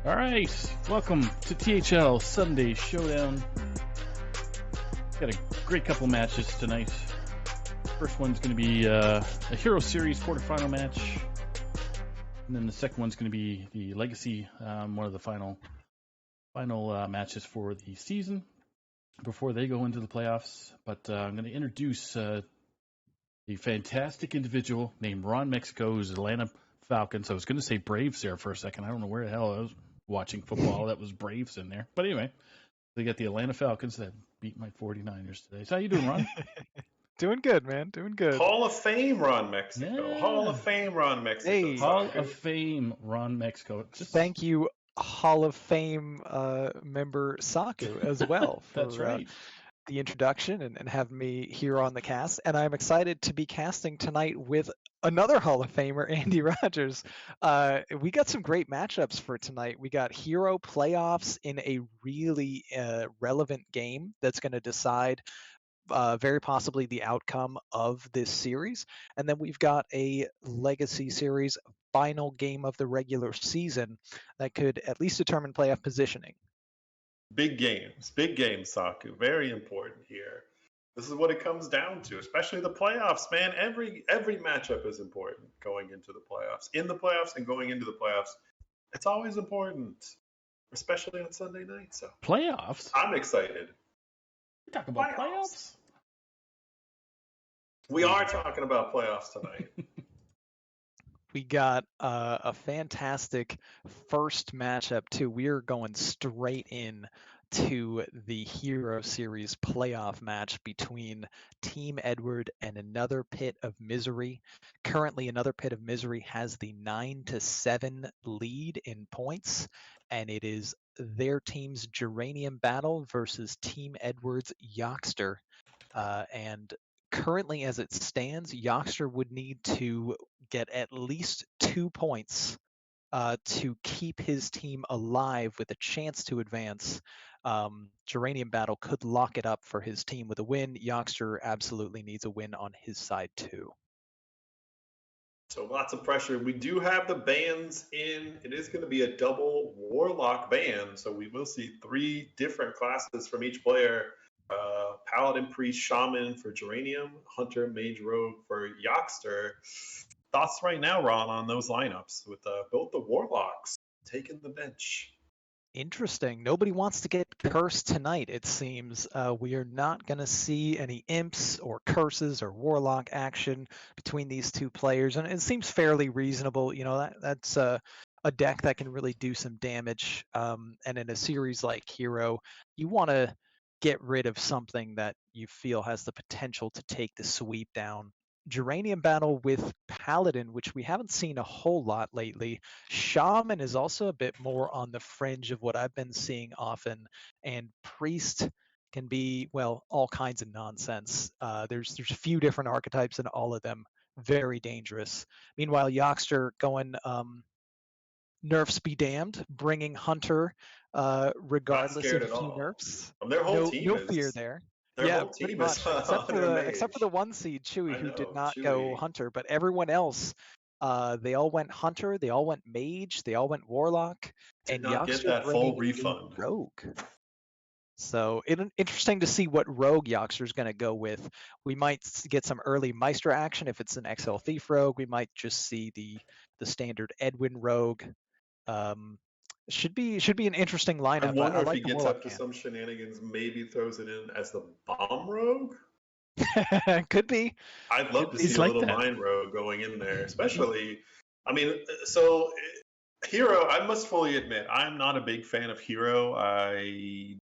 All right, welcome to THL Sunday Showdown. Got a great couple matches tonight. First one's going to be a Hero Series quarterfinal match, and then the second one's going to be the Legacy, one of the final matches for the season before they go into the playoffs. But I'm going to introduce a fantastic individual named Ron Mexico's Atlanta Falcons. I was going to say Braves there for a second. I don't know where the hell I was watching football that was Braves in there. But anyway, they got the Atlanta Falcons that beat my 49ers today. So how you doing, Ron? Doing good, man. Doing good. Hall of Fame, Ron Mexico. Yeah. Hall of Fame, Ron Mexico. Hey. Hall of Fame, Ron Mexico. Thank you, Hall of Fame member Saku, as well for That's right. the introduction and having me here on the cast. And I'm excited to be casting tonight with another Hall of Famer, Andy Rogers. We got some great matchups for tonight. We got Hero playoffs in a really relevant game that's going to decide very possibly the outcome of this series. And then we've got a Legacy Series final game of the regular season that could at least determine playoff positioning. Big games, Saku. Very important here. This is what it comes down to, especially the playoffs, man. Every matchup is important going into the playoffs. In the playoffs and going into the playoffs, it's always important, especially on Sunday night. So Playoffs? I'm excited. You talking about playoffs? We are talking about playoffs tonight. We got a fantastic first matchup too. We're going straight in to the Hero Series playoff match between Team Edward and Another Pit of Misery. Currently, Another Pit of Misery has the 9-7 lead in points, and it is their team's Geranium Battle versus Team Edward's Yockster. And currently, as it stands, Yockster would need to get at least 2 points to keep his team alive with a chance to advance. Geranium Battle could lock it up for his team with a win. Yockster absolutely needs a win on his side too. So lots of pressure. We do have the bans in. It is going to be a double Warlock ban, so we will see 3 different classes from each player. Paladin, Priest, Shaman for Geranium, Hunter, Mage, Rogue for Yockster. Thoughts right now, Ron, on those lineups with both the Warlocks taking the bench? Interesting. Nobody wants to get cursed tonight, it seems. We are not going to see any imps or curses or warlock action between these two players, and it seems fairly reasonable. You know, that's a deck that can really do some damage. And in a series like Hero, you want to get rid of something that you feel has the potential to take the sweep down. Geranium Battle with Paladin, which we haven't seen a whole lot lately. Shaman is also a bit more on the fringe of what I've been seeing often, and Priest can be, well, all kinds of nonsense. There's a few different archetypes, and all of them very dangerous. Meanwhile, Yockster going nerfs be damned, bringing Hunter regardless of a few nerfs. Their whole team no is... fear there. Yeah, pretty much. Except for the 1 seed Chewy, who did not go Hunter, but everyone else, they all went Hunter, they all went Mage, they all went Warlock, and not get that full refund. Rogue. So interesting to see what Rogue Yockster is going to go with. We might get some early Meister action if it's an XL Thief Rogue. We might just see the standard Edwin Rogue. Should be an interesting lineup. I wonder if he gets up to some shenanigans, maybe throws it in as the Bomb Rogue? Could be. I'd love to see a little Mind Rogue going in there, especially I mean, so Hero, I must fully admit, I'm not a big fan of Hero. I'm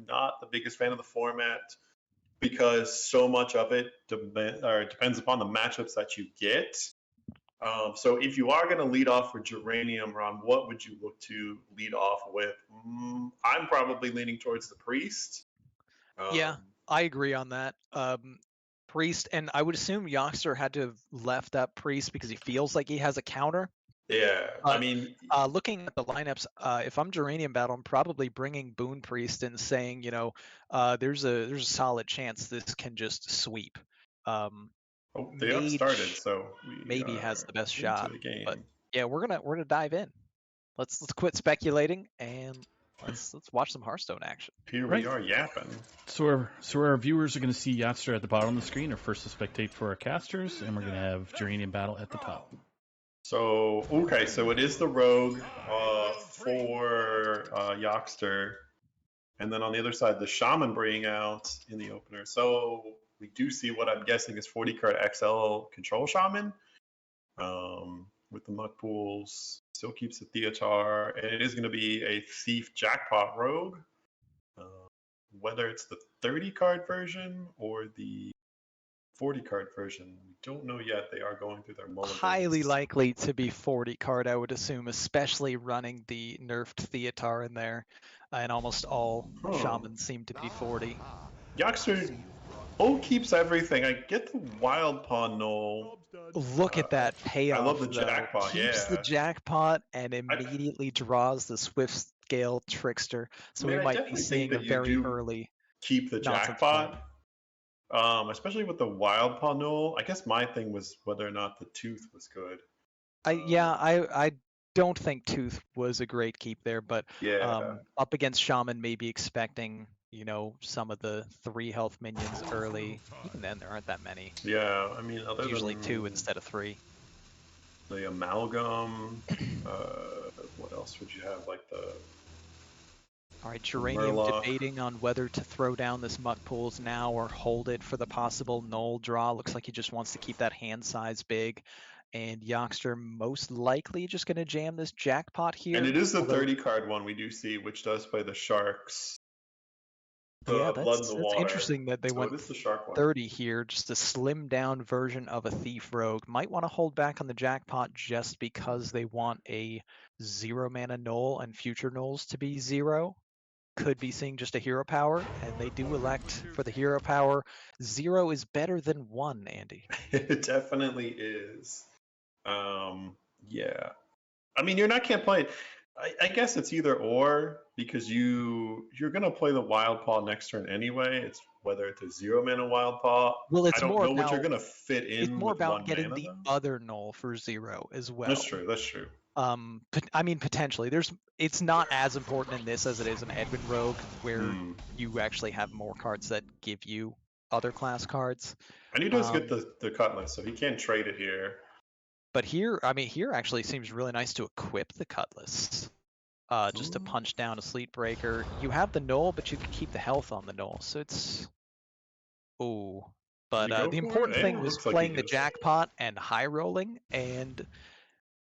not the biggest fan of the format because so much of it depends upon the matchups that you get. So if you are going to lead off with Geranium, Ron, what would you look to lead off with? I'm probably leaning towards the Priest. Yeah, I agree on that. Priest, and I would assume Yoxter had to have left that Priest because he feels like he has a counter. Yeah, I But mean, looking at the lineups, if I'm Geranium Battle, I'm probably bringing Boon Priest and saying, there's a solid chance this can just sweep. they have started, Mage so we maybe are has the best into shot, the game. but yeah, we're gonna dive in. Let's quit speculating and let's watch some Hearthstone action. Here Right. we are yapping. So our viewers are going to see Yachtster at the bottom of the screen, or first to spectate for our casters, and we're going to have Geranium Battle at the top. So, okay, so it is the Rogue for Yoxter. And then on the other side, the Shaman bringing out in the opener. So we do see what I'm guessing is 40 card XL Control Shaman with the Muck Pools. Still keeps the Theatar. And it is going to be a Thief Jackpot Rogue. Whether it's the 30 card version or the 40 card version, we don't know yet. They are going through their mulligans. Highly likely to be 40 card, I would assume, especially running the nerfed Theatar in there. And almost all Shamans seem to be 40. Yoxter keeps everything. I get the Wild Paw Null. Look at that payoff. I love the though. jackpot. Keeps the jackpot and immediately draws the Swift Scale Trickster. So we might be seeing a very early keep the jackpot. Especially with the Wild Paw Null. I guess my thing was whether or not the Tooth was good. I don't think Tooth was a great keep there, but yeah. Up against Shaman, maybe expecting some of the 3 health minions early. Even then, there aren't that many. Yeah, I mean, usually 2 instead of 3. The Amalgam. What else would you have? Like the. All right, Geranium debating on whether to throw down this Muck Pools now or hold it for the possible Null draw. Looks like he just wants to keep that hand size big. And Yoxter most likely just going to jam this jackpot here. And it is the 30 card one we do see, which does play the Sharks. Yeah, that's interesting that they went the shark one. 30 here, just a slim down version of a Thief Rogue. Might want to hold back on the jackpot just because they want a 0 mana Null and future Nulls to be 0. Could be seeing just a hero power, and they do elect for the hero power. 0 is better than 1, Andy. It definitely is. Yeah. I mean, you can't play. I guess it's either or, because you're gonna play the Wild Paw next turn anyway. It's whether it's a 0 mana Wild Paw. Well, it's I don't more know about what you're gonna fit in. It's more with about 1 getting mana, the though. other Null for 0 as well. That's true. I mean, potentially. It's not as important in this as it is in Edwin Rogue, where you actually have more cards that give you other class cards. And he does get the Cutlass, so he can trade it here. But here actually seems really nice to equip the Cutlass. Just to punch down a Sleet Breaker. You have the Null, but you can keep the health on the Null, so it's... Ooh. But the important thing was playing the jackpot and high rolling, and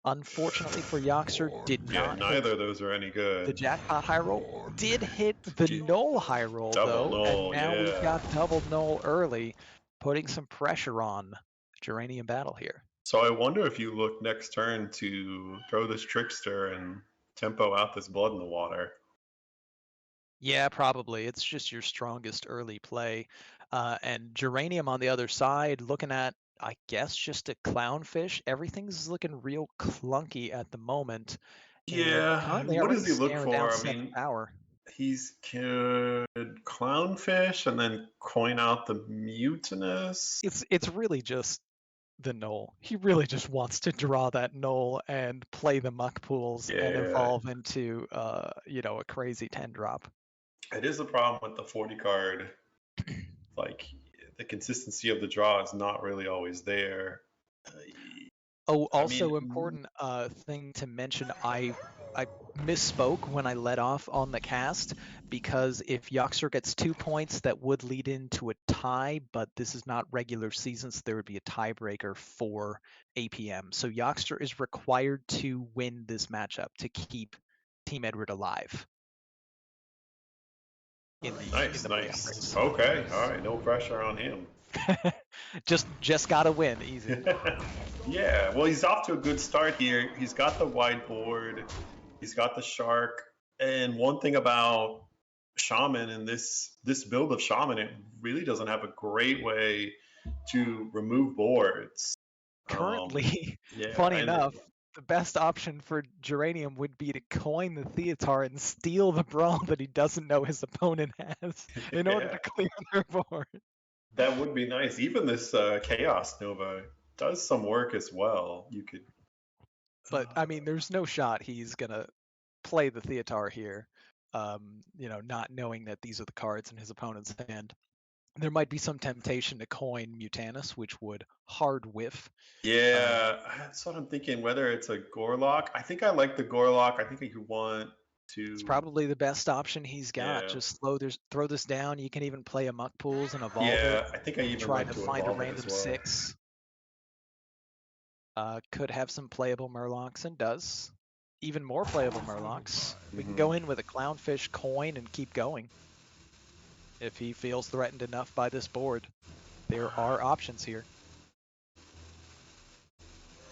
unfortunately for Yoxter, did not. Neither of those are any good. The jackpot high roll did hit the Null high roll, though, and now we've got double Null early, putting some pressure on Geranium Battle here. So I wonder if you look next turn to throw this Trickster and tempo out this Blood in the Water. Yeah, probably. It's just your strongest early play. And Geranium on the other side, looking at, I guess, just a Clownfish. Everything's looking real clunky at the moment. Yeah, what does he look for? I mean, power. He's could Clownfish and then coin out the Mutinous. It's really just the Null. He really just wants to draw that Null and play the Muck Pools and evolve into a crazy 10-drop. It is the problem with the 40 card. Like, the consistency of the draw is not really always there. Also important thing to mention, I I misspoke when I let off on the cast, because if Yoxer gets 2 points, that would lead into a tie, but this is not regular season, so there would be a tiebreaker for APM. So Yoxer is required to win this matchup to keep Team Edward alive. Nice. Okay, all right, no pressure on him. just gotta win, easy. Yeah, well, he's off to a good start here. He's got the wide board, he's got the shark, and one thing about Shaman and this build of Shaman, it really doesn't have a great way to remove boards. Currently, Yeah, funny enough, the best option for Geranium would be to coin the Theatar and steal the brawl that he doesn't know his opponent has in order to clear their board. That would be nice. Even this Chaos Nova does some work as well. You could. But I mean, there's no shot he's gonna play the Theatar here, not knowing that these are the cards in his opponent's hand. There might be some temptation to coin Mutanus, which would hard whiff. Yeah, that's what I'm thinking. Whether it's a Gorlock, I think I like the Gorlock. I think you want to. It's probably the best option he's got. Yeah. Just throw this down. You can even play a Muck Pools and evolve it. Yeah, I think I even try like to to find a evolve it random as well. 6. Could have some playable Murlocs and does. Even more playable Murlocs. We can go in with a Clownfish coin and keep going. If he feels threatened enough by this board, there are options here.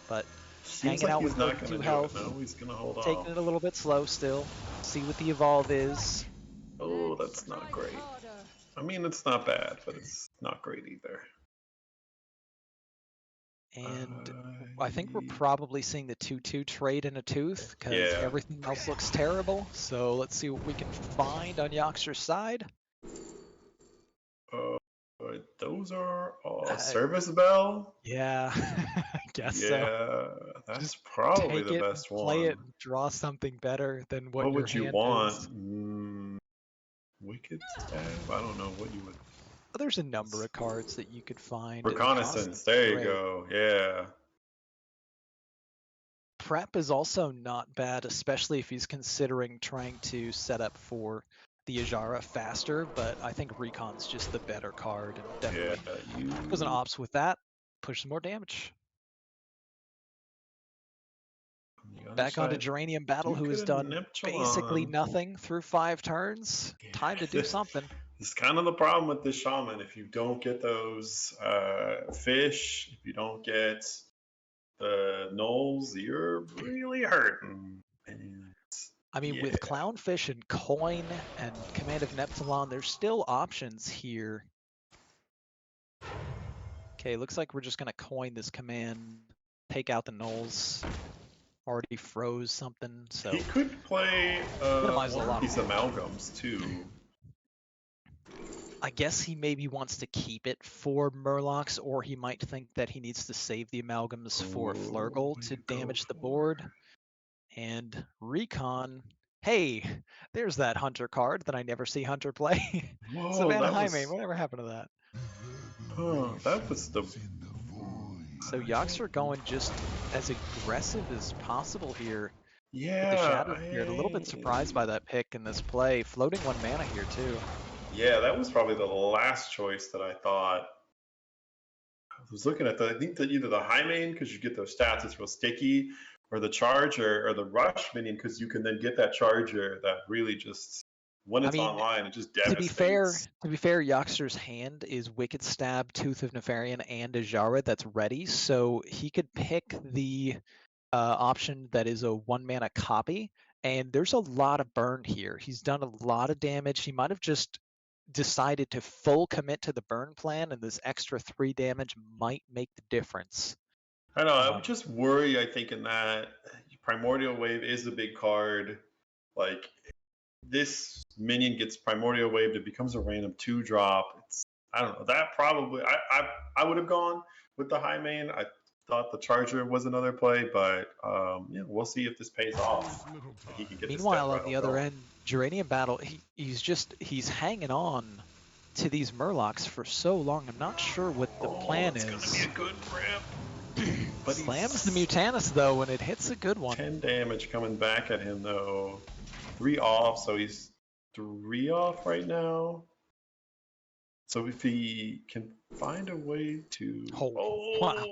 But Seems hanging like out he's with not going 32 to health, do it. No, he's going to hold taking off. it a little bit slow still. See what the evolve is. Oh, that's not great. I mean, it's not bad, but it's not great either. And I think we're probably seeing the 2-2 trade in a tooth, because everything else looks terrible. So let's see what we can find on Yoxer's side. Those are Service Bell? Yeah, I guess so. Yeah, that's just probably the best one. Play it and draw something better than what would you hand want? is. Wicked Stab? I don't know what you would. There's a number of cards that you could find. Reconnaissance, there you go. Yeah. Prep is also not bad, especially if he's considering trying to set up for the Ajara faster, but I think Recon's just the better card, and definitely was an ops with that. Push some more damage. Back onto Geranium Battle, who has done basically nothing through 5 turns. Time to do something. It's kind of the problem with this Shaman. If you don't get those fish, if you don't get the Knolls, you're really hurting. I mean, with Clownfish and Coin and Command of Neptulon, there's still options here. Okay, looks like we're just going to coin this command, take out the Knolls. Already froze something, so... He could play one of these Amalgams, too. I guess he maybe wants to keep it for Murlocs, or he might think that he needs to save the Amalgams for Flurgle to damage the board. And Recon, hey, there's that Hunter card that I never see Hunter play. Savannah Jaime, whatever happened to that? That was the... So Yoxer going just as aggressive as possible here. Yeah. With the Shadow Spirit. A little bit surprised by that pick in this play. Floating 1 mana here, too. Yeah, that was probably the last choice that I thought. I was looking at I think that either the Jaime, because you get those stats, it's real sticky, or the Charger, or the Rush minion, because you can then get that Charger that really just, when it's online, it just devastates. To be fair, Yoxer's hand is Wicked Stab, Tooth of Nefarian, and Ajara that's ready, so he could pick the option that is a 1 mana copy, and there's a lot of burn here. He's done a lot of damage. He might have just decided to full commit to the burn plan, and this extra 3 damage might make the difference. I know, I would just worry, I think, in that Primordial Wave is a big card. Like, this minion gets Primordial Wave, it becomes a random 2-drop. I don't know, that probably, I would have gone with the Jaime. I thought the Charger was another play, but yeah, we'll see if this pays off. He can get Meanwhile, on the other end, Geranium Battle, he's hanging on to these Murlocs for so long. I'm not sure what the plan is. It's gonna be a good rip. But Slams the Mutanus, though, and it hits a good one. 10 damage coming back at him, though. 3 off, so he's 3 off right now. So if he can find a way to... Wow.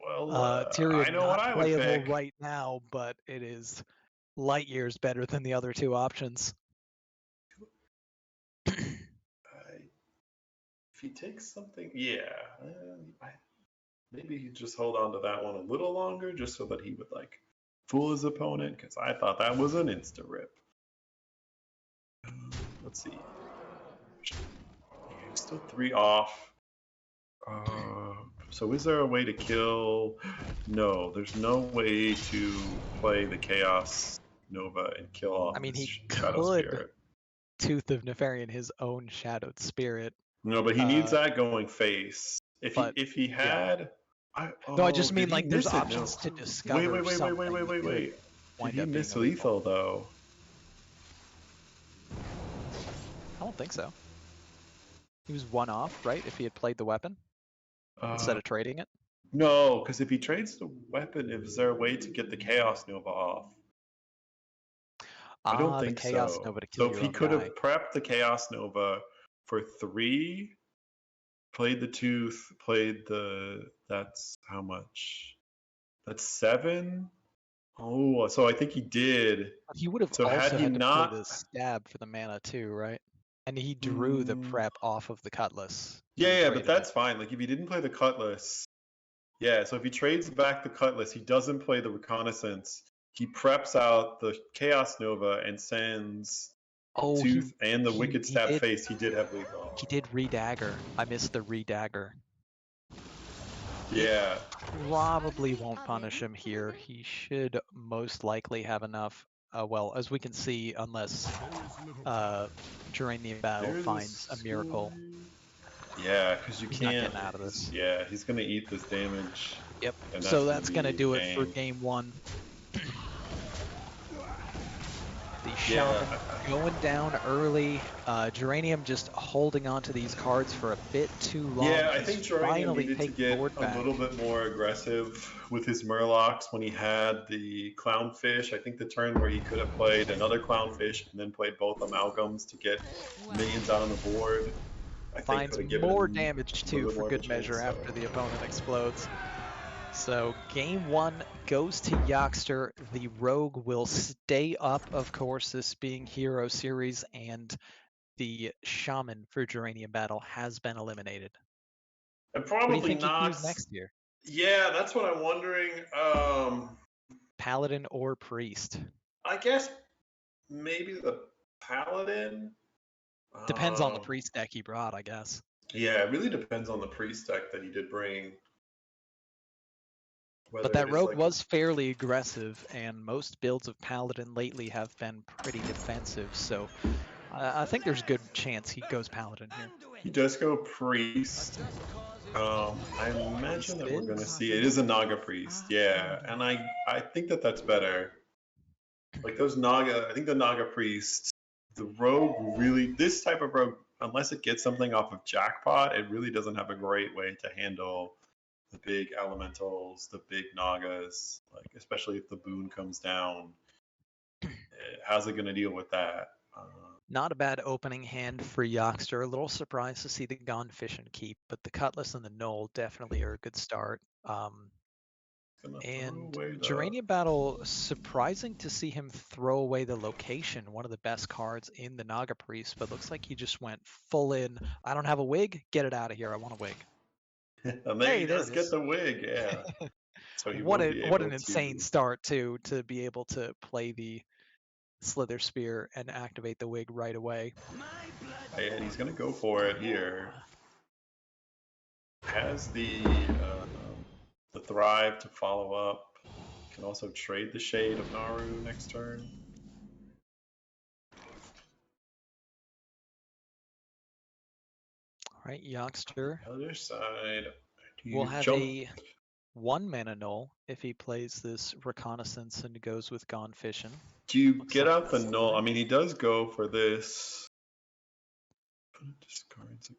Well, Tyrion I know what not I would playable pick. right now, but it is light years better than the other two options. If he takes something... Yeah. Maybe he'd just hold on to that one a little longer, just so that he would, like, fool his opponent, because I thought that was an insta-rip. Let's see. Still 3 off. So is there a way to kill? No, there's no way to play the Chaos Nova and kill off I mean, his he Shadow could Spirit. Tooth of Nefarian his own Shadowed Spirit. No, but he needs that going face. If he had... No, I just did mean he like there's miss it? options to discover something. Wait. Did he Up miss being lethal, though? I don't think so. He was 1 off, right? If he had played the weapon instead of trading it. No, because if he trades the weapon, is there a way to get the Chaos Nova off? I don't think the Chaos so. Nova to kill So if your he own could guy. have prepped the Chaos Nova for 3, played the Tooth, played the... That's how much? That's 7? Oh, so I think he did. He would have So also had he had to not... play the stab for the mana too, right? And he drew the prep off of the Cutlass. Yeah, but that's fine. Like, if he didn't play the Cutlass... Yeah, so if he trades back the Cutlass, he doesn't play the Reconnaissance. He preps out the Chaos Nova and sends Tooth and the Wicked Stab Face. He did have lethal. He did Redagger. I missed the Redagger. Yeah. Probably won't punish him here. He should most likely have enough. Well, as we can see, unless Geranium Battle finds a miracle. Yeah, because you He's can't. Not getting out of this. Yeah, he's gonna eat this damage. Yep. And So that's gonna do it for pain. game 1. The Shaman going down early. Geranium just holding on to these cards for a bit too long. Yeah, I think Geranium needed to get a little bit more aggressive with his Murlocs when he had the Clownfish. I think the turn where he could have played another Clownfish and then played both Amalgams to get minions out on the board. Finds more damage too for good measure after the opponent explodes. So game 1 goes to Yoxter. The Rogue will stay up, of course, this being Hero Series, and the Shaman for Geranium Battle has been eliminated. And probably what do you think not. He use next year? Yeah, that's what I'm wondering. Paladin or Priest? I guess maybe the Paladin. Depends on the Priest deck he brought, I guess. Yeah, it really depends on the Priest deck that he did bring. But that Rogue was fairly aggressive, and most builds of Paladin lately have been pretty defensive, so I think there's a good chance he goes Paladin here. He does go Priest. I imagine that we're going to see... It is a Naga Priest, yeah. And I think that that's better. Like those Naga... I think the Naga Priest... The Rogue really... This type of Rogue, unless it gets something off of Jackpot, it really doesn't have a great way to handle the big elementals, the big Nagas, like especially if the boon comes down. How's it going to deal with that? Not a bad opening hand for Yoxter. A little surprised to see the Gone Fish and Keep, but the Cutlass and the Knoll definitely are a good start. And Geranium Battle, surprising to see him throw away the location, one of the best cards in the Naga Priest, but looks like he just went full in. I don't have a wig, get it out of here, I want a wig. And there he does get the wig, yeah. So what an insane start to be able to play the Slither Spear and activate the wig right away. And he's gonna go for it here. Has the Thrive to follow up. Can also trade the Shade of Naru next turn. All right, Yoxter. Other side. We'll have a 1-mana Null if he plays this Reconnaissance and goes with Gone Fishing. Do you get out the Null? I mean, he does go for this. Discards a...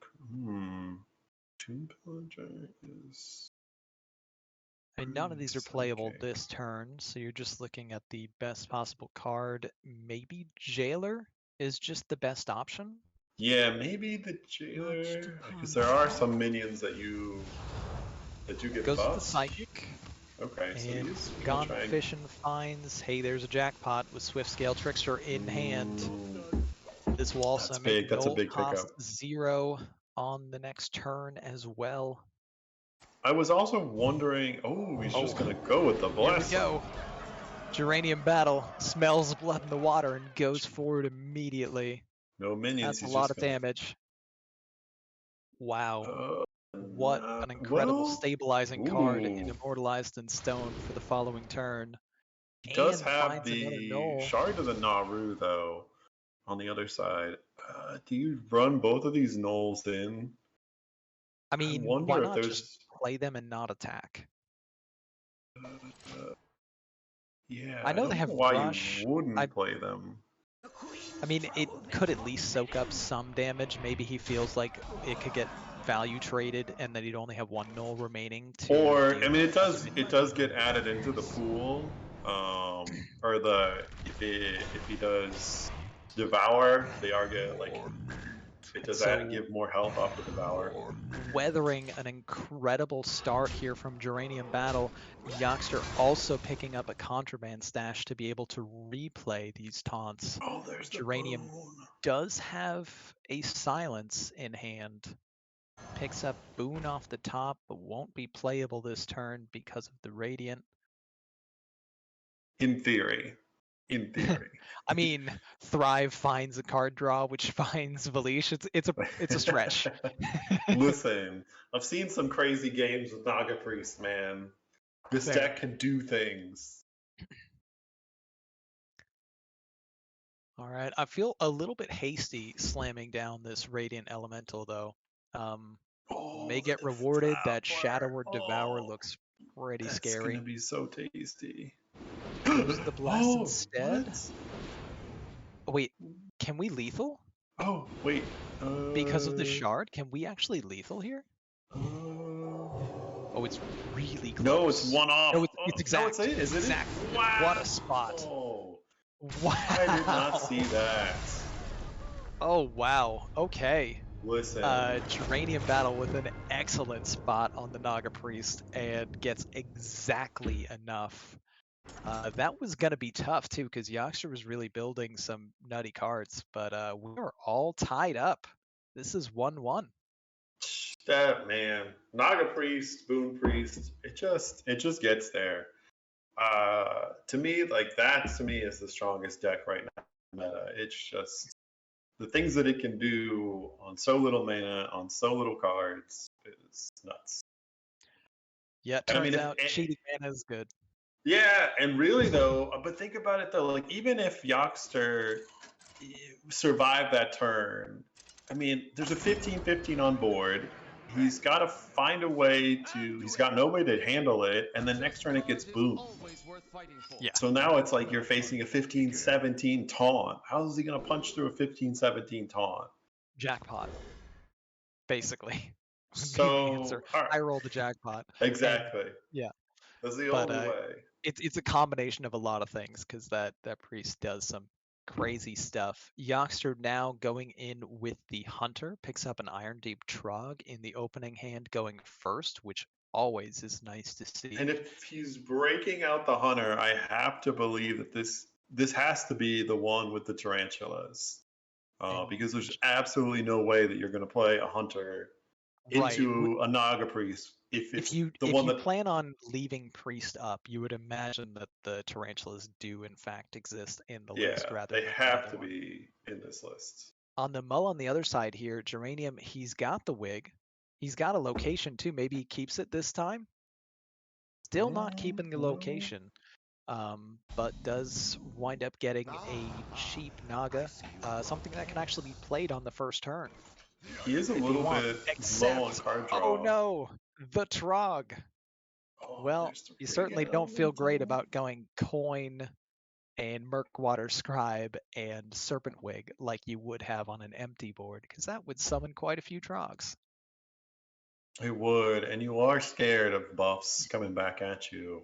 Tomb Pillager is... And none of these are playable Okay. this turn, so you're just looking at the best possible card. Maybe Jailer is just the best option. Yeah, maybe the jailer, because there are some minions that do get Goes with the buffed. Psychic. Okay, so And he's gonna gone try and. fishing finds, hey, there's a jackpot with Swift Scale Trickster in hand. Ooh, This will also that's make big. That's a Null big cost pickup. 0 on the next turn as well. I was also wondering. Oh, he's just gonna go with the Here we blessing. go. Geranium Battle smells blood in the water and goes forward immediately. No minions. That's a He's lot just of gonna. damage. Wow. What Nah, an incredible well, stabilizing card in ooh, Immortalized in Stone for the following turn. he does And have finds another the Null. shard of the Naru though. On the other side, do you run both of these nulls in? I I mean, why wonder if not just there's. play them and not attack? Uh, yeah, I I know they don't have know why you Rush. wouldn't play them. I mean, it could at least soak up some damage. Maybe he feels like it could get value traded and that he'd only have one null remaining to Or deal I mean, with it another does minion. get added into the pool, or if he does devour, they are get like it And does add so give more health off the devour. weathering an incredible start here from Geranium Battle, Yoxter also picking up a contraband stash to be able to replay these taunts. Oh, there's the Geranium boon. does have a silence in hand. Picks up Boon off the top, but won't be playable this turn because of the Radiant. In theory, in theory. I mean, Thrive finds a card draw, which finds Valish. It's a stretch. Listen, I've seen some crazy games with Naga Priest, man. This Fair. deck can do things. All right, I feel a little bit hasty slamming down this Radiant Elemental, though. Oh, May get the rewarded. That Devour. Shadow or Devour Oh, looks pretty that's scary. gonna be so tasty. Goes the Blast Oh, instead. what? Oh, wait, can we lethal? Oh, wait. Because of the shard, can we actually lethal here? Uh, Oh, it's really close. no, it's one off. No, it's No, exact. is it? Exact. Wow. What a spot. Wow. I did not see that. Oh, wow. Okay. Listen. Geranium Battle with an excellent spot on the Naga Priest and gets exactly enough. That was going to be tough, too, because Yoxter was really building some nutty cards, but we are all tied up. This is 1-1. That man, Naga Priest, Boon Priest, it just gets there. To me, like that to me is the strongest deck right now. Meta. It's just the things that it can do on so little mana, on so little cards, is nuts. Yeah, it And I mean, turns out cheating mana is good. yeah, and really though, but think about it though, like even if Yoxter survived that turn, I mean, there's a 15-15 on board. He's got to find a way to. He's got no way to handle it, and then next turn it gets boomed. Yeah. So now it's like you're facing a 15-17 taunt. How is he going to punch through a 15-17 taunt? Jackpot, basically. Would be the So answer. all right. I rolled the jackpot. Exactly. And, yeah. That's the But only way. it's a combination of a lot of things because that priest does some crazy stuff. Yoxter now going in with the Hunter, picks up an Iron Deep Trog in the opening hand going first, which always is nice to see. And if he's breaking out the Hunter, I have to believe that this has to be the one with the tarantulas, because there's absolutely no way that you're going to play a Hunter into a Naga Priest if you plan on leaving Priest up, you would imagine that the tarantulas do in fact exist in the list rather they than have to one. be in this list. On the Mull on the other side here, Geranium, he's got the wig. He's got a location too. Maybe he keeps it this time. Still not keeping the location, but does wind up getting a cheap Naga, something that can actually be played on the first turn. He is a little bit low on card draw. Oh no, the Trog. Oh, well, you certainly don't feel great about going Coin and Murkwater Scribe and Serpent Wig like you would have on an empty board, because that would summon quite a few Trogs. It would, and you are scared of buffs coming back at you.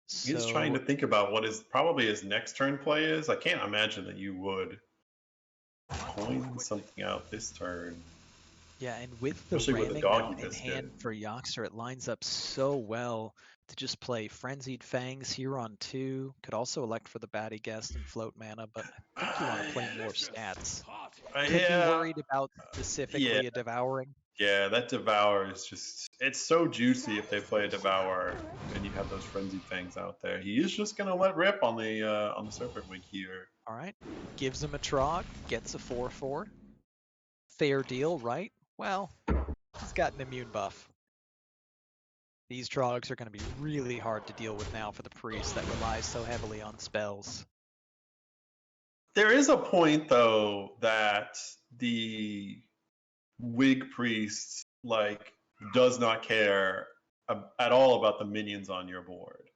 He's trying to So think about what is probably his next turn play is. I can't imagine that you would coin something out this turn. yeah, and with the Especially with the ramming now doggy in biscuit. hand for Yoxter, it lines up so well to just play Frenzied Fangs here on 2. Could also elect for the Batty Guest and float mana, but I think you want to play more stats. Could be Yeah, worried about specifically a Devouring. yeah, that Devour is just, it's so juicy if they play a Devour and you have those Frenzied Fangs out there. He is just going to let rip on the Serpent Wing here. All right, gives him a Trog, gets a 4/4. Fair deal, right? Well, he's got an immune buff. These Trogs are going to be really hard to deal with now for the priest that relies so heavily on spells. There is a point, though, that the Wig Priest, like, does not care at all about the minions on your board.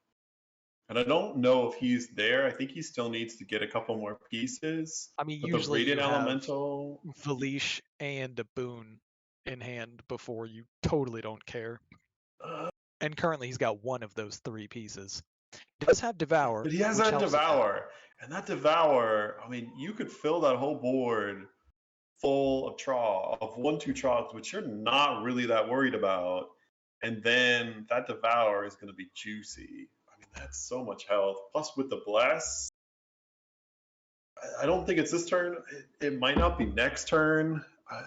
And I don't know if he's there. I think he still needs to get a couple more pieces. I mean, But usually the Radiant you have Elemental, Valish and a boon in hand before you totally don't care. And currently he's got one of those 3 pieces. He does have Devour, but he has which that helps a bit. Devour. And that Devour, I mean, you could fill that whole board full of 1/2 Trogs, which you're not really that worried about. And then that Devour is going to be juicy. I mean, that's so much health. Plus with the Bless, I don't think it's this turn. It might not be next turn.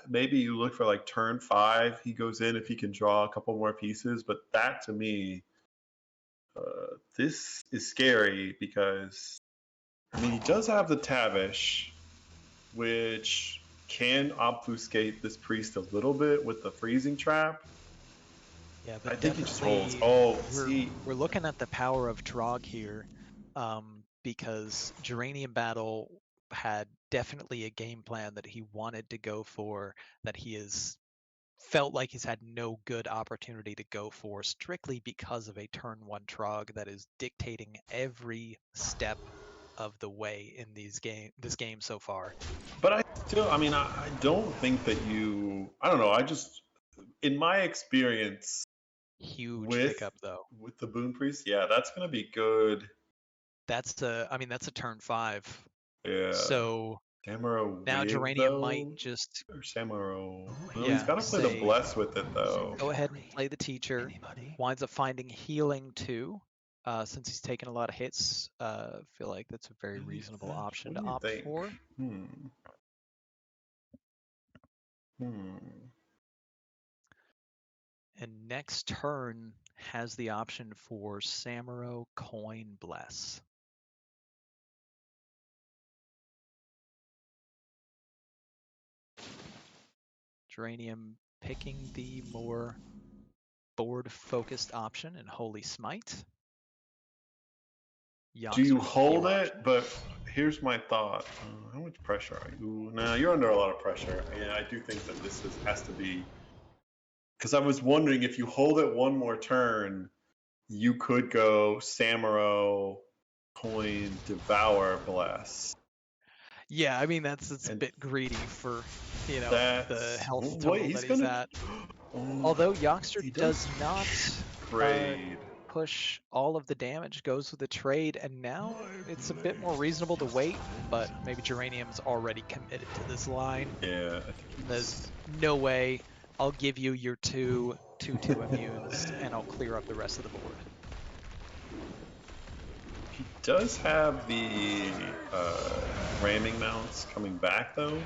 Maybe you look for like turn 5. He goes in if he can draw a couple more pieces. But that to me, this is scary because, I mean, he does have the Tavish, which can obfuscate this priest a little bit with the freezing trap. Yeah, but I think he just holds. We're looking at the power of Trog here, because Geranium Battle had definitely a game plan that he wanted to go for, that he has felt like he's had no good opportunity to go for, strictly because of a turn 1 Trog that is dictating every step of the way in this game so far. But I don't think that I don't know, in my experience, Huge pickup though. With the Boon Priest, yeah, that's going to be good. That's a turn 5. Yeah. So Samuro now Wig, Geranium though? might just... Or Samuro. Well, yeah, he's got to play the Bless with it, though. Go ahead and play the Teacher. Winds up finding Healing too. Since he's taken a lot of hits, I feel like that's a very reasonable option to opt for. And next turn has the option for Samuro Coin Bless. Geranium picking the more board-focused option in Holy Smite. Do you hold it? But here's my thought. How much pressure are you? Nah, you're under a lot of pressure. Yeah, I do think that this has to be... Because I was wondering, if you hold it one more turn, you could go Samuro, Coin, Devour, Bless. Yeah, I mean, that's a bit greedy for, the health total that he's at. Although Yoxter does not push all of the damage, goes with the trade, and now it's a bit more reasonable to wait, but maybe Geranium's already committed to this line. Yeah. There's no way I'll give you your 2/2 immunes, and I'll clear up the rest of the board. He does have the ramming mounts coming back, though.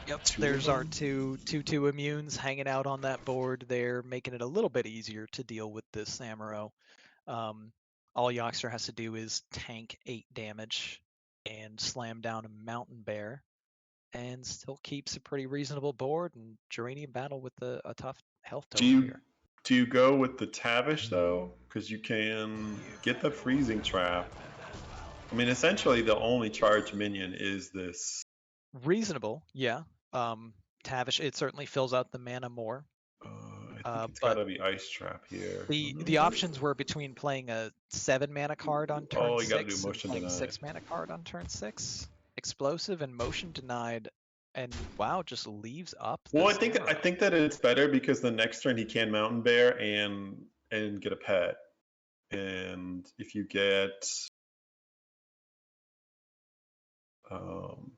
Yep, there's our 2/2 immunes hanging out on that board there, making it a little bit easier to deal with this Samuro. All Yoxter has to do is tank 8 damage and slam down a Mountain Bear, and still keeps a pretty reasonable board, and Geranium Battle with a tough health total here. Do you go with the Tavish, though? Because you can get the freezing trap. I mean, essentially, the only charged minion is this. Reasonable, yeah. Tavish, it certainly fills out the mana more. I think it's got to be Ice Trap here. The options were between playing a 7 mana card on turn 6 and playing a 6 mana card on turn 6. Explosive and Motion Denied And wow, just leaves up. Well, this I arrow. think that it's better because the next turn he can Mountain Bear and get a pet. And if you get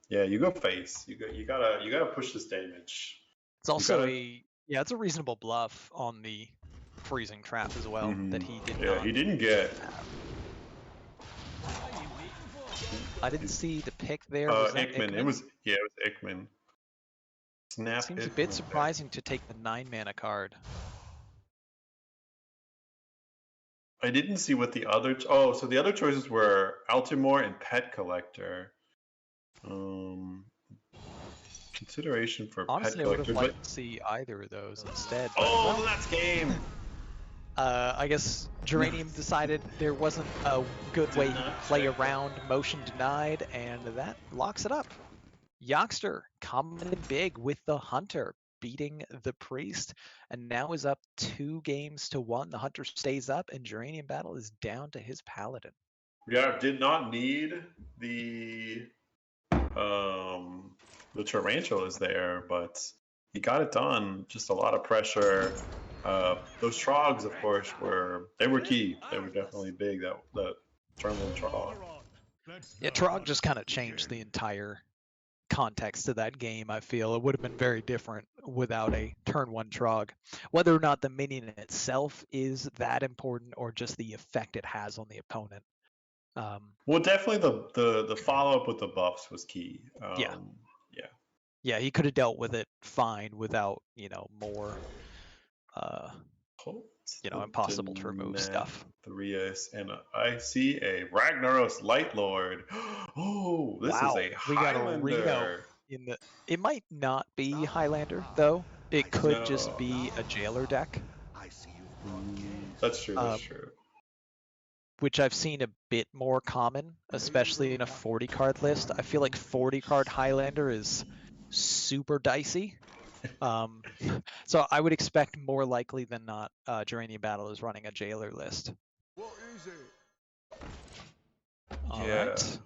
yeah, you go face. You gotta push this damage. It's also gotta- it's a reasonable bluff on the freezing trap as well that he did Yeah, not. he didn't get. I didn't see the pick there. Was that Ickman. Ickman? It was Ickman. Snap. Seems a Ickman bit there. surprising to take the 9-mana card. I didn't see what the other. Oh, so the other choices were Altimore and Pet Collector. Consideration for Honestly, Pet I would have Collector, liked to see either of those instead. But, oh, well, that's game. I guess Geranium decided there wasn't a good way he could play around motion denied, and that locks it up. Youngster coming in big with the Hunter, beating the Priest, and now is up 2-1. The Hunter stays up, and Geranium Battle is down to his Paladin. Yeah, did not need the tarantulas there, but he got it done. Just a lot of pressure. Those trogs, of course, were key. They were definitely big. That turn one trog. Yeah, Trog just kind of changed the entire context of that game. I feel it would have been very different without a turn one Trog. Whether or not the minion itself is that important or just the effect it has on the opponent. Well, definitely the follow up with the buffs was key. Yeah, he could have dealt with it fine without more impossible to remove stuff. And I see a Ragnaros Light Lord. Oh, this is a Highlander. We got a Reno in the. It might not be Highlander though. It could just be a jailer deck. That's true. That's true. Which I've seen a bit more common, especially in a 40 card list. I feel like 40 card Highlander is super dicey. So I would expect more likely than not Geranium Battle is running a jailer list. All right.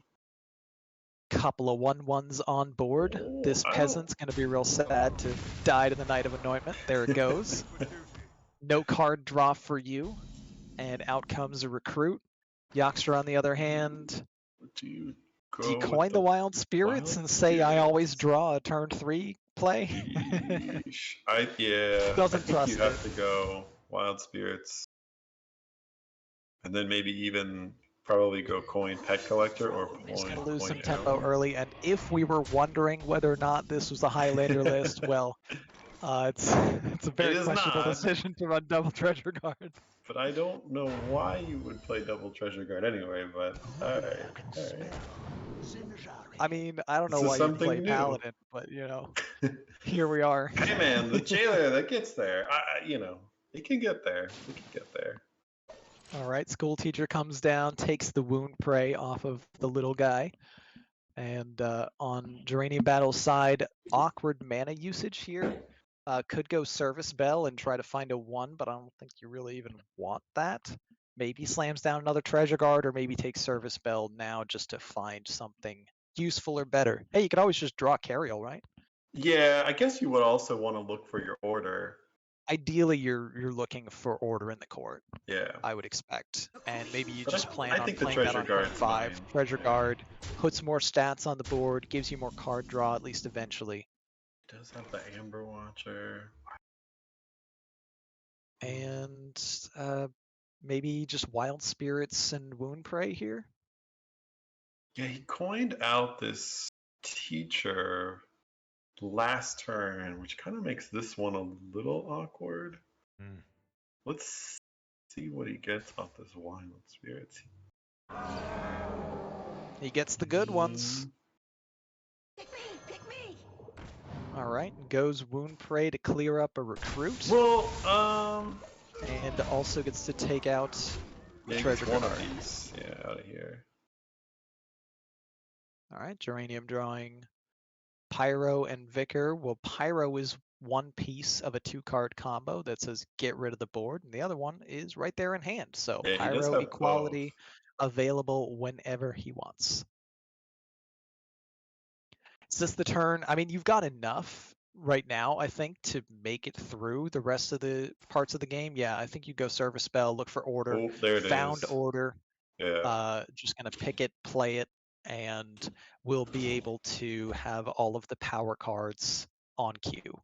Couple of 1/1s on board. This peasant's going to be real sad to die to the Knight of Anointment. There it goes. No card draw for you. And out comes a recruit. Youngster, on the other hand, do you coin the Wild Spirits and say, I always draw a turn 3 play? Doesn't trust you have to go Wild Spirits. And then maybe even probably go coin Pet Collector or he's going to lose some tempo early. And if we were wondering whether or not this was a Highlander list, well, it's a very questionable decision to run double treasure guard. But I don't know why you would play double treasure guard anyway, but alright. I mean, I don't know why you play Paladin, but here we are. Hey man, the jailer that gets there, it can get there. All right, school teacher comes down, takes the wound prey off of the little guy. And on Geranium Battle's side, awkward mana usage here. Could go Service Bell and try to find a 1, but I don't think you really even want that. Maybe slams down another Treasure Guard, or maybe takes Service Bell now just to find something useful or better. Hey, you could always just draw Cariel, right? Yeah, I guess you would also want to look for your order. Ideally, you're looking for order in the court. Yeah, I would expect, and maybe you just plan on playing that on turn 5. Treasure Guard puts more stats on the board, gives you more card draw at least eventually. It does have the Amber Watcher, and maybe just Wild Spirits and Wound Prey here. Yeah, he coined out this teacher last turn, which kind of makes this one a little awkward. Let's see what he gets off this Wild Spirits. He gets the good ones. Pick me. All right, goes Wound Prey to clear up a recruit. Well, and also gets to take out the Treasure Guard. Yeah, out of here. All right, Geranium drawing Pyro and Vicar. Well, Pyro is one piece of a 2-card combo that says get rid of the board, and the other one is right there in hand. So Pyro equality available whenever he wants. Is this the turn? I mean, you've got enough right now, I think, to make it through the rest of the parts of the game. Yeah, I think you go serve a spell, look for order, Oh, there it found is. order, Yeah. just gonna pick it, play it, and we'll be able to have all of the power cards on cue.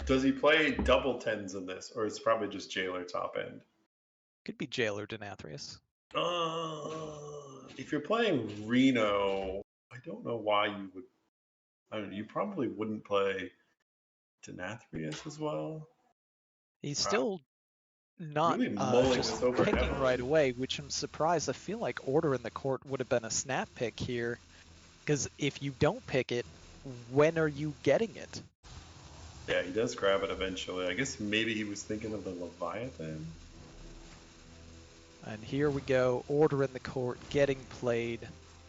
Does he play double tens in this, or it's probably just Jailer top end? Could be Jailer Denathrius. If you're playing Reno, I don't know why you would. I don't know, you probably wouldn't play Denathrius as well. He's still not Really mulling just this over picking heavily. right away, which I'm surprised. I feel like Order in the Court would have been a snap pick here, because if you don't pick it, when are you getting it? Yeah, he does grab it eventually. I guess maybe he was thinking of the Leviathan. And here we go, Order in the Court getting played.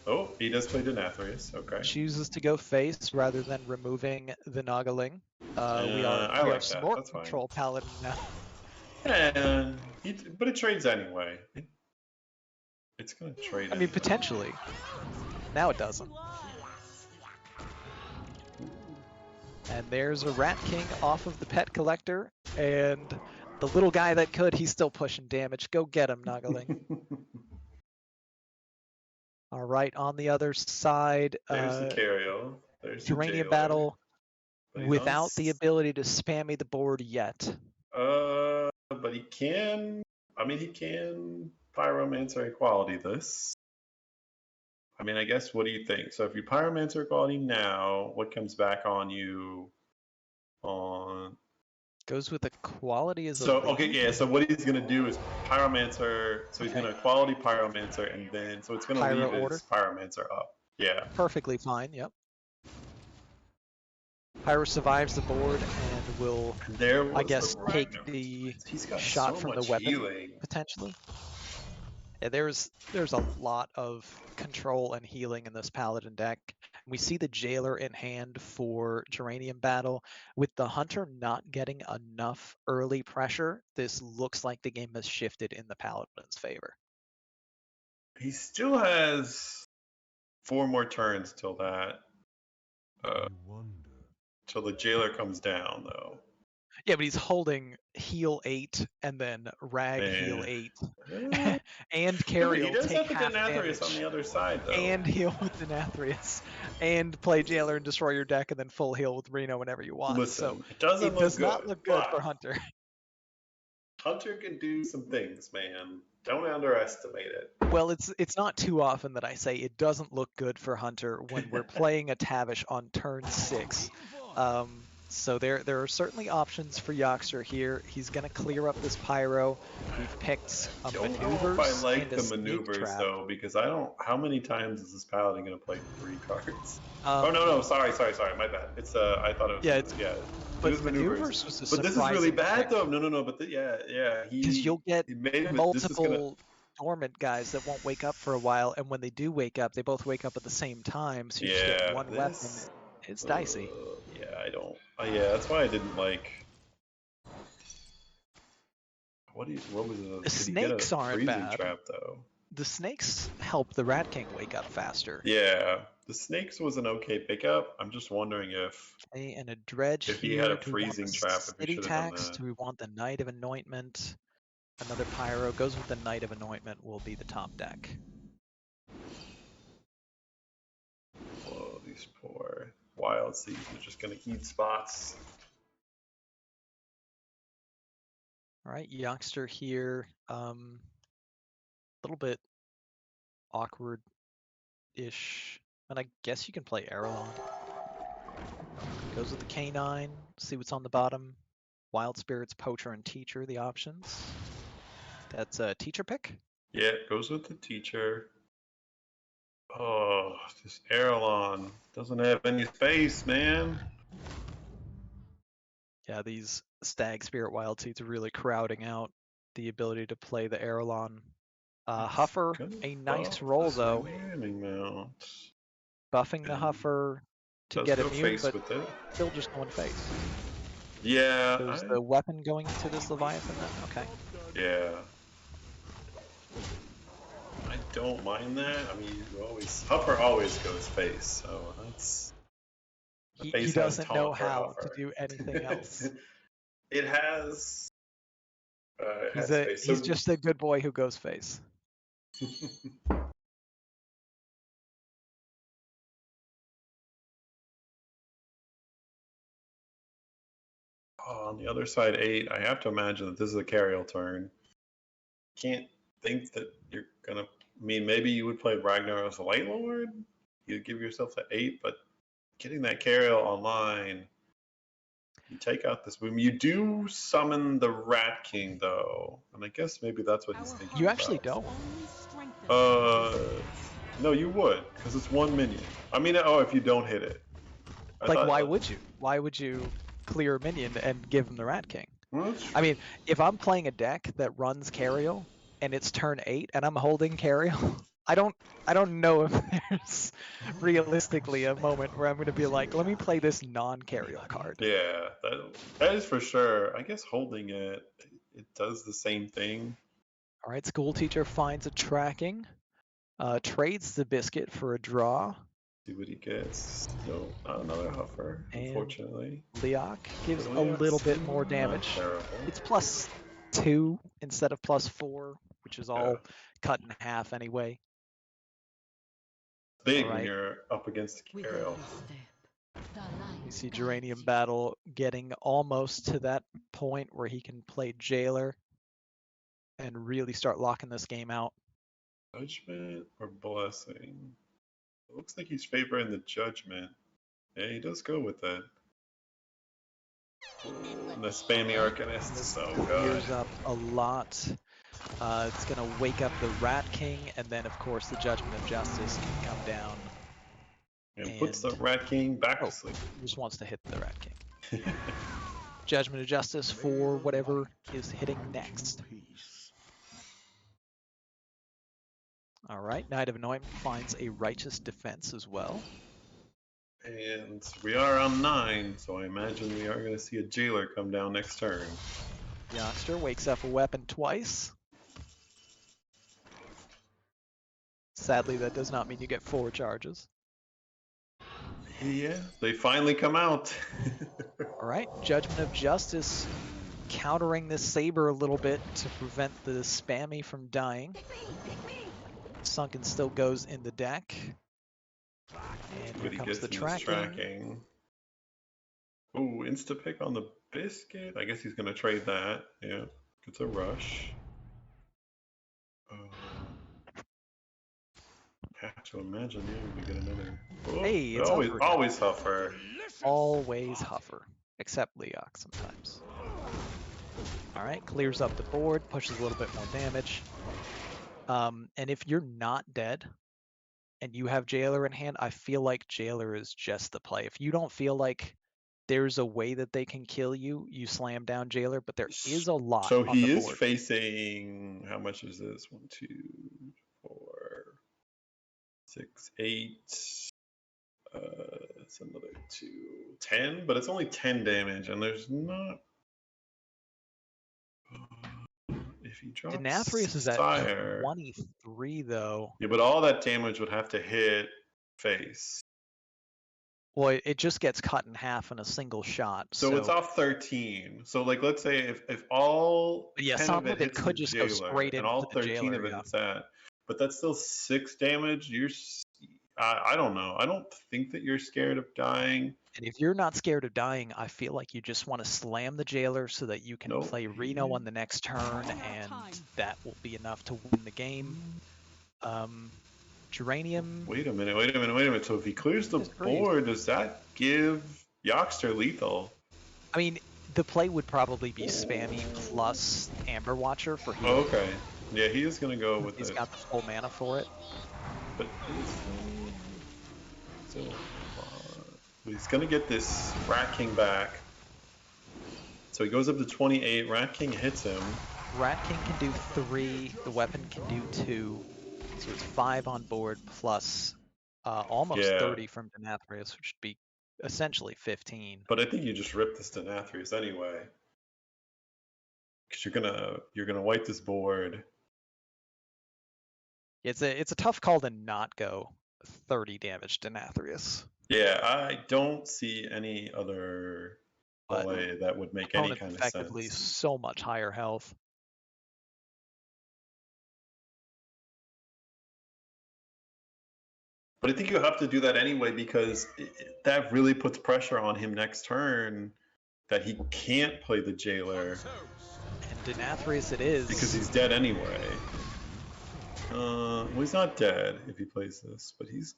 Oh, he does play Denathrius. Okay. Chooses to go face rather than removing the Nagaling. We I are like that. Smart That's fine. Control Paladin now. And but it trades anyway. It's gonna trade. I mean, potentially. Now it doesn't. And there's a Rat King off of the Pet Collector, and the little guy that could, he's still pushing damage. Go get him, Nagaling. All right, on the other side, There's the Cariel. There's the Uranium Jailer. Battle But he's without on the ability to spammy the board yet. But he can. I mean, he can Pyromancer Equality this. I mean, I guess, what do you think? So if you Pyromancer Equality now, what comes back on you on... Goes with equality as a So, lead? okay, yeah, so what he's going to do is Pyromancer, so he's going to Equality Pyromancer, and then, so it's going to Pyro leave order? his Pyromancer up. Yeah. Perfectly fine, yep. Pyro survives the board and will, I guess, take the shot from the weapon, potentially. Yeah, there's a lot of control and healing in this Paladin deck. We see the Jailer in hand for Geranium Battle. With the Hunter not getting enough early pressure, this looks like the game has shifted in the Paladin's favor. He still has 4 more turns till that. Till the Jailer comes down, though. Yeah, but he's holding heal 8 and then rag heal 8 and Cariel he does take have the half Denathrius damage on the other side, though. and heal with Denathrius and play Jailer and destroy your deck and then full heal with Reno whenever you want. Listen, so it does not look good for Hunter. Hunter can do some things, man. Don't underestimate it. Well, it's not too often that I say it doesn't look good for Hunter when we're playing a Tavish on turn 6. So there are certainly options for Yoxter here. He's going to clear up this Pyro. We've picked I don't maneuvers. know if I like and a the maneuvers, trap. though, because I don't... How many times is this Paladin going to play 3 cards? Oh, no, sorry, my bad. It's, I thought it was... Yeah, it but was maneuvers. was a But this is really bad, pick. though. No, but yeah. Because you'll get multiple gonna... dormant guys that won't wake up for a while, and when they do wake up, they both wake up at the same time, so you just get one weapon. It's dicey. Yeah, I don't... yeah, that's why I didn't like... What was it? The snakes aren't bad. Trap, though. The snakes help the Rat King wake up faster. Yeah, the snakes was an okay pickup. I'm just wondering if... And a dredge if here. he had a freezing trap, if he City should have done tax. that. Do we want the Knight of Anointment? Another Pyro goes with the Knight of Anointment. Will be the top deck. Whoa, these poor wild seeds are just gonna eat spots. All right, Yoxter here. Little bit awkward-ish. And I guess you can play Aralon. Goes with the K9. See what's on the bottom. Wild Spirits, Poacher, and Teacher, the options. That's a Teacher pick? Yeah, it goes with the Teacher. Oh, this Aralon doesn't have any space, man. Yeah, these Stag Spirit Wild Seeds are really crowding out the ability to play the Aralon. Huffer, a nice roll though. Buffing the Huffer to get immune, but still just going face. Yeah. So is the weapon going into this Leviathan then? Okay. Yeah. I don't mind that. I mean, Huffer always goes face, so that's He face has doesn't know taunt for how to Huffer. do anything else. It has. It He's has face. he's just a good boy who goes face. On the other side, 8. I have to imagine that this is a carriel turn. Can't think that you're gonna. I mean, maybe you would play Ragnar as a Light Lord. You'd give yourself an 8, but getting that carriel online, you take out this boom. You do summon the Rat King though, and I guess maybe that's what he's thinking. You actually about. don't. No, you would, because it's 1 minion. I mean, if you don't hit it. Why would you? Why would you clear a minion and give him the Rat King? Well, I mean, if I'm playing a deck that runs Carriel and it's turn 8 and I'm holding Carriel, I don't know if there's realistically a moment where I'm going to be like, let me play this non-Carriel card. yeah, that is for sure. I guess holding it does the same thing. All right, school teacher finds a tracking, trades the biscuit for a draw. See what he gets. No, not another Huffer, And unfortunately. Leok gives But a little Leok's bit more not damage. terrible. It's +2 instead of +4, which is all cut in half anyway. Big All when right. you're up against Carriel. You see Geranium Battle getting almost to that point where he can play Jailer and really start locking this game out. Judgment or Blessing? It looks like he's favoring the Judgment. Yeah, he does go with that. Ooh, the spammy Arcanist is so good. Clears up a lot. It's going to wake up the Rat King, and then, of course, the Judgment of Justice can come down. And puts the Rat King back to sleep. Just wants to hit the Rat King. Judgment of Justice for whatever is hitting next. All right, Knight of Anointment finds a Righteous Defense as well. And we are on 9, so I imagine we are going to see a Jailer come down next turn. Youngster wakes up a weapon twice. Sadly, that does not mean you get 4 charges. Yeah, they finally come out. All right, Judgment of Justice countering this Saber a little bit to prevent the spammy from dying. Sunken still goes in the deck. And here comes the tracking. Ooh, insta-pick on the biscuit. I guess he's going to trade that. Yeah, gets a rush. Have to imagine, yeah, we get another. Oh, hey, it's always Huffer. Huffer. Always Huffer, except Leok sometimes. All right, clears up the board, pushes a little bit more damage. And if you're not dead and you have Jailer in hand, I feel like Jailer is just the play. If you don't feel like there's a way that they can kill you, you slam down Jailer, but there is a lot so on he the is board. Facing, how much is this? 1, 2, 4, 6, 8. It's another 2, 10, but it's only 10 damage, and there's not. If he drops Denathrius is at Sire, 23 though. Yeah, but all that damage would have to hit face. Well, it just gets cut in half in a single shot. So it's off 13. So like, let's say if all 10 some of it hits could the just Jailer, go straight and all into the 13 Jailer, of it hits that, but that's still 6 damage. I don't know. I don't think that you're scared of dying. And if you're not scared of dying, I feel like you just want to slam the Jailer so that you can play Reno on the next turn, and that will be enough to win the game. Geranium. Wait a minute. So if he clears the board, does that give Yoxter lethal? I mean, the play would probably be spammy plus Amber Watcher for healing. Oh, okay. Yeah, he is going to go with it. He's got the full mana for it. But he's going to get this Rat King back. So he goes up to 28. Rat King hits him. Rat King can do 3. The weapon can do 2. So it's 5 on board plus almost 30 from Denathrius, which would be essentially 15. But I think you just rip this Denathrius anyway, because you're gonna wipe this board. It's a tough call to not go 30 damage to Denathrius. Yeah, I don't see any other But play that would make any opponent's kind of effectively sense. so much higher health. But I think you have to do that anyway because that really puts pressure on him next turn that he can't play the Jailer And Denathrius it is. because he's dead anyway. Well, he's not dead if he plays this, but he's...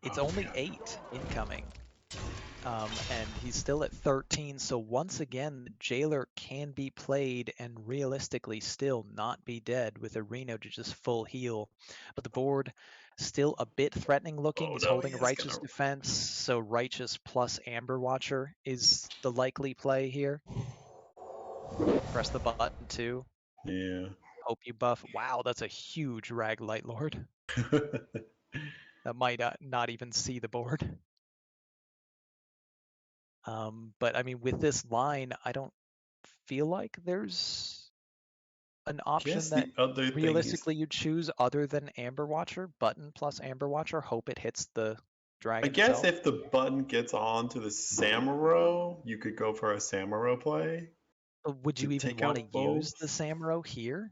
It's only 8 incoming. And he's still at 13, so once again, the Jailer can be played and realistically still not be dead with a Reno to just full heal. But the board still a bit threatening looking. He's holding Righteous Defense, so Righteous plus Amber Watcher is the likely play here. Press the button too. Yeah. Hope you buff. Wow, that's a huge Rag Light Lord. That might not even see the board. But I mean, with this line, I don't feel like there's an option that realistically you'd choose other than Amber Watcher. Button plus Amber Watcher. Hope it hits the dragon. I guess itself. if the button gets on to the Samuro, you could go for a Samuro play. Would you even want to use the Samuro here?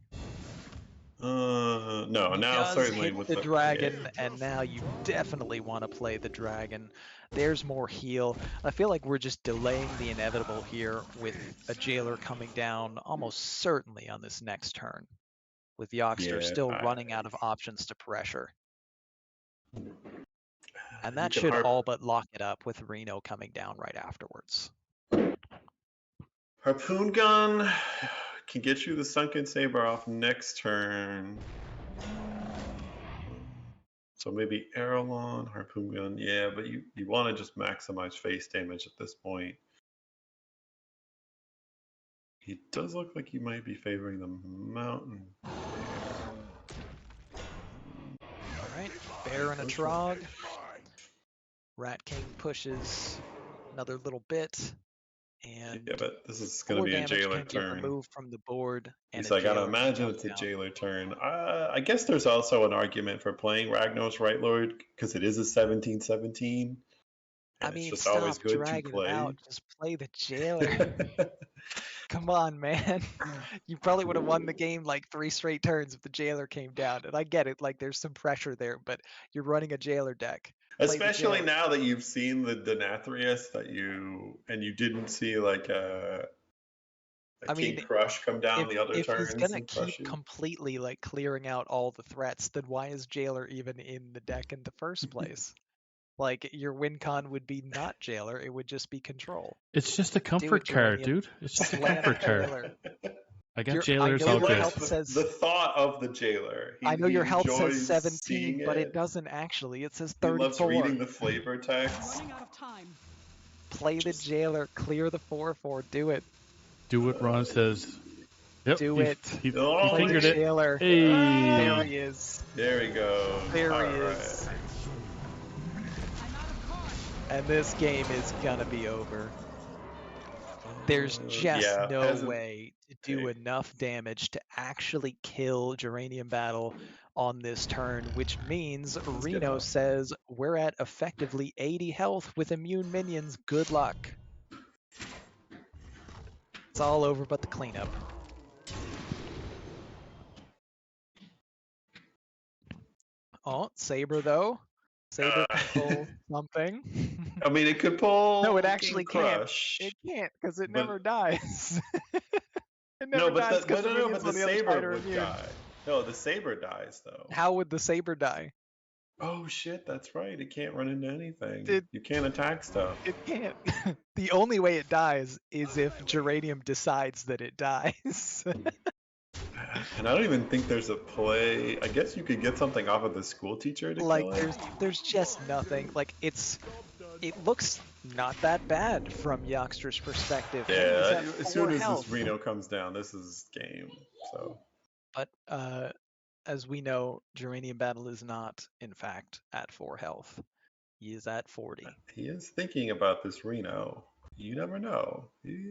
No. He now certainly hit with the dragon, and now you definitely want to play the dragon. There's more heal. I feel like we're just delaying the inevitable here with a Jailer coming down almost certainly on this next turn, with Yoxter still running out of options to pressure. And that should all but lock it up with Reno coming down right afterwards. Harpoon Gun can get you the Sunken Saber off next turn. So maybe Arrowlon, Harpoon Gun, yeah, but you want to just maximize face damage at this point. He does look like he might be favoring the Mountain Bear. Alright, Bear and a Trog. Rat King pushes another little bit. And yeah, but this is going to be a Jailer turn. Removed from the board. And so I gotta imagine it's a Jailer turn. I guess there's also an argument for playing Ragnos Right Lord because it is a 17/17. I mean, it's just always good to play. Out. Just play the Jailer. Come on, man. You probably would have won the game like 3 straight turns if the Jailer came down. And I get it, like there's some pressure there, but you're running a Jailer deck. Especially now that you've seen the Denathrius that you didn't see like a King Crush come down the other turns. If he's gonna keep completely like clearing out all the threats, then why is Jailer even in the deck in the first place? Like your win con would be not Jailer, it would just be Control. It's just a comfort card, dude. It's just a comfort card. I got Jailers all good. The thought of the Jailer. I know your health says 17, but it doesn't actually. It says 34. He loves reading the flavor text. Play the Jailer, clear the 4/4, do it. Do what Ron says. Yep, do it. He fingered it. Jailer. Hey. There he is. There he goes. There he is. And this game is gonna be over. There's just no way to do enough damage to actually kill Geranium Battle on this turn, which means Reno says we're at effectively 80 health with immune minions. Good luck. It's all over but the cleanup. Oh, Saber though. Saber can pull something. I mean, it could pull. No, it actually can't. It can't because it never dies. It never dies but the Saber would die. No, the Saber dies though. How would the Saber die? Oh shit, that's right. It can't run into anything. You can't attack stuff. It can't. The only way it dies is if Geranium decides that it dies. And I don't even think there's a play. I guess you could get something off of the school teacher to kill it. There's just nothing. Like it looks not that bad from Yoxter's perspective. Yeah, as soon as this Reno comes down, this is game. So. But as we know, Geranium Battle is not, in fact, at 4 health. He is at 40. He is thinking about this Reno. You never know.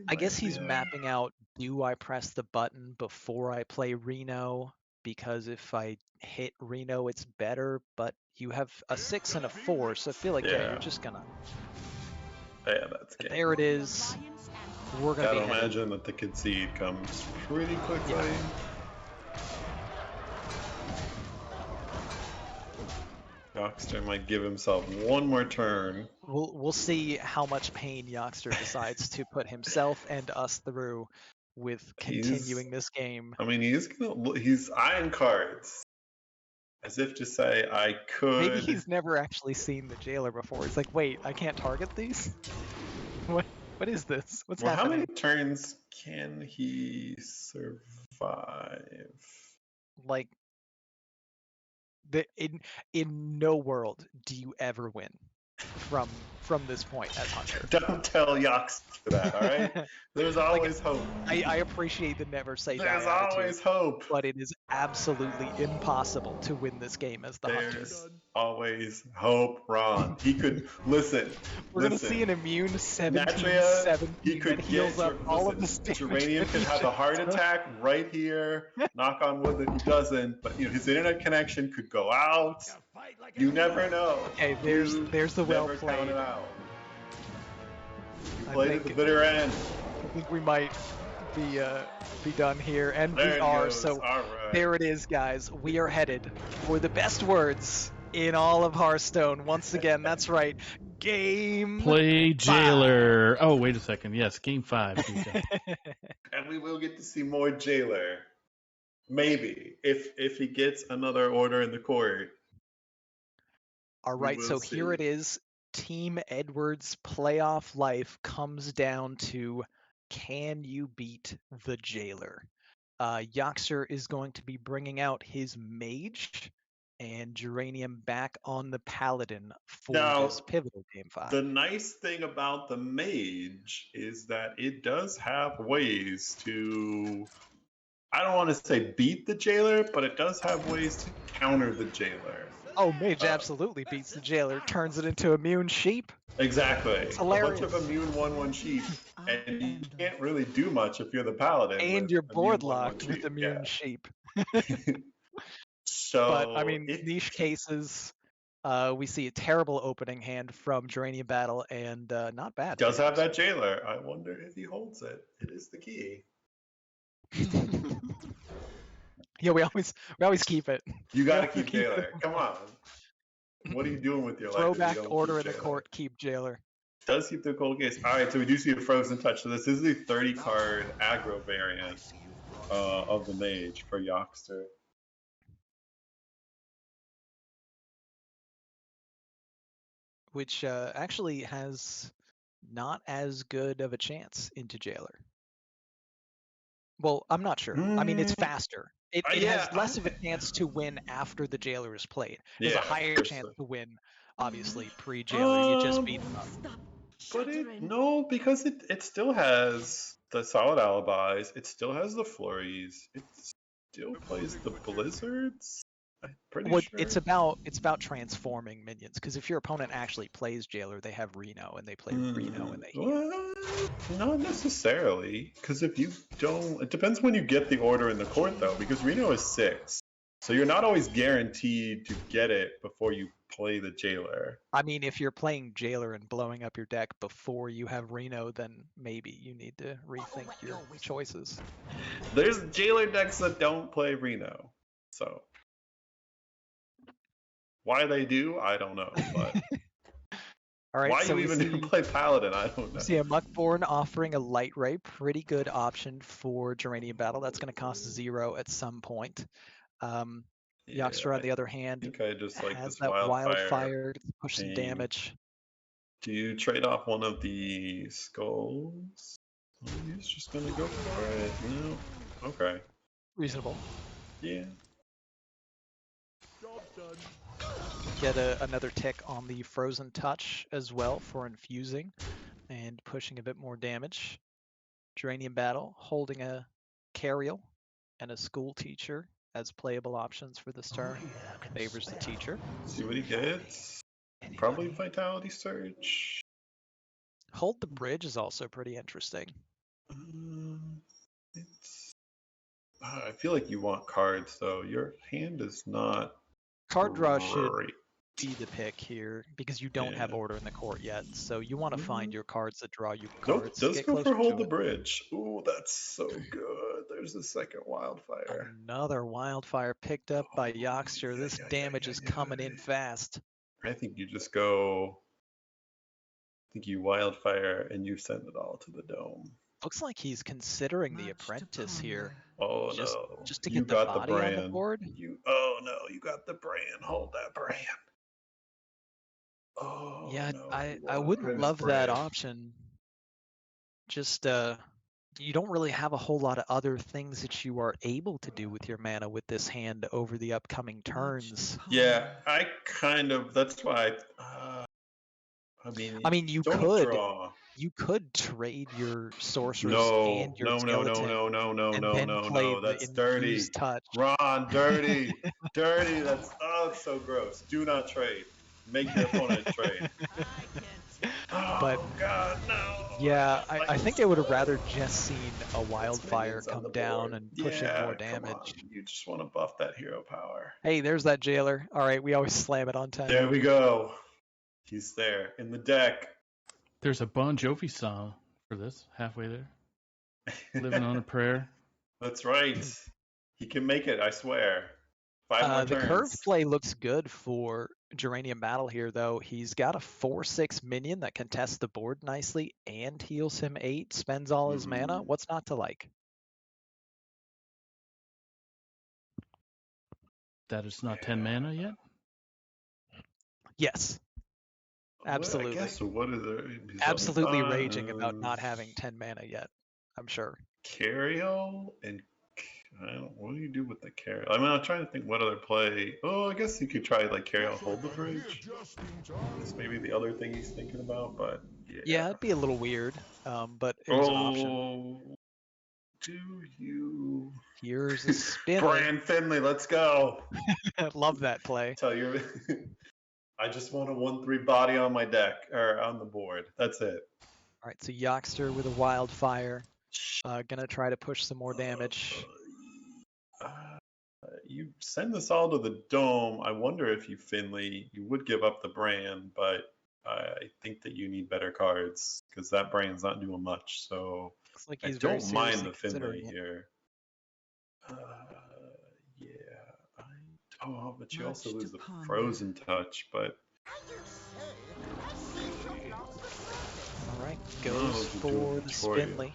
I guess he's mapping out, do I press the button before I play Reno? because if I hit Reno, it's better. But you have a 6 and a 4, so I feel like yeah, you're just gonna. Yeah, that's game. There it is. We're gonna Gotta be headed. imagine that the concede comes pretty quickly. Yeah. Yoxter might give himself one more turn. We'll see how much pain Yoxter decides to put himself and us through with continuing this game. I mean, he's eyeing cards, as if to say, I could. Maybe he's never actually seen the jailer before. He's like, wait, I can't target these? What is this? What's happening? How many turns can he survive? Like, in no world do you ever win from this point as Hunter. Don't tell Yox that, all right? There's always hope. I appreciate the never say die There's always hope. But it is absolutely impossible to win this game as the Hunter. There's always hope, Ron. He could listen. We're gonna see an immune 17-17 he could that heals up all of the damage. Geranium could have a heart attack right here. Knock on wood that he doesn't. But his internet connection could go out. You never know. Okay, there's the well played. You played at the bitter end. I think we might be done here, and we are. So there it is, guys. We are headed for the best words in all of Hearthstone. Once again, that's right. Game Play Jailer. Oh, wait a second. Yes, game 5. And we will get to see more Jailer. Maybe if he gets another order in the court. All right, so here it is. Team Edwards' playoff life comes down to, can you beat the Jailer? Yoxter is going to be bringing out his Mage and Geranium back on the Paladin for this pivotal game 5. The nice thing about the Mage is that it does have ways to, I don't want to say beat the Jailer, but it does have ways to counter the Jailer. Oh, Mage absolutely beats the Jailer, turns it into Immune Sheep. Exactly. It's hilarious. A bunch of Immune 1/1 Sheep, and you can't really do much if you're the Paladin. And you're board locked with Immune Sheep. So, but I mean, niche cases, we see a terrible opening hand from Geranium Battle, and not bad. Does have that Jailer. I wonder if he holds it. It is the key. Yeah, we always keep it. You gotta keep Jailer. Come on. What are you doing with your life? Throwback order in the court, keep Jailer. Does keep the cold case. All right, so we do see a Frozen Touch. So this is the 30-card aggro variant of the Mage for Yoxter. Which actually has not as good of a chance into Jailer. Well, I'm not sure. I mean, it's faster. It has less of a chance to win after the Jailer is played. There's a higher chance to win, obviously, pre-Jailer. You just beat them up. But no, because it still has the solid alibis. It still has the flurries. It still plays the blizzards. I'm pretty sure. It's about transforming minions. Because if your opponent actually plays Jailer, they have Reno, and they play Reno, and they heal. Not necessarily, because if you don't, it depends when you get the order in the court though. Because Reno is 6, so you're not always guaranteed to get it before you play the Jailer. I mean, if you're playing Jailer and blowing up your deck before you have Reno, then maybe you need to rethink your choices. There's Jailer decks that don't play Reno, so why they do, I don't know. But all right, why so you even didn't play Paladin, I don't know. See a Muckborn offering a Light Ray, pretty good option for Geranium Battle. That's going to cost 0 at some point. Yoxter, on the other hand, has that Wildfire to push some damage. Do you trade off one of the skulls? Oh, he's just going to go for it. No. Okay. Reasonable. Yeah. Get another tick on the Frozen Touch as well for infusing and pushing a bit more damage. Geranium Battle holding a Cariel and a School Teacher as playable options for this turn. Favors the Teacher. See what he gets. Probably Vitality Surge. Hold the Bridge is also pretty interesting. I feel like you want cards, though. Your hand is not Card draw should great. be the pick here because you don't have Yeah. order in the court yet. So you want to find your cards that draw you Nope, cards. does Get go closer for hold to the it. bridge. Ooh, that's so good. There's the second wildfire. Another wildfire picked up by Yoxter. Yeah, This damage is coming in fast. I think you just go. I think you wildfire and you send it all to the dome. Looks like he's considering the apprentice here. Oh Just no! to You get the got the body on the brand. board. Oh no! You got the brand. Hold that brand. Oh Yeah, no! I wouldn't love that option. Just you don't really have a whole lot of other things that you are able to do with your mana with this hand over the upcoming turns. Yeah, I kind of. That's why. I mean, you don't could draw. you could trade your sorceress No, and your no, no, no, skeleton no, no, no, and no, then no, play no. the That's dirty. infused touch. Ron, dirty, dirty. That's it's so gross. Do not trade. Make your opponent trade. Oh But God, no. yeah, I think I would have rather just seen a wildfire minions on come the down board. and push in more Come on. damage. You just want to buff that hero power. Hey, there's that jailer. All right, we always slam it on time. There we go. He's there in the deck. There's a Bon Jovi song for this, halfway there. Living on a Prayer. That's right. He can make it, I swear. 5 more The turns. curve play looks good for Geranium Battle here, though. He's got a 4/6 minion that contests the board nicely and heals him 8, spends all his mana. What's not to like? That is not 10 mana yet? Yes. Absolutely. I guess, so what is it? Absolutely raging about not having 10 mana yet, I'm sure. Carriel and what do you do with the Carriel? I mean, I'm trying to think what other play. Oh, I guess you could try like Carriel hold the bridge. That's maybe the other thing he's thinking about, but yeah. Yeah, it'd be a little weird, but it was an option. Do you? Here's a spin. Brian Finley, let's go. I love that play. Tell you, I just want a 1/3 body on my deck or on the board. That's it. All right, so Yoxter with a wildfire. Gonna try to push some more damage. You send this all to the dome. I wonder if you, Finley, you would give up the brand, but I think that you need better cards because that brand's not doing much. So Looks like I he's don't mind the Finley considering it. here. But you also lose the frozen touch. But all right, goes for the Spinley.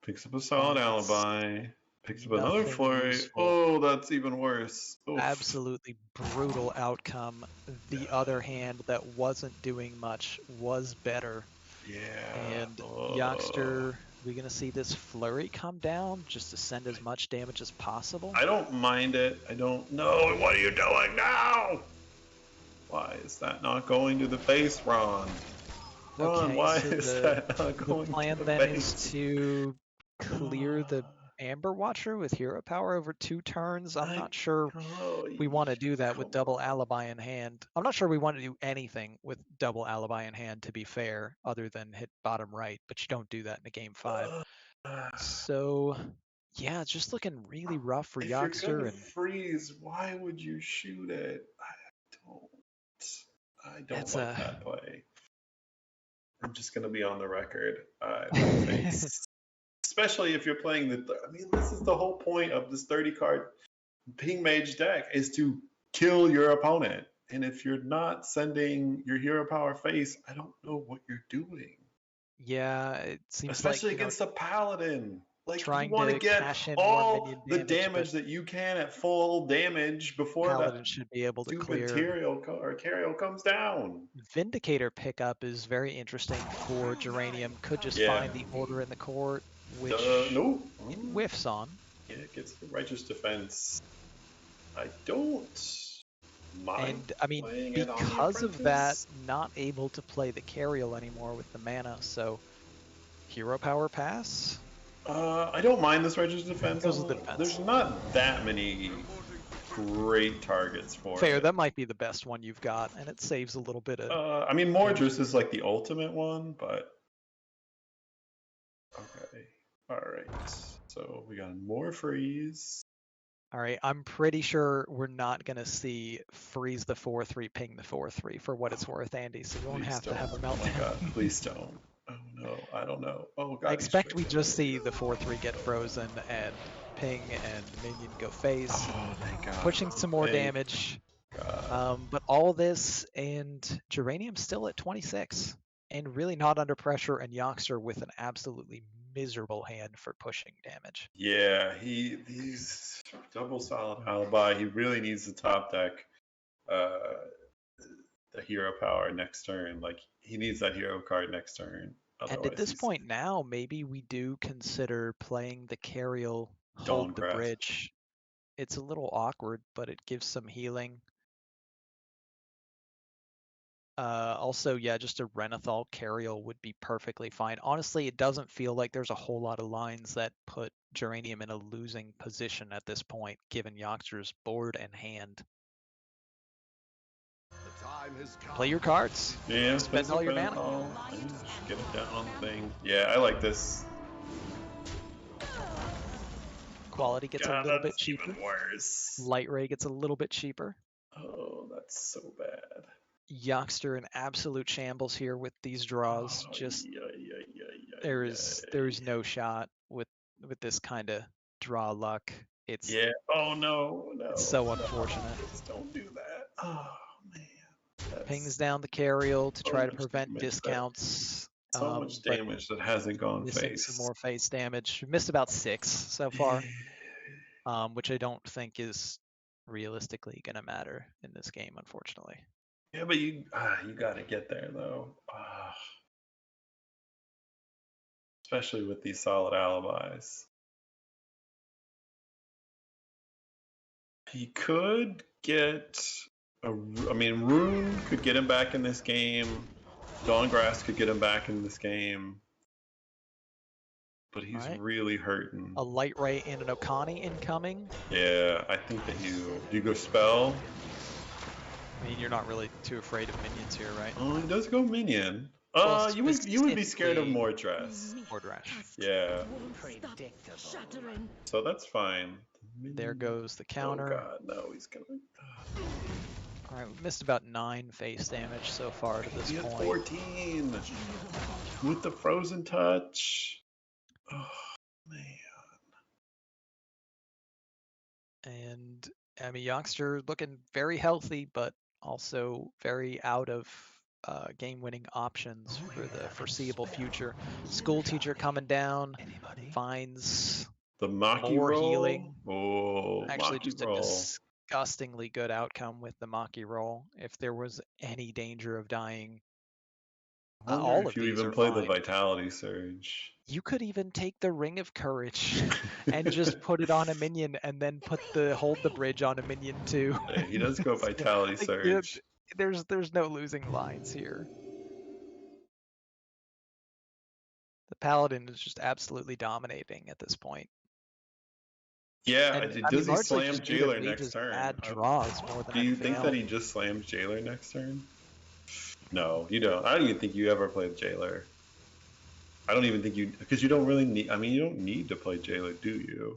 Picks up a solid alibi. Picks up another Nothing flurry. useful. Oh, that's even worse. Oof. Absolutely brutal outcome. The other hand that wasn't doing much was better. Yeah. And Yoxter, we're going to see this flurry come down just to send as much damage as possible. I don't mind it. I don't know. What are you doing now? Why is that not going to the face, Ron? Ron, why so is that not going the plan to the then face? is to clear the Amber Watcher with hero power over 2 turns. I'm not sure we want to do that with double alibi in hand. I'm not sure we want to do anything with double alibi in hand, to be fair, other than hit bottom right, but you don't do that in a game 5. So yeah, it's just looking really rough for Yoxter. You're gonna freeze, why would you shoot it? I don't like that play. I'm just gonna be on the record. I don't think especially if you're playing this is the whole point of this 30 card Ping Mage deck is to kill your opponent. And if you're not sending your hero power face, I don't know what you're doing. Yeah, it seems especially like, against a paladin. Like trying you want to get cash in all the damage damage that you can at full damage before Paladin should be able to clear. Material or Carriel comes down. Vindicator pickup is very interesting for Geranium. Could just find the order in the court, which it whiffs on. Yeah, it gets the Righteous Defense. I don't mind. And I mean, because of that, not able to play the Carriel anymore with the mana, so hero power pass. I don't mind this Righteous Defense. There's not that many great targets for it. Fair, that might be the best one you've got, and it saves a little bit of... I mean, Mordred's is like the ultimate one, but... Okay. All right. So we got more freeze. All right, I'm pretty sure we're not going to see freeze the 4-3, ping the 4-3 for what it's worth, Andy. So you won't Please have to don't. have a Oh my meltdown. god, please don't. Oh no, I don't know. Oh god, I he's expect we straight just away. see the 4-3 get frozen and ping and minion go face, Oh thank god. pushing some more Thank damage. God. But all this and Geranium's still at 26 and really not under pressure, and Yoxter with an absolutely miserable hand for pushing damage. Yeah, he's double solid alibi. He really needs the top deck, the hero power next turn. Like he needs that hero card next turn. And at Otherwise, this he's point now, maybe we do consider playing the Cariel, hold Dawn the Grasp. bridge. It's a little awkward, but it gives some healing. Also, yeah, just a Renathal Cariel would be perfectly fine. Honestly, it doesn't feel like there's a whole lot of lines that put Geranium in a losing position at this point, given Yoxter's board and hand. Play your cards. Yeah, Spend all your mana. I mean, just get it down on the thing. Yeah, I like this. Quality gets a God, little bit that's cheaper. even worse. Light Ray gets a little bit cheaper. Oh, that's so bad. Yoxter in absolute shambles here with these draws. Oh, Just yeah, yeah, yeah, yeah, there is no shot with this kind of draw luck. It's yeah. Oh no, no. it's so unfortunate. Just don't do that. Oh man. That's Pings down the Cariel to so try to much prevent damage discounts. so much But damage that hasn't gone missing face. some more face damage. Missed about 6 so far, which I don't think is realistically gonna matter in this game, unfortunately. Yeah, but you got to get there though. Especially with these solid alibis. He could get I mean, Rune could get him back in this game. Dawngrass could get him back in this game. But he's Right. really hurting. A Light Ray and an Okani incoming. Yeah, I think that do you go spell? I mean, you're not really too afraid of minions here, right? Oh, he does go minion. Well, You would be scared of Mordress. Mordresh. Yeah. So that's fine. There goes the counter. Oh god, no, he's gonna. All right, we missed about 9 face damage so far to this He had point. 14 with the frozen touch. Oh man. And I mean, Yoxter looking very healthy, but also very out of game-winning options for the foreseeable future. School teacher coming down, finds The Maki more roll. healing. Oh, Actually, Maki just roll. a disgustingly good outcome with the Maki roll. If there was any danger of dying, all if of you these even are play fine. the Vitality Surge. You could even take the Ring of Courage and just put it on a minion, and then put the hold the bridge on a minion too. Yeah, he does go Vitality Like, Surge. there's no losing lines here. The Paladin is just absolutely dominating at this point. Yeah, And does I mean, he largely slam just due to Jailer Mage's next turn? bad draws more than Do you anything think else. that he just slams Jailer next turn? No, you don't. I don't even think you ever played Jailer. I don't even think because you don't really need. I mean, you don't need to play Jailer, do you?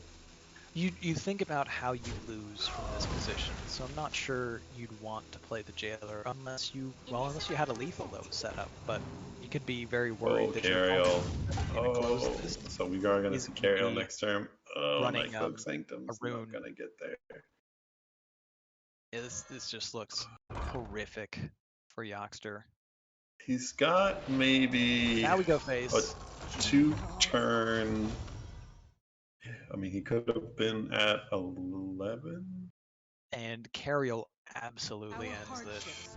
You think about how you lose from this position, so I'm not sure you'd want to play the Jailer unless you had a lethal load set up, but you could be very worried that Cariel. you're close to this. So we are going to see Cariel next term. Oh, running, Nightcloak Sanctum's a rune. not going to get there. Yeah, this just looks horrific for Yoxter. He's got maybe Now we go face. a 2-turn. I mean, he could have been at 11. And Cariel absolutely ends this.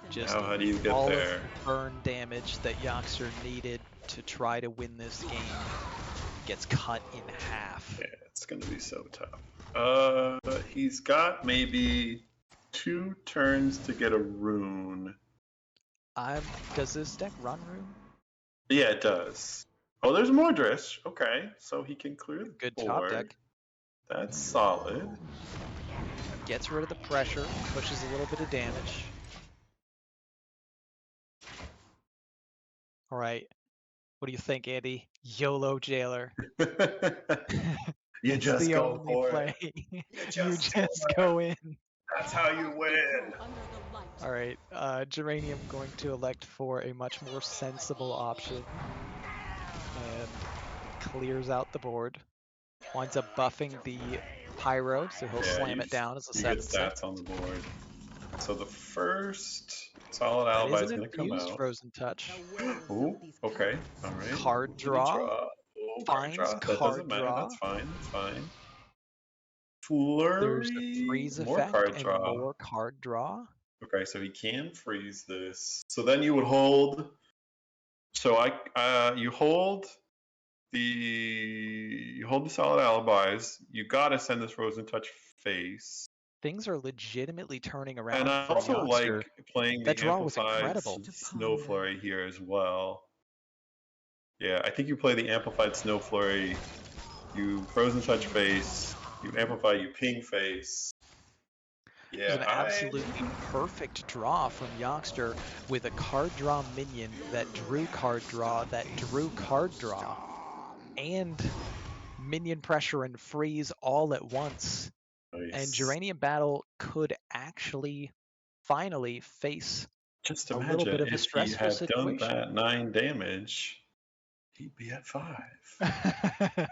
Just Now, how do you get all there? of the burn damage that Yoxter needed to try to win this game gets cut in half. Yeah, it's going to be so tough. He's got maybe 2 turns to get a rune. Does this deck run rune? Yeah, it does. Oh, there's Mordresh. Okay, so he can clear the Good board. top deck. That's solid. Gets rid of the pressure, pushes a little bit of damage. All right. What do you think, Andy? YOLO Jailer. You It's just the go only for play. it. You You just do just it. go in. That's how you win. All right, Geranium going to elect for a much more sensible option and clears out the board. Winds up buffing the Pyro, so he'll slam it down as a you get 7/6. stats on the board. So the first solid That alibi is is an going to come infused out. Frozen Touch. Ooh, okay, all right. Card What did he draw. Oh, card Finds draw. That card doesn't matter. draw. That's fine. That's fine. There's a Flurry. freeze More effect card and draw. more card draw. Okay, so he can freeze this. So then you would hold. So you hold the solid alibis. You gotta send this Frozen Touch face. Things are legitimately turning And around I for also Youngster. like playing That the draw was amplified incredible. Snow Flurry here as well. Yeah, I think you play the amplified Snow Flurry. You Frozen Touch face. You amplify. You ping face. It was an absolutely perfect draw from Youngster with a card draw minion that drew card draw, and minion pressure and freeze all at once. Nice. And Geranium Battle could actually finally face Just a little bit imagine of a if he stressful had done situation. that 9 damage, he'd be at 5.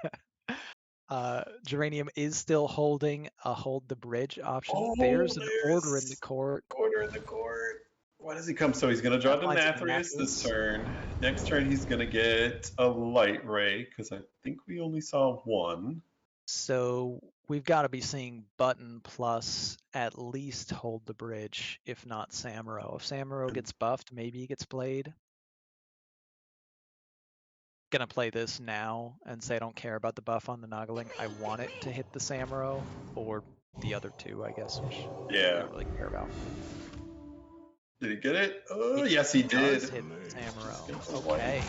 Geranium is still holding a hold the bridge option. Oh, there's an order in the court. Order in the court. Why does he come? So he's going to draw Denathrius this turn. Next turn he's going to get a Light Ray, because I think we only saw one. So we've got to be seeing Button plus at least hold the bridge, if not Samuro. If Samuro gets buffed, maybe he gets played. Gonna play this now and say I don't care about the buff on the Noggling. I want it to hit the Samuro or the other two, I guess, which I don't really care about. Did he get it? Oh, yes, he did. Hit Samuro. Okay.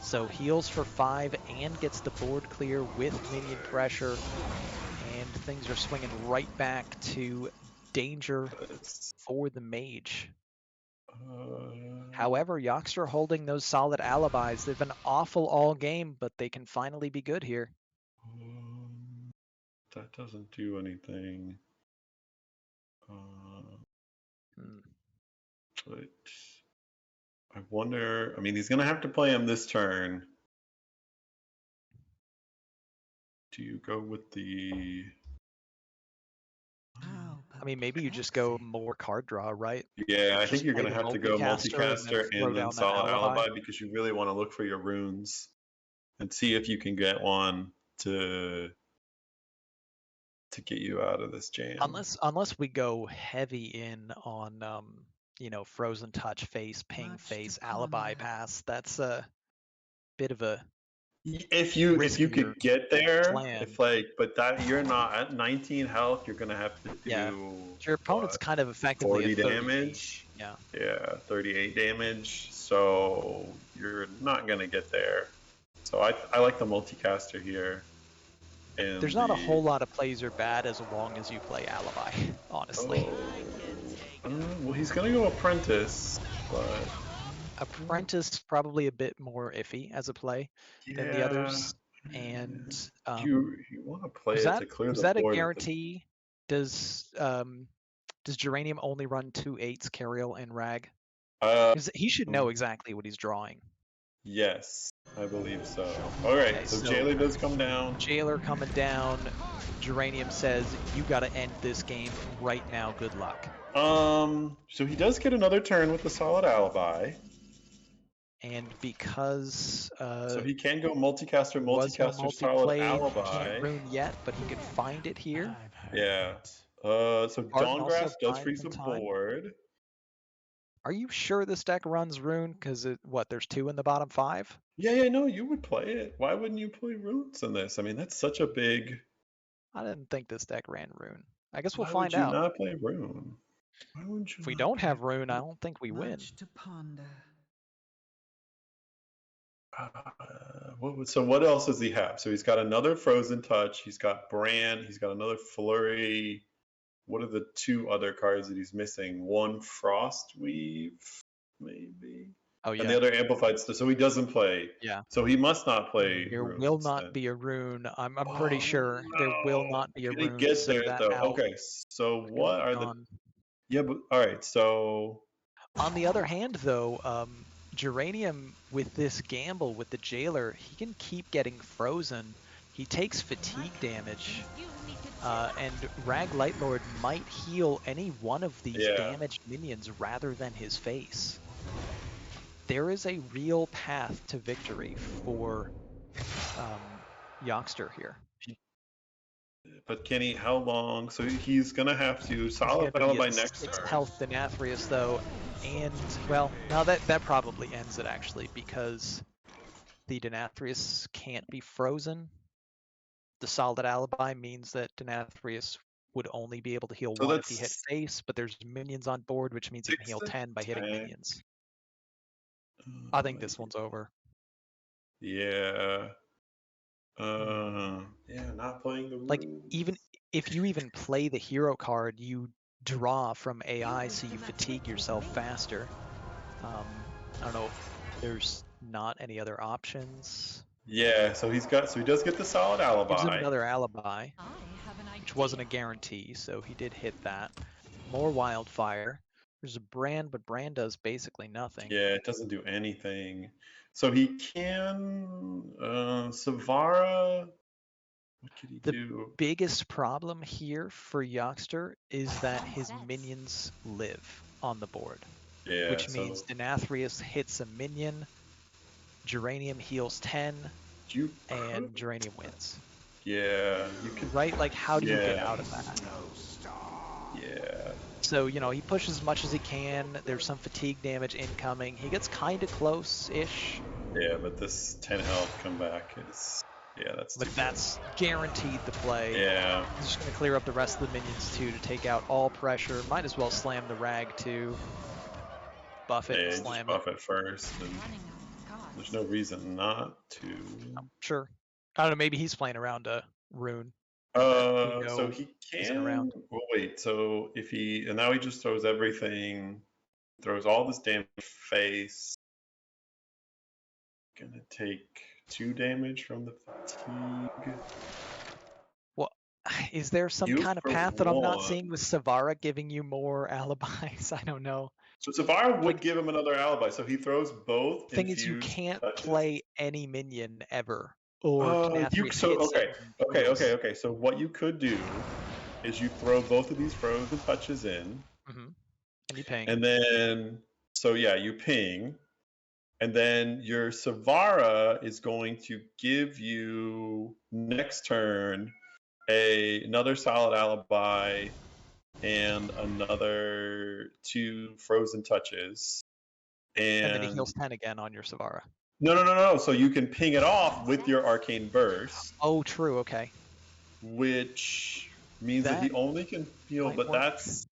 So heals for 5 and gets the board clear with minion pressure. And things are swinging right back to danger for the mage. However, Youngster holding those solid alibis. They've been awful all game, but they can finally be good here. That doesn't do anything. But I wonder, I mean, he's going to have to play him this turn. Do you go with the... I mean, maybe you just go more card draw, right? Yeah, I think you're going to have to go multicaster and then solid alibi because you really want to look for your runes and see if you can get one to get you out of this jam. Unless we go heavy in on Frozen Touch face, ping face, alibi pass. That's a bit of a if you could get there, but that you're not at 19 health, you're gonna have to do your opponent's kind of effectively 40 damage. Yeah, 38 damage. So you're not gonna get there. So I like the multicaster here. And there's not a whole lot of plays are bad as long as you play alibi, honestly. Well, he's gonna go apprentice, but apprentice probably a bit more iffy as a play than the others. And you want to play it to clear the board. Is that a guarantee? Does Geranium only run 2 8s, Cariel and Rag? He should know exactly what he's drawing. Yes, I believe so. All right, okay, so Jailer does come down. Jailer coming down. Geranium says, "You got to end this game right now. Good luck." So he does get another turn with the solid alibi. And because so he can go multicaster, solid alibi. Can't rune yet, but he can find it here. Yeah. So Dawngrasp does freeze the board. Are you sure this deck runs rune? Because there's 2 in the bottom 5? Yeah, no, you would play it. Why wouldn't you play runes in this? I mean, that's such a big. I didn't think this deck ran rune. I guess we'll find out. Why would you not play rune? Why wouldn't you? If we don't have rune, I don't think we win. So what else does he have? So he's got another Frozen Touch. He's got Brand. He's got another Flurry. What are the 2 other cards that he's missing? One Frost Weave, maybe. Oh And the yeah, other amplified stuff. So he doesn't play. yeah. So he must not play There runes. will not then. be a rune. I'm pretty Oh sure there will no! not be a Can he rune. get So there that though? out Okay. So is gonna what be are the? gone. Yeah, but all right. So On the other hand, though, Geranium with this gamble with the Jailer, he can keep getting frozen. He takes fatigue damage, and Rag Lightlord might heal any one of these yeah. damaged minions rather than his face. There is a real path to victory for Youngster here. But Kenny, how long? So he's gonna have to He's solid going to battle be by at next 6 turn. health Denathrius, though, and, well, now that probably ends it, actually, because the Denathrius can't be frozen. The solid alibi means that Denathrius would only be able to heal So 1 if he hit that's face, but there's minions on board, which means he can 6 heal 10 by hitting attack. minions. I think this one's over. Yeah. Yeah, not playing the runes. Like, even if you even play the hero card, you draw from AI, so you fatigue yourself faster. I don't know if there's not any other options. Yeah, so he does get the solid alibi. Gives him another alibi, which wasn't a guarantee, so he did hit that. More Wildfire. There's a Brand, but Brand does basically nothing. Yeah, it doesn't do anything. So he can Savara. What could he do? Biggest problem here for Youngster is that his minions live on the board. Yeah, Which means Denathrius hits a minion, Geranium heals 10, and Geranium wins. Yeah, you can. Right? Like, how do you get out of that? Yeah. So, he pushes as much as he can. There's some fatigue damage incoming. He gets kind of close-ish. Yeah, but this 10 health comeback is... Yeah, that's But that's guaranteed the play. Yeah. He's just going to clear up the rest of the minions, too, to take out all pressure. Might as well slam the Rag, too. Buff it and slam buff it first. And there's no reason not to. Sure. I don't know, maybe he's playing around a rune. So he isn't can. around. Well, wait. So if he and now he just throws everything, throws all this damage face. Gonna take 2 damage from the fatigue. Well, is there some kind of path that I'm not seeing with Savara giving you more alibis? I don't know. So Savara would give him another alibi. So he throws both. Thing is, you can't touches. play any minion ever. Or okay. So what you could do is you throw both of these frozen touches in, and you ping. And then, you ping, and then your Savara is going to give you next turn another solid alibi and another 2 frozen touches, and then he heals 10 again on your Savara. No. So you can ping it off with your Arcane Burst. Oh, true. Okay. Which means that he only can heal, but that's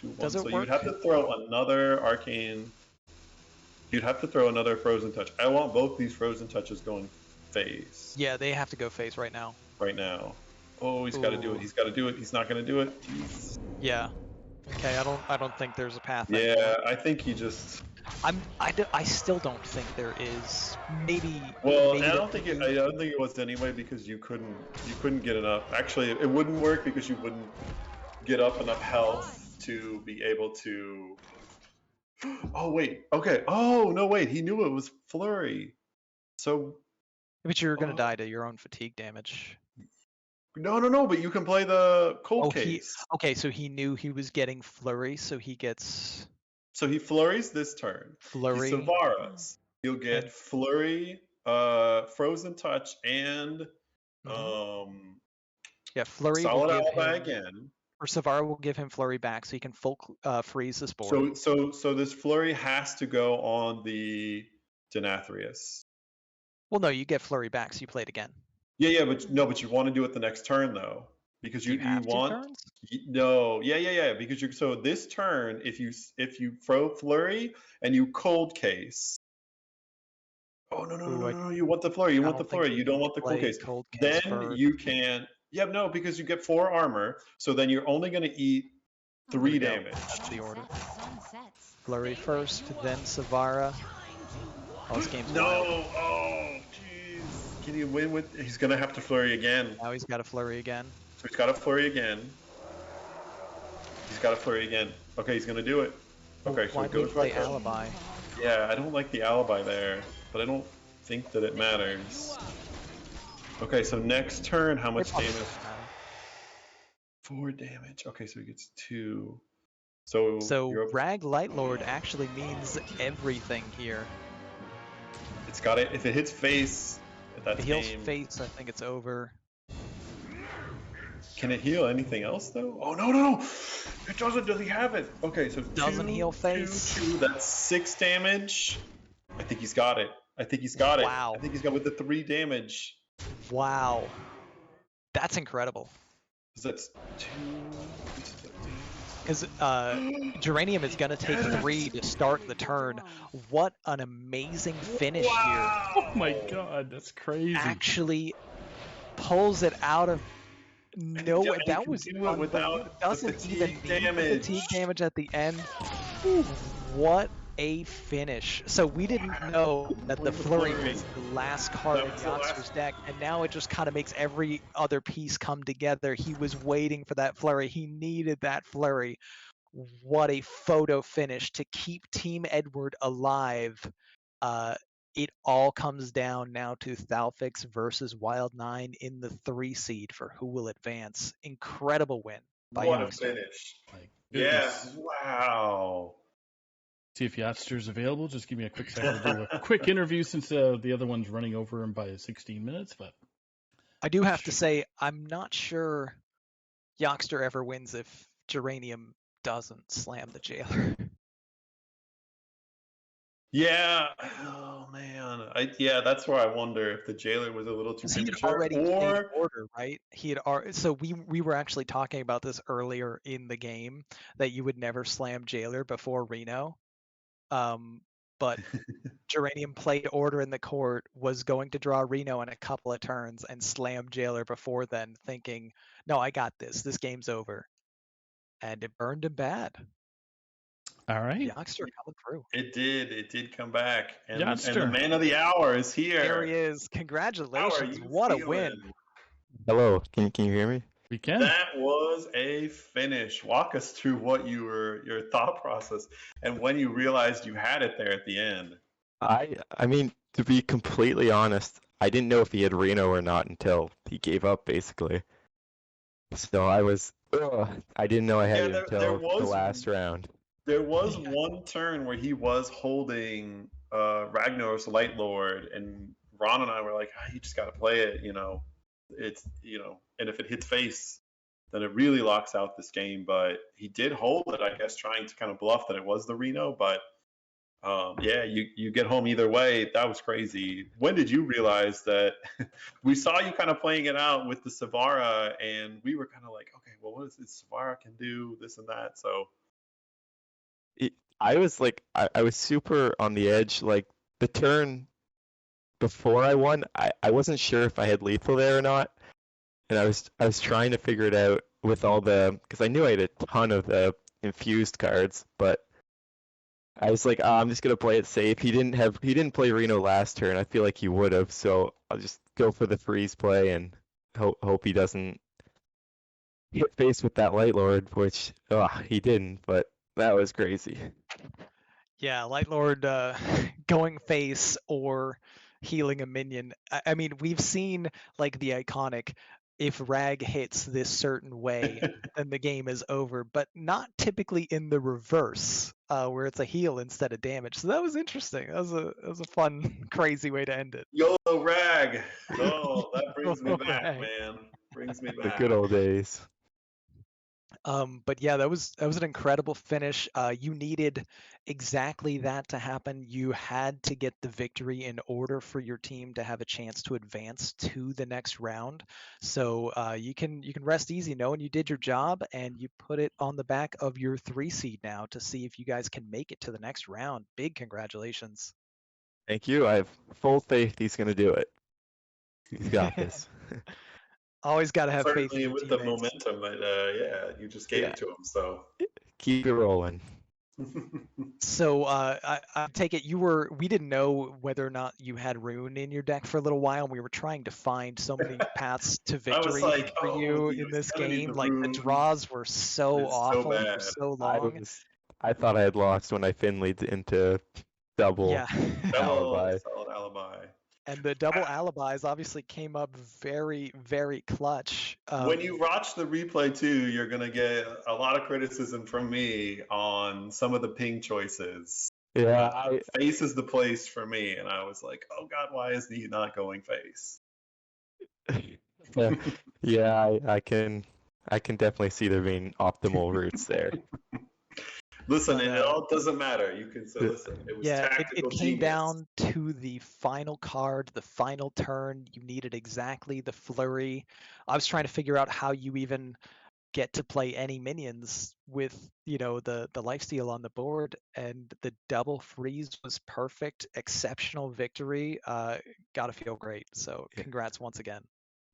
2-1. Does it work? You'd have to throw another Arcane. You'd have to throw another Frozen Touch. I want both these Frozen Touches going face. Yeah, they have to go face right now. Oh, he's got to do it. He's got to do it. He's not going to do it. Jeez. Yeah. Okay. I don't think there's a path. Yeah, anymore. I think he just. I still don't think there is. Maybe. Well, maybe I don't think it was anyway because you couldn't get enough. Actually, it wouldn't work because you wouldn't get up enough health to be able to. Oh wait. Okay. Oh no, wait. He knew it was Flurry. So. But you're gonna die to your own fatigue damage. No. But you can play the cold case. Okay, so he knew he was getting Flurry, so he gets. So he flurries this turn. Flurry. He Savaras. He'll get Flurry, Frozen Touch, and Flurry solid will give alibi him, again. Or Savara will give him Flurry back, so he can full freeze this board. So this Flurry has to go on the Denathrius. Well, no, you get Flurry back, so you play it again. Yeah, but you want to do it the next turn though, because you want. 2 turns? No, yeah, because this turn, if you throw Flurry and you cold case. Oh no! You want the Flurry. You want the Flurry. You don't want the cold case. Then first. You can. Yeah, no, because you get 4 armor, so then you're only going to eat 3 damage. That's the order. Flurry first, then Savara, Oh, this game's No! wild. Oh, jeez. Can you win with? He's gonna have to flurry again. Now he's got a flurry again. So he's got to flurry again. He's got to flurry again. Okay, he's gonna do it. Okay, so Why it did he goes play back up. alibi? Yeah, I don't like the alibi there, but I don't think that it matters. Okay, so next turn, how much It probably damage? doesn't matter. 4 damage. Okay, so he gets 2. So So you're up. Rag Lightlord actually means everything here. It's got it. If it hits face, If that's it heals game. face, I think it's over. Can it heal anything else though? Oh no! It doesn't. Does he have it? Okay, so Doesn't heal face. 2, that's 6 damage. I think he's got it. I think he's got it. Wow. I think he's got with the 3 damage. Wow. That's incredible. That's 2. Because Geranium is going to take 3 to start the turn. What an amazing finish Wow. Oh my god, that's crazy. here. Actually pulls it out of nowhere. And That can was do it without unbelievable. the Doesn't even fatigue need the damage. fatigue damage at the end. What a finish. So we didn't know that the flurry was the last card in That was the Yoxer's last- deck, and now it just kind of makes every other piece come together. He was waiting for that flurry. He needed that flurry. What a photo finish to keep Team Edward alive. It all comes down now to Thalfix versus Wild9 in the 3 seed for who will advance. Incredible win by What a Yoxer. finish. Like, Yeah. goodness. Wow. See if Yachtster's available. Just give me a quick second to do a quick interview since the other one's running over him by 16 minutes. But I do have to say, I'm not sure Yoxter ever wins if Geranium doesn't slam the Jailer. Yeah. Oh man. Yeah, that's where I wonder if the Jailer was a little too Because he had premature, already played or order, right? He had so we were actually talking about this earlier in the game that you would never slam Jailer before Reno. But Geranium played order in the court, was going to draw Reno in a couple of turns and slam Jailer before then, thinking, no, I got this. This game's over. And it burned him bad. all right, Yoxter coming through. it did come back. And the Yachtster. man of the hour is here. There he is. How are Congratulations. you What a feeling? win. Hello, can you hear me? we can. That was a finish. Walk us through what your thought process and when you realized you had it there at the end. I mean, to be completely honest, I didn't know if he had Reno or not until he gave up, basically. So I didn't know I had Yeah, it there until the was- last round. There was one turn where he was holding Ragnar's Light Lord, and Ron and I were like, you just got to play it, It's, and if it hits face, then it really locks out this game. But he did hold it, I guess, trying to kind of bluff that it was the Reno. But yeah, you get home either way. That was crazy. When did you realize that? We saw you kind of playing it out with the Savara, and we were kind of like, okay, well, what is this Savara can do, this and that. So I was like, I was super on the edge. Like the turn before I won, I wasn't sure if I had lethal there or not, and I was trying to figure it out with all because I knew I had a ton of the infused cards, but I was like, I'm just gonna play it safe. He didn't play Reno last turn. I feel like he would have, so I'll just go for the freeze play and hope he doesn't hit face with that Light Lord, which he didn't, but that was crazy. Yeah, Light Lord going face or healing a minion. I mean, we've seen like the iconic, if Rag hits this certain way, then the game is over, but not typically in the reverse, where it's a heal instead of damage. So that was interesting. That was a fun, crazy way to end it. YOLO Rag. Oh, that brings me YOLO back, Rag. man. Brings me The back. good old days. But yeah, that was an incredible finish. You needed exactly that to happen. You had to get the victory in order for your team to have a chance to advance to the next round. So you can rest easy knowing you did your job, and you put it on the back of your 3 seed now to see if you guys can make it to the next round. Big congratulations. Thank you. I have full faith he's gonna do it. He's got this. Always got to have faith in Certainly your with the teammates. momentum that you just gave it to him. So Keep it rolling. So I take it we didn't know whether or not you had Rune in your deck for a little while, and we were trying to find so many paths to I was victory like, for oh, you dude, in this I gonna need game. the Like the rune. draws were so It's so awful for bad. so I long. I thought I had lost when I Finleyed into double Yeah. alibi. Solid alibi. And the double alibis obviously came up very, very clutch. When you watch the replay too, you're gonna get a lot of criticism from me on some of the ping choices. Yeah, Face is the place for me, and I was like, oh god, why is he not going face? yeah, I can definitely see there being optimal routes there. Listen, But, it all doesn't matter. You can say, listen, it was yeah, it tactical came genius. down to the final card, the final turn. You needed exactly the flurry. I was trying to figure out how you even get to play any minions with, the lifesteal on the board, and the double freeze was perfect. Exceptional victory. Gotta feel great. So Yeah. congrats once again.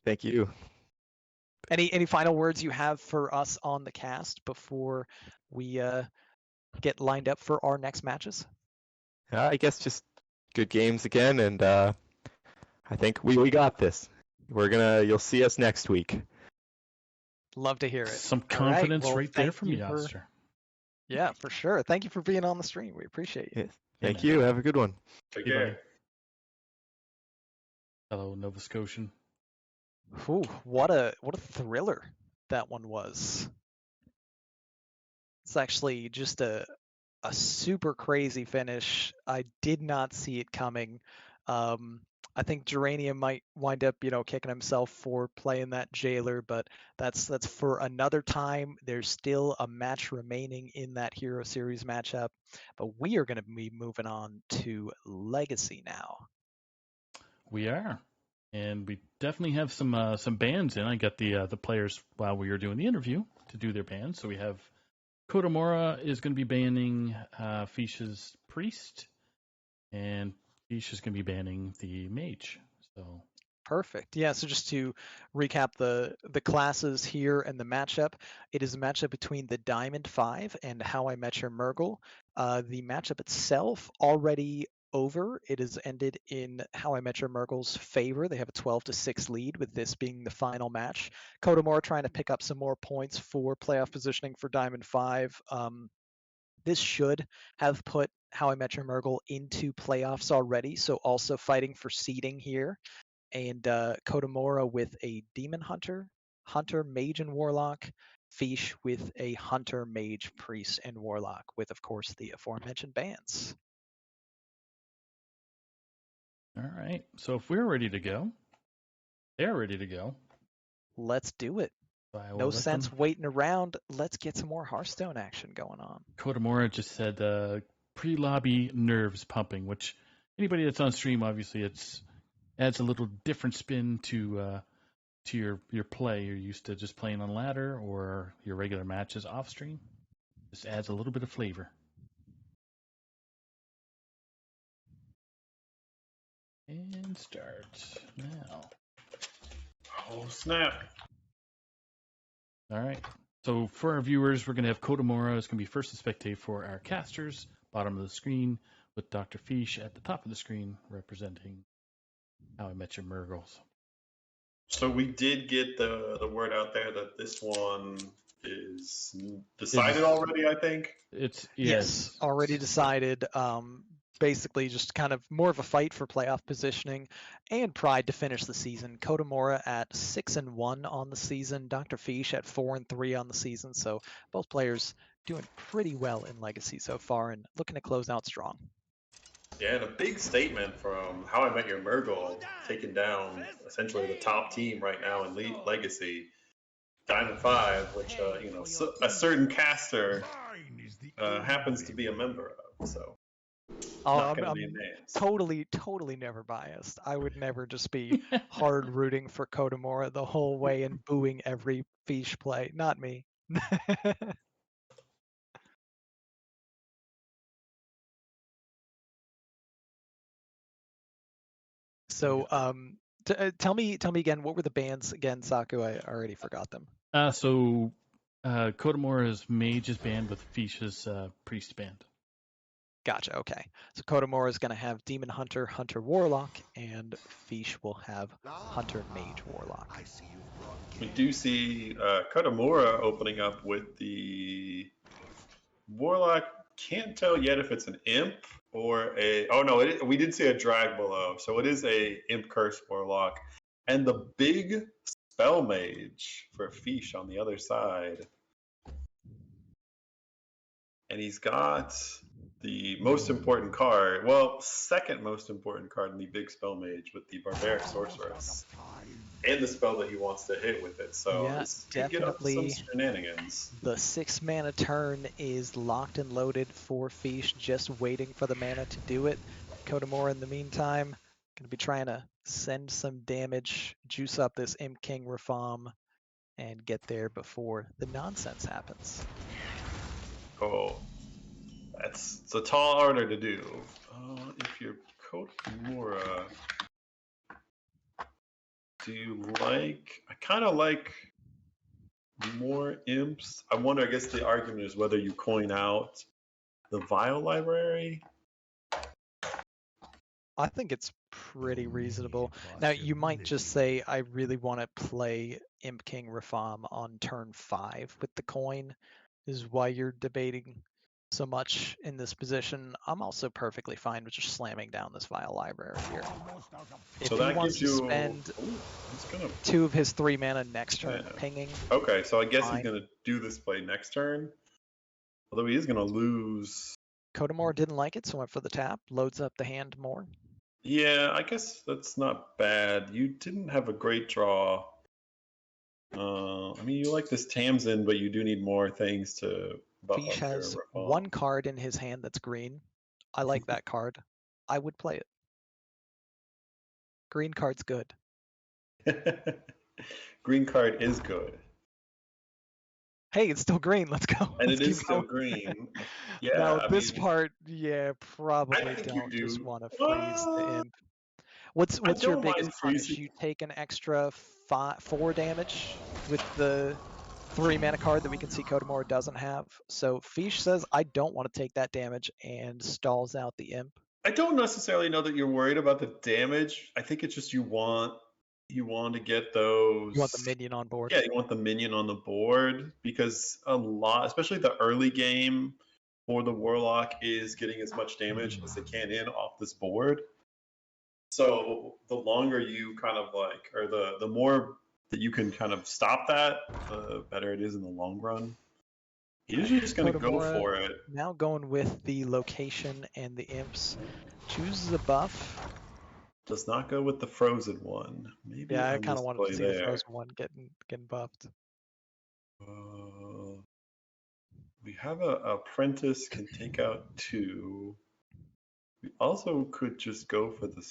Thank you. Any final words you have for us on the cast before we get lined up for our next matches? I guess just good games again, and I think we got this. You'll see us next week. Love to hear it. Some All right, confidence well, right there thank from you you, for- Oster. Yeah, for sure. Thank you for being on the stream. We appreciate you. Yes. Thank man. you. Have a good one. Take Hey, care. buddy. Hello, Nova Scotian. Whew, what a thriller that one was. It's actually just a super crazy finish. I did not see it coming. I think Geranium might wind up, kicking himself for playing that jailer, but that's for another time. There's still a match remaining in that Hero Series matchup, but we are going to be moving on to Legacy now. We are, and we definitely have some bans in. I got the players while we were doing the interview to do their bans. So we have Kodomora is going to be banning Fish's Priest, and Fish is going to be banning the Mage. So Perfect. Yeah, so just to recap the classes here and the matchup, it is a matchup between the Diamond 5 and How I Met Your Murgle. The matchup itself already over. It has ended in How I Met Your Murgle's favor. They have a 12-6 lead, with this being the final match. Kodomora trying to pick up some more points for playoff positioning for Diamond 5. This should have put How I Met Your Murgle into playoffs already, so also fighting for seeding here. And Kodomora with a Demon Hunter, Mage, and Warlock. Fish with a Hunter, Mage, Priest, and Warlock, with, of course, the aforementioned bans. all right. So if we're ready to go, they're ready to go. Let's do it. No sense waiting around. Let's get some more Hearthstone action going on. Kodomora just said pre-lobby nerves pumping, which anybody that's on stream, obviously, adds a little different spin to your play. You're used to just playing on ladder or your regular matches off stream. Just adds a little bit of flavor. And start now. Oh snap! All right. So for our viewers, we're going to have Kodomora is going to be first to spectate for our casters, bottom of the screen, with Dr. Fish at the top of the screen representing How I Met Your Murgles. So we did get the word out there that this one is decided already, I think. Yes, already decided. Basically, just kind of more of a fight for playoff positioning and pride to finish the season. Kodomora at 6-1 on the season, Dr. Fish at 4-3 on the season. So both players doing pretty well in Legacy so far and looking to close out strong. Yeah, and a big statement from How I Met Your Murgle, taking down essentially the top team right now in Legacy, Diamond 5, which a certain caster happens to be a member of. So. I'm totally never biased. I would never just be hard rooting for Kodomora the whole way and booing every Fish play. Not me. So, tell me again, what were the bans again, Saku? I already forgot them. So Kodamora's mage is banned, with Fish's priest banned. Gotcha. Okay. So Kodomora is going to have Demon Hunter, Hunter Warlock, and Fish will have Hunter Mage Warlock. We do see Katamura opening up with the Warlock. Can't tell yet if it's an imp or a. Oh no, we did see a drag below, so it is a imp curse Warlock, and the big spell mage for Fish on the other side, and he's got the most important card. Well, second most important card in the big spell mage with the barbaric sorceress. And the spell that he wants to hit with it. So Yeah, this could get up to some shenanigans. The 6-mana turn is locked and loaded for Fish, just waiting for the mana to do it. Kodomora, in the meantime, going to be trying to send some damage, juice up this Imp King Rafam, and get there before the nonsense happens. Oh, it's a tall order to do. If you're Kotamura, do you like? I kind of like more imps. I wonder. I guess the argument is whether you coin out the Vial library. I think it's pretty reasonable. Now, you might just say, I really want to play Imp King Rafam on turn 5 with the coin, is why you're debating so much in this position. I'm also perfectly fine with just slamming down this Vial library here. If So he that wants gives to you. spend He's gonna. 2 of his 3 mana next turn Yeah. pinging. Okay, so I guess Fine. he's gonna do this play next turn. Although he is gonna lose. Kodomora didn't like it, so went for the tap, loads up the hand more. Yeah, I guess that's not bad. You didn't have a great draw. I mean, you like this Tamsin, but you do need more things to buff Fish up your has Rafal. one card in his hand that's green. I like that card. I would play it. Green card's good. Green card is good. Hey, it's still green. Let's go. And Let's it is keep still going. green. Yeah, Now, I this mean, part, yeah, probably I think you don't just do. want to freeze the imp. What's I your don't mind biggest punish? freezing. You take an extra 4 damage with the 3 mana card that we can see Kodomora doesn't have. So Fish says, I don't want to take that damage, and stalls out the imp. I don't necessarily know that you're worried about the damage. I think it's just you want to get those. You want the minion on board. Yeah, you want the minion on the board because a lot, especially the early game for the Warlock, is getting as much damage as they can in off this board. So the longer you kind of like, or the more that you can kind of stop that, the better it is in the long run. He's usually just going to go Kodomora for it. Now going with the location and the imps. Chooses a buff. Does not go with the frozen one. Maybe Yeah, I on kind this of wanted play to see there. the frozen one getting buffed. We have a apprentice can take out 2. We also could just go for the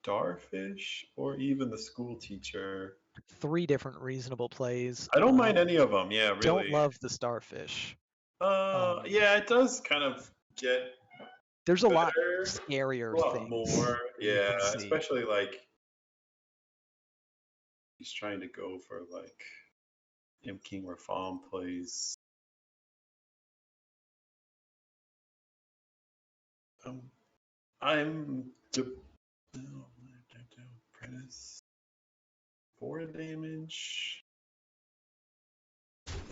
starfish or even the school teacher. 3 different reasonable plays. I don't mind any of them. Yeah, really. Don't love the starfish. Yeah, it does kind of get. There's a lot better, scarier a lot things. more. you Yeah, can see. especially like he's trying to go for like Imp King Rafam plays. I'm apprentice 4 damage.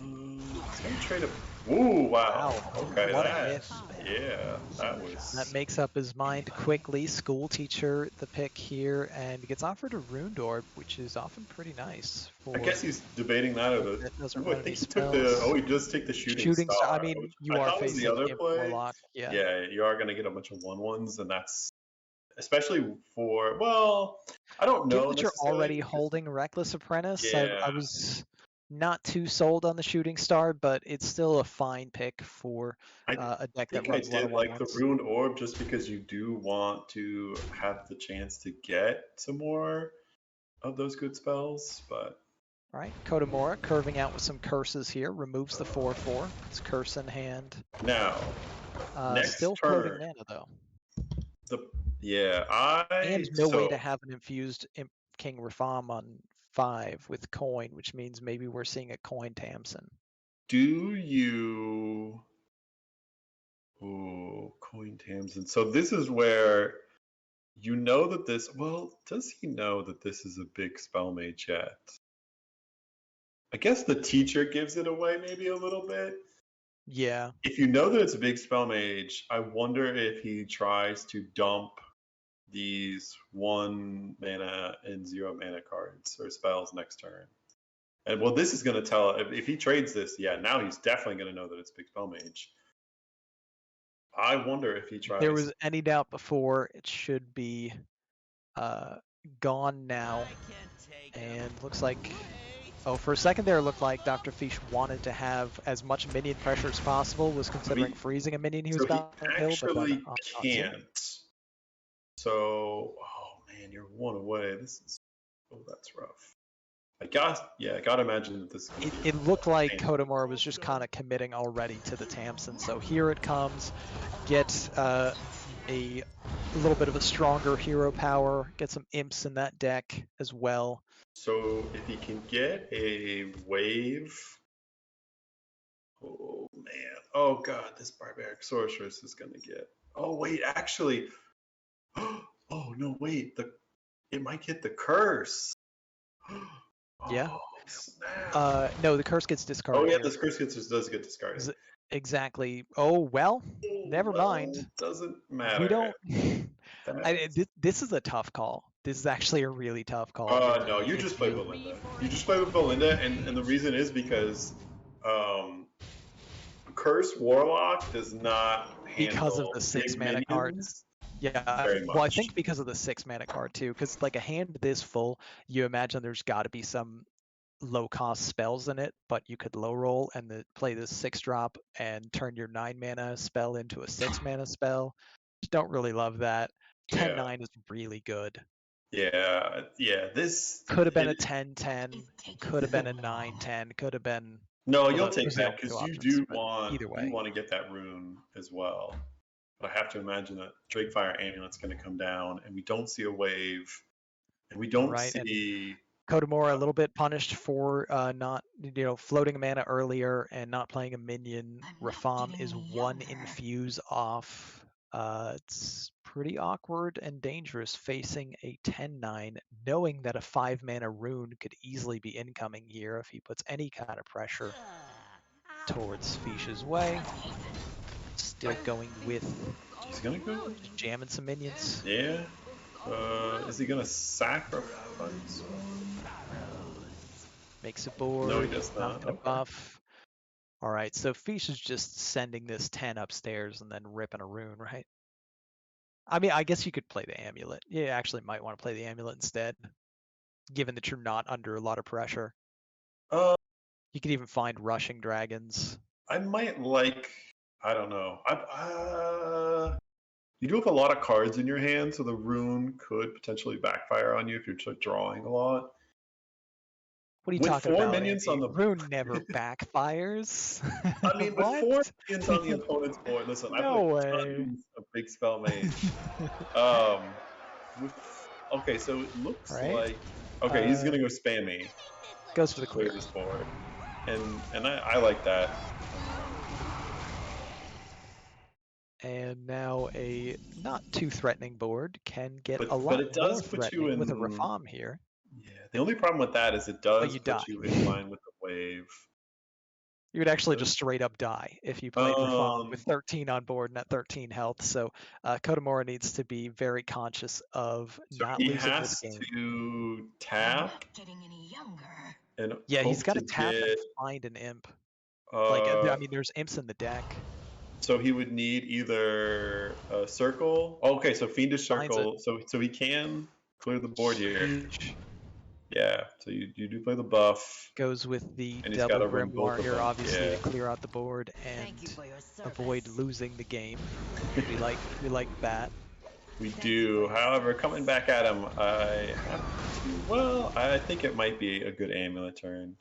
It's gonna trade a. Ooh, wow. Okay, What a that. hit. Yeah, that was. That makes up his mind quickly. School teacher, the pick here, and gets offered a Runed Orb, which is often pretty nice. I guess he's debating that. Or the. Doesn't Ooh, I run think any he took the. spells. Oh, he does take the shooting star. I mean, which you I are thought was facing the other Imp play. Warlock. Yeah. Yeah, you are gonna get a bunch of 1/1s, and that's especially for. Well, I don't know. Given that you're already necessarily, holding Reckless Apprentice, Yeah. I was not too sold on the Shooting Star, but it's still a fine pick for a deck I that think I runs a lot did of like the 1/1s. Ruined Orb just because you do want to have the chance to get some more of those good spells, but All right, Kodomora curving out with some curses here, removes the 4/4. It's curse in hand. now next Still turn, floating mana though. And no way to have an infused Imp King Rafam on 5 with coin, which means maybe we're seeing a coin Tamsin. do you... Ooh, coin Tamsin. So this is where you know that this... Well, does he know that this is a big spell mage yet? I guess the teacher gives it away maybe a little bit. Yeah. If you know that it's a big spell mage, I wonder if he tries to dump these 1 mana and 0 mana cards or spells next turn. And well, this is going to tell if he trades this. Yeah, now he's definitely going to know that it's big spell mage. I wonder if he tries. If there was any doubt before, it should be gone now. And looks like, oh, for a second there, it looked like Dr. Fish wanted to have as much minion pressure as possible, was considering freezing a minion he was So he about to kill, but then actually not to. can't. So, oh man, you're 1 away. This is, oh, that's rough. I gotta imagine that this. It looked like Kodomura was just kind of committing already to the Tamsin. So here it comes. Get a little bit of a stronger hero power. Get some imps in that deck as well. So if he can get a wave. Oh man. Oh god, this barbaric sorceress is gonna get. Oh wait, actually. Oh no, wait. It might get the curse. Yeah. Oh, snap. No, the curse gets discarded. Oh yeah, here. this curse does get discarded. Exactly. Oh well, never well, mind. Doesn't matter. We don't. This is a tough call. This is actually a really tough call. No, you just play Belinda. You just play with Belinda, and the reason is because Curse Warlock does not handle because of the 6 mana cards. Yeah, well, I think because of the 6 mana card too, because like a hand this full, you imagine there's got to be some low cost spells in it, but you could low roll and play this 6-drop and turn your 9 mana spell into a 6 mana spell. Just don't really love that. 10-9 is really good. Yeah. This could have been a 10-10, could have been a 9-10, could have been. No, you'll take that because you do want either way. You want to get that rune as well. But I have to imagine that Drakefire Amulet's going to come down, and we don't see a wave, and we don't see. Kodomura a little bit punished for not, floating mana earlier and not playing a minion. Rafam is 1 infuse off. It's pretty awkward and dangerous facing a 10-9, knowing that a 5 mana rune could easily be incoming here if he puts any kind of pressure towards Fish's way. Still going with. He's gonna go jamming some minions. Yeah. Is he gonna sacrifice? Makes a board. No, he does not. Gonna buff. All right, so Fish is just sending this 10 upstairs and then ripping a rune, right? I mean, I guess you could play the amulet. You actually might want to play the amulet instead, given that you're not under a lot of pressure. You could even find rushing dragons. I might like. I don't know. You do have a lot of cards in your hand, so the rune could potentially backfire on you if you're drawing a lot. What are you talking about? Minions on the rune never backfires. I mean, with 4 minions on the opponent's board. Listen, no I play a big spell mage. Okay, so it looks like he's gonna go spam me. Goes for the clear this board, and I like that. And now a not too threatening board can get a lot but it does more put you in with a Rafam here. Yeah, the only problem with that is it does put you in line with the wave. You would actually just straight up die if you played Rafam with 13 on board and at 13 health. So Kodomura needs to be very conscious of not losing this game. He has to tap. And he's got to tap and find an imp. I mean, there's imps in the deck. So he would need either a circle. Oh, okay, so Fiendish Circle. So he can clear the board here. Yeah, so you do play the buff. Goes with the double Grimoire here, obviously, to clear out the board and avoid losing the game. We like that. We do. However, coming back at him, I think it might be a good amulet turn.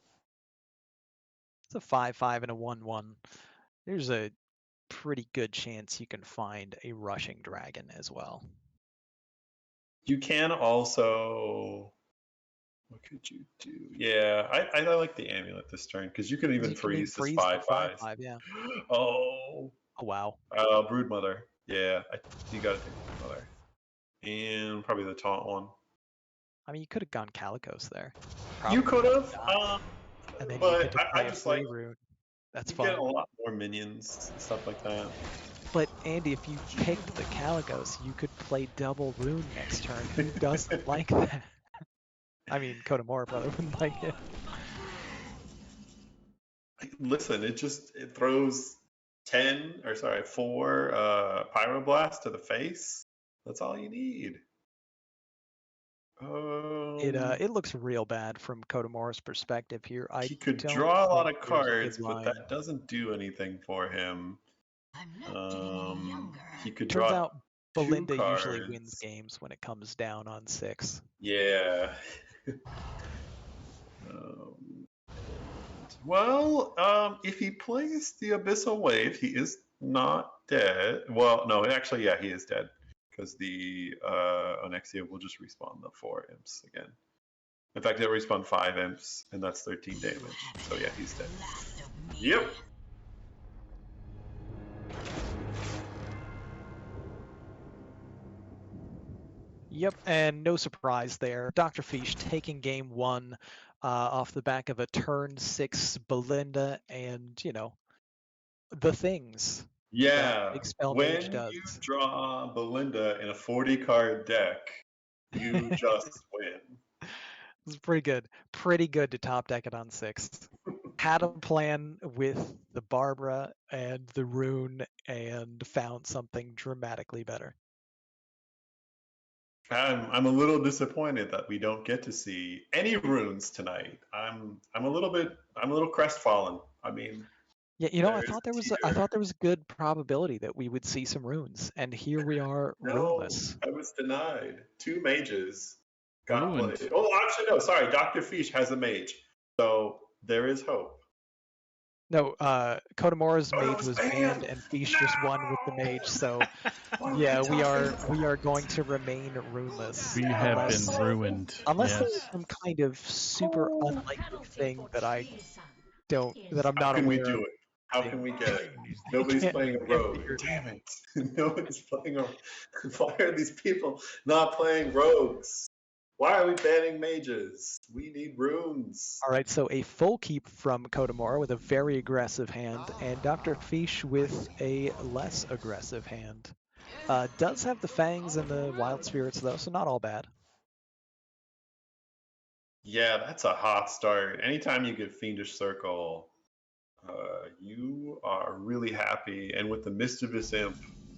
It's a 5/5 and a 1/1. There's a pretty good chance you can find a rushing dragon as well. You can also What could you do? Yeah, I like the amulet this turn because you can even You can freeze this freeze the 5/5. 5/5, yeah. Oh, Oh wow. Broodmother. Yeah, you got to take Broodmother. And probably the taunt one. I mean, you could have gone Calicos there. You Probably could have, died. And then you but get to I play a just like free rune. That's you get fun. a lot more minions and stuff like that. But Andy, if you picked the Calicos, you could play double rune next turn. Who doesn't like that? I mean, Kodamora probably wouldn't like it. Listen, it throws 4 Pyroblast to the face. That's all you need. It looks real bad from Kodamora's perspective here. He could draw a lot of cards, but line. that doesn't do anything for him. He could Turns draw out 2 Belinda cards. usually wins games when it comes down on 6. Yeah. Well, if he plays the Abyssal Wave, he is not dead. Well, no, actually, yeah, he is dead because the Onyxia will just respawn the 4 imps again. In fact, it'll respawn 5 imps, and that's 13 damage. So yeah, he's dead. Yep. Yep, and no surprise there. Dr. Fish taking game 1 off the back of a turn 6 Belinda and, the things Yeah. that Expel When Mage does. you draw Belinda in a 40-card deck, you just win. It's pretty good. Pretty good to top deck it on 6. Had a plan with the Barbara and the rune and found something dramatically better. I'm a little disappointed that we don't get to see any runes tonight. I'm a little crestfallen. I mean, Yeah, I thought there was a good probability that we would see some runes, and here we are, runeless. I was denied. 2 mages got Ruined. played. Oh, actually, no, sorry. Dr. Fish has a mage, so there is hope. No, Kodamora's mage was banned, and Fish just won with the mage. So, yeah, we are going to remain runeless. We have been ruined. Unless Yes. there's some kind of super unlikely thing that I'm not How can we aware do of. it? How can we get it? Nobody's playing a rogue. Damn it! Nobody's playing a. Why are these people not playing rogues? Why are we banning mages? We need runes. All right, so a full keep from Kodamora with a very aggressive hand, and Dr. Fish with a less aggressive hand. Does have the Fangs and the Wild Spirits, though, so not all bad. Yeah, that's a hot start. Anytime you get Fiendish Circle, you are really happy. And with the Mischievous Imp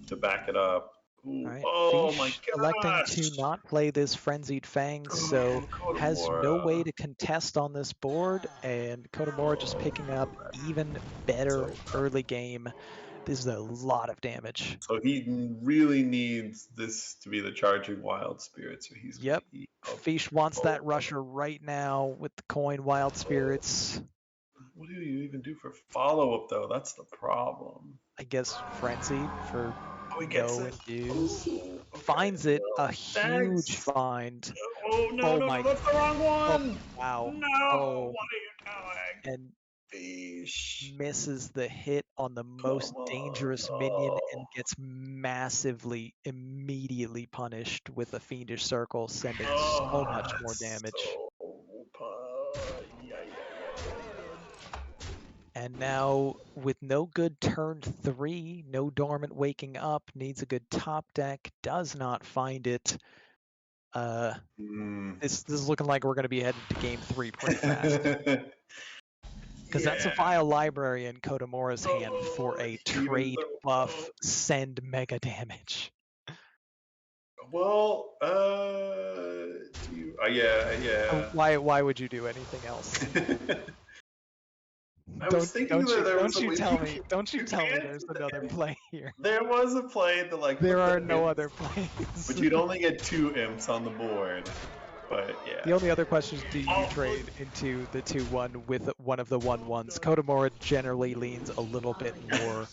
to back it up. Ooh, All right, oh Fish my gosh! electing to not play this Frenzied Fangs, so has no way to contest on this board, and Kodamora just picking up even better early game. This is a lot of damage. So he really needs this to be the charging Wild Spirit. So he's Yep. Fish wants that Rusher right now with the coin Wild Spirits. What do you even do for follow-up, though? That's the problem. I guess Frenzy for he gets no it. infuse. Okay, Finds it, well, a huge find. Oh, no, that's the wrong one. Oh, wow. No, what are you doing? And Fish misses the hit on the most dangerous minion and gets massively, immediately punished with a Fiendish Circle, sending so much more damage. And now, with no good turn 3, no Dormant waking up, needs a good top deck, does not find it. This is looking like we're going to be headed to game 3 pretty fast. Because that's a Vile Library in Kodamora's hand for a trade buff, send mega damage. Well, yeah. Why would you do anything else? Don't you tell me there's another play here. There was a play that there are no other plays. But you'd only get 2 imps on the board. But yeah. The only other question is, do you trade into the 2/1 with one of the 1/1s? Kodamora generally leans a little bit more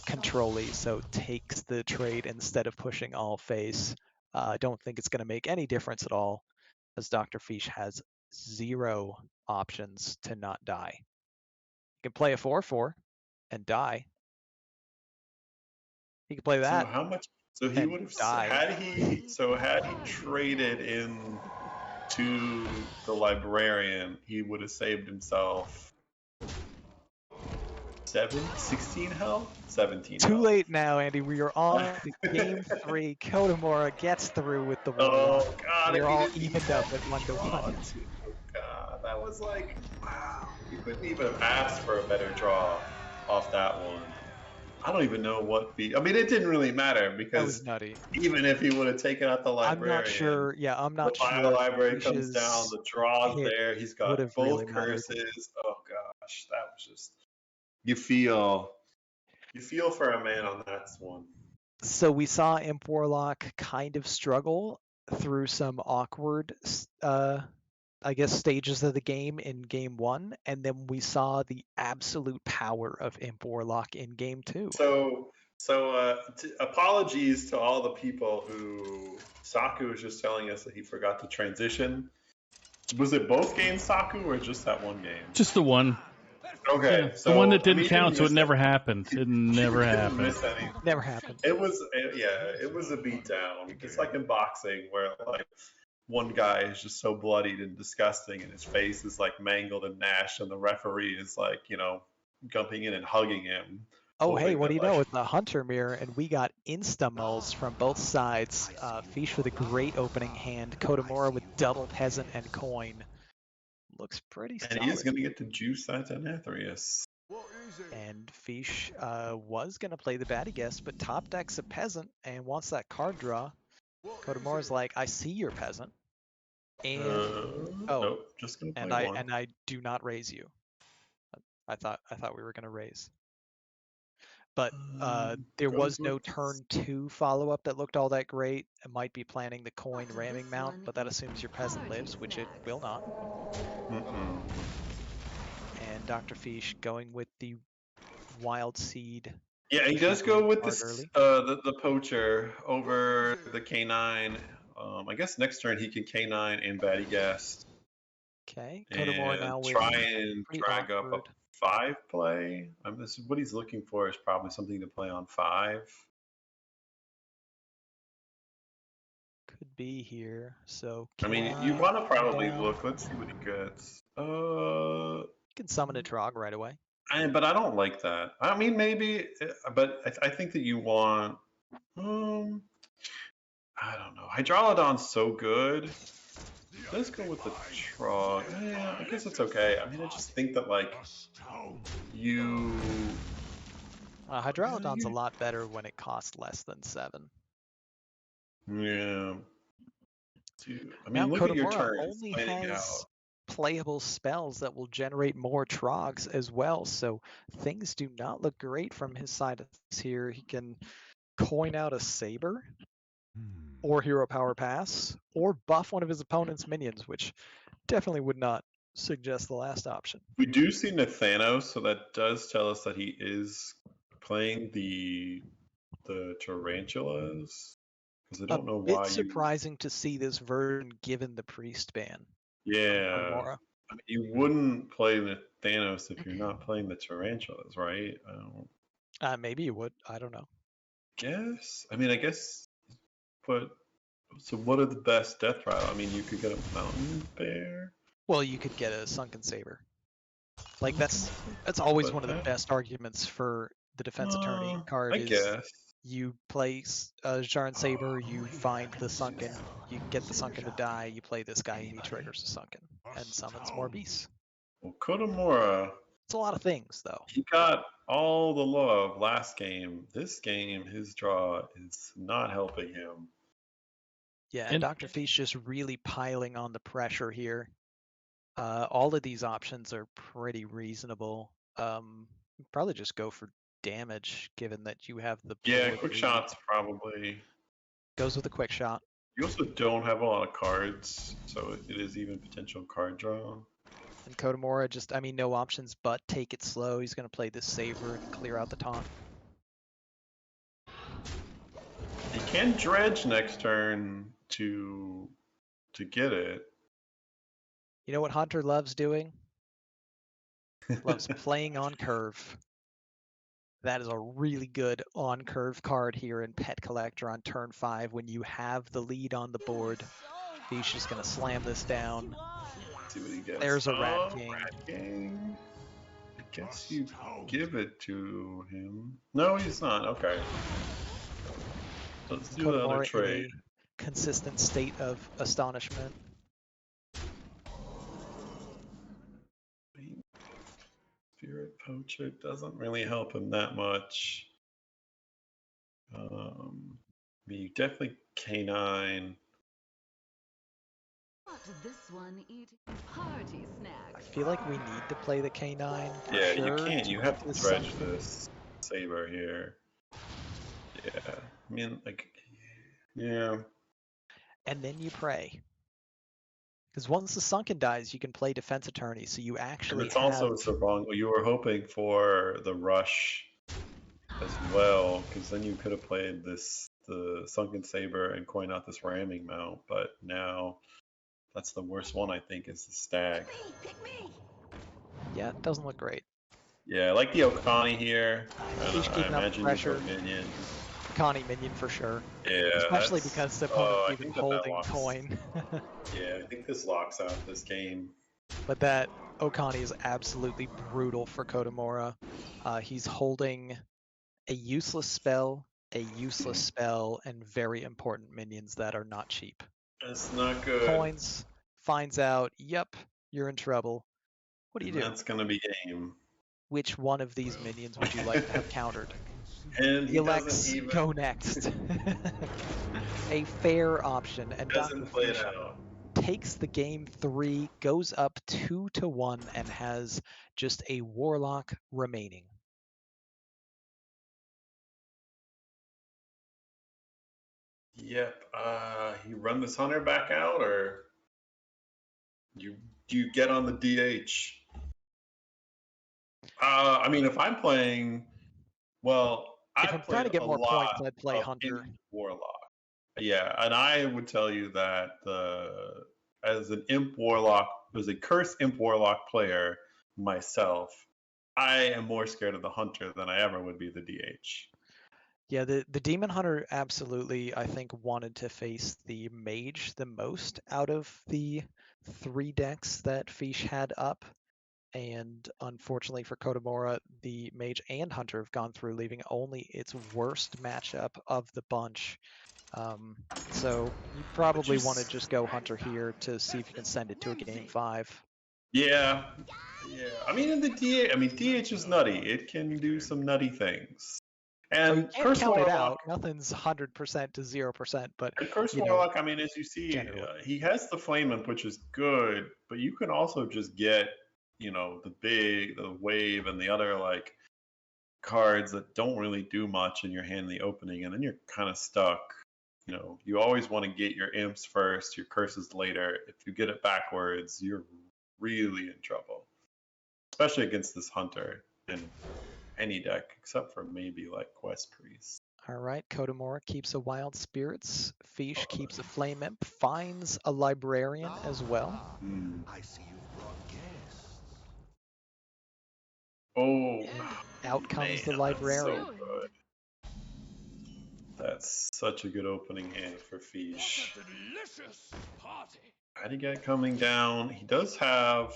control-y, so takes the trade instead of pushing all face. I don't think it's going to make any difference at all, as Dr. Fish has 0 options to not die. You can play a 4/4 and die. He can play So that how much? So he and would have die. had he traded in to the librarian, he would have saved himself 16 health, 17 Too health. late now, Andy. We are on to game 3. Kotomura gets through with the Warlock. Oh God! We're if he all didn't evened get up at 1-1. Oh God, that was like, wow. You couldn't even have asked for a better draw off that one. I don't even know what I mean, it didn't really matter That because was nutty. even if he would have taken out the I'm not librarian, sure. Yeah, I'm not the bio sure. library comes Fish's down, the draw's hit there. He's would got have both really mattered. curses. Oh gosh, that was just you feel for a man on that one. So we saw Imp Warlock kind of struggle through some awkward, I guess, stages of the game in game 1, and then we saw the absolute power of Imp Warlock in game 2. So apologies to all the people who Saku was just telling us that he forgot to transition. Was it both games, Saku, or just that one game? Just the one. Okay, Yeah, so the one that I mean, didn't you count, so it miss never it. happened. It never You didn't happened. miss any. Never happened. It was a beatdown. It's like in boxing where like one guy is just so bloodied and disgusting, and his face is like mangled and gnashed, and the referee is like, jumping in and hugging him. Oh, hey, hoping what do that, you know? like, It's the Hunter Mirror, and we got insta-mulls from both sides. Fish with a great opening hand. Kotomura with double peasant and coin. Looks pretty and he is solid. going to get to juice that Anathrius. And Fish was going to play the baddie guest, but top deck's a peasant and wants that card draw. Kotomura's like, I see your peasant. And Nope, just going to play one. I do not raise you. I thought we were going to raise. But there was no turn 2 follow-up that looked all that great. It might be planning the coin ramming mount, but that assumes your peasant lives, which it will not. Mm-mm. And Dr. Fish going with the wild seed. Yeah, he does go with Hard this early. the poacher over the K9. I guess next turn he can K9 and baddie guest. Okay, Kotomura now with try and pretty drag up awkward. a 5 play. This is what he's looking for is probably something to play on 5. Could be here. So I mean, you want to probably look. Let's see what he gets. You can summon a Trog right away. But I don't like that. I mean, maybe, but I think that you want. I don't know. Hydralodon's so good. Let's go with the Trog. Yeah, I guess it's okay. I mean, I just think that like you. Hydralodon's a lot better when it costs less than 7. Yeah. I mean, Now look at your Kotomura turns only planning has out. playable spells that will generate more Trogs as well, so things do not look great from his side here. He can coin out a Saber, or Hero Power Pass, or buff one of his opponent's minions, which definitely would not suggest the last option. We do see Nathanos, so that does tell us that he is playing the tarantulas. Because I don't know why It's surprising to see this version given the priest ban. Yeah. I mean, you wouldn't play the Thanos if you're not playing the tarantulas, right? Maybe you would. I don't know. I guess. But so, what are the best death rattle? I mean, you could get a mountain bear. Well, you could get a sunken saber. Like that's always one of the best arguments for the defense attorney card. I guess you play Jarn Saber, you find the sunken, you get the sunken to die, you play this guy and he triggers the sunken and summons more beasts. Well, Kotomura. It's a lot of things though. He got all the love last game. This game, his draw is not helping him. Yeah, and Dr. Fish just really piling on the pressure here. All of these options are pretty reasonable. Probably just go for damage, given that you have the quick shots probably goes with a quick shot. You also don't have a lot of cards, so it is even potential card draw. And Kotomura no options but take it slow. He's going to play this Saber and clear out the taunt. He can dredge next turn to get it. You know what Hunter loves doing? Loves playing on curve. That is a really good on-curve card here in Pet Collector on turn 5 when you have the lead on the board. He's just going to slam this down. See what he gets. There's a Rat Oh, King. Rat King. I guess you give it to him. No, he's not. Okay. Let's do the other Kodomora trade. in a consistent state of astonishment. Spirit Poacher doesn't really help him that much. You definitely K9. This one eating party I snacks. feel like we need to play the K9 for Yeah, sure. you can't. You have to this dredge something. this Saber here. Yeah, I mean, like, yeah. And then you pray. Because once the Sunken dies, you can play Defense Attorney, so you And actually it's have... also so wrong. You were hoping for the rush as well, because then you could have played the Sunken Saber and coin out this ramming mount. But now, that's the worst one. I think is the Stag. Yeah, it doesn't look great. Yeah, I like the Okani here. He's I keeping up imagine the you go pressure. minion. Connie minion for sure. Yeah, Especially that's- because the oh, opponent's I even think that holding locks. coin. Yeah, I think this locks out this game. But that Okani is absolutely brutal for Kodomora. He's holding a useless spell, and very important minions that are not cheap. That's not good. Coins, finds out, yep, you're in trouble. What do you do? That's gonna be game. Which one of these minions would you like to have countered? And he Elex, doesn't even go next. A fair option, and Dr. doesn't play it Fish out. takes the game 3, goes up 2-1, and has just a Warlock remaining. Yep. You run this hunter back out, or do you get on the DH? I mean, if I'm playing, well, If I I'm trying played to get a more lot points, I'd play of Hunter. Imp Warlock. Yeah, and I would tell you that as an Imp Warlock, as a cursed Imp Warlock player myself, I am more scared of the Hunter than I ever would be the DH. Yeah, the Demon Hunter absolutely, I think, wanted to face the Mage the most out of the 3 decks that Fish had up. And unfortunately for Kodomora, the Mage and Hunter have gone through, leaving only its worst matchup of the bunch. So you probably want to just go Hunter here to see if you can send it to a game 5. Yeah. I mean, in the DH is nutty. It can do some nutty things. And you can't Curse count Warlock, it out. Nothing's 100% to 0%, but and Curse you know, Warlock, I mean, as you see, he has the Flame Imp, which is good, but you can also just get, the Wave and the other, like, cards that don't really do much in your hand in the opening, and then you're kind of stuck. You always want to get your imps first, your curses later. If you get it backwards, you're really in trouble, especially against this Hunter in any deck, except for maybe like Quest Priest. All right, Kodomora keeps a Wild Spirits. Fish keeps a Flame Imp, finds a Librarian as well. I see you've brought guests. Oh, And out comes the man, Librarian. That's so good. That's such a good opening hand for Fish. How do you get coming down? He does have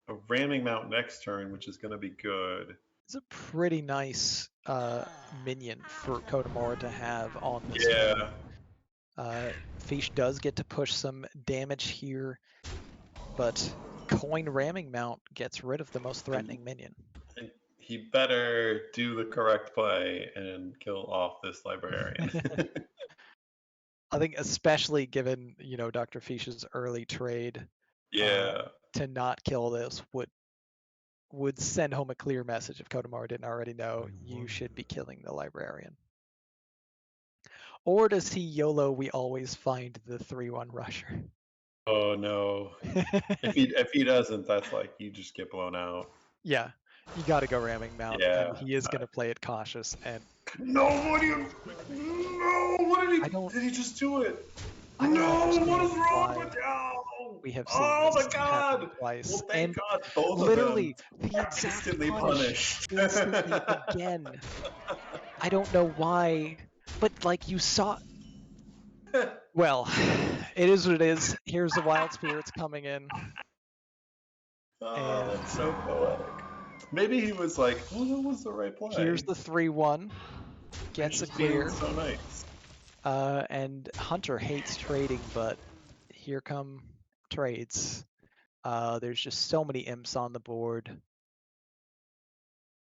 a ramming mount next turn, which is going to be good. It's a pretty nice minion for Kodomora to have on this turn. Fish does get to push some damage here, but Coin Ramming Mount gets rid of the most threatening minion. And he better do the correct play and kill off this Librarian. I think especially given, Dr. Fish's early trade, to not kill this would send home a clear message if Kodomora didn't already know you should be killing the Librarian. Or does he YOLO, we always find the 3-1 rusher? Oh no. if he doesn't, that's like you just get blown out. Yeah, you got to go ramming mount. Yeah. And he is going to play it cautious. And no, what did he? Did he just do it? No, what is wrong with you? We have seen Oh this my happen God! twice. Well, thank And God both literally of them the are exact instantly punish punished. instantly again. I don't know why, but like you saw. Well, it is what it is. Here's the wild spirits coming in. Oh, that's And so poetic. Maybe he was like, "Oh, that was the right play." here's the 3-1. Gets a Just being clear. so nice. And Hunter hates trading, but here come trades. There's just so many imps on the board.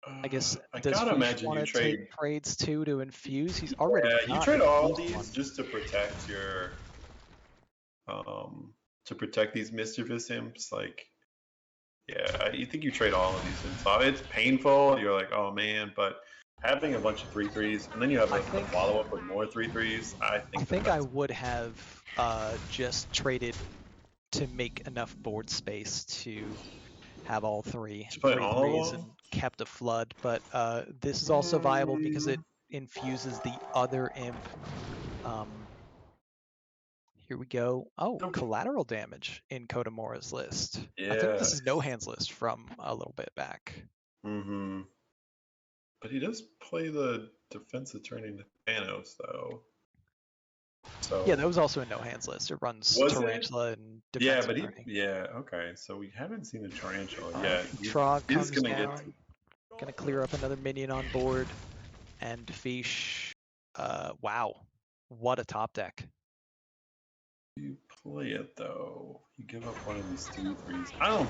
I guess, I does gotta Fish imagine want you to take trade. trades too to infuse? He's already Yeah, you got trade all infused these one. just to protect your, to protect these mischievous imps. Like, yeah, you think you trade all of these imps off. It's painful. You're like, oh man, but having a bunch of 3/3s and then you have I a think follow up with more 3/3s. I think I that's would have just traded to make enough board space to have all three to play all 3/3s of them. and kept a flood, but this is also viable because it infuses the other imp. Here we go. Oh, Okay. collateral damage in Kodamora's list. Yeah. I think this is no hands list from a little bit back. Mm-hmm. But he does play the defensive turning to Thanos, though. So Yeah, that was also a no hands list. It runs Was it? Tarantula and yeah, defensive but he turning. yeah, okay. So we haven't seen a tarantula yet. Trog He's comes gonna down. get Gonna clear up another minion on board. And Fish, wow, what a top deck. you play it though. You give up one of these 2/3s. I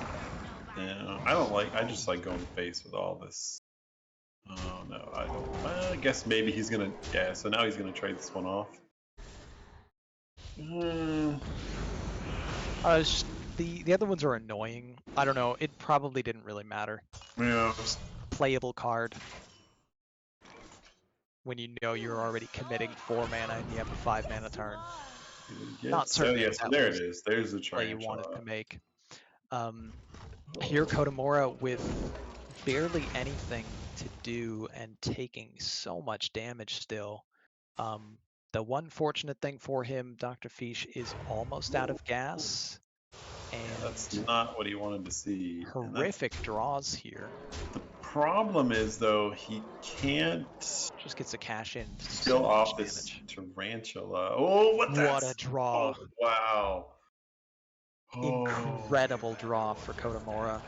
just like going face with all this. Oh no, I don't. Well, I guess maybe he's gonna. Yeah, so now he's gonna trade this one off. It's just, the other ones are annoying. I don't know. It probably didn't really matter. Yeah. Just playable card. When you know you're already committing 4 mana and you have a 5 mana turn. Not So certain yeah, if so that there was it is. There's the the play you wanted tarantula. to make. Here Kotamora with barely anything to do and taking so much damage still. The one fortunate thing for him, Dr. Fish, is almost out of gas. And that's not what he wanted to see. Horrific draws here. The problem is though he can't just gets a cash in. still So off much this damage. tarantula. Oh, What a draw! Oh, wow! Incredible draw for Kotamora.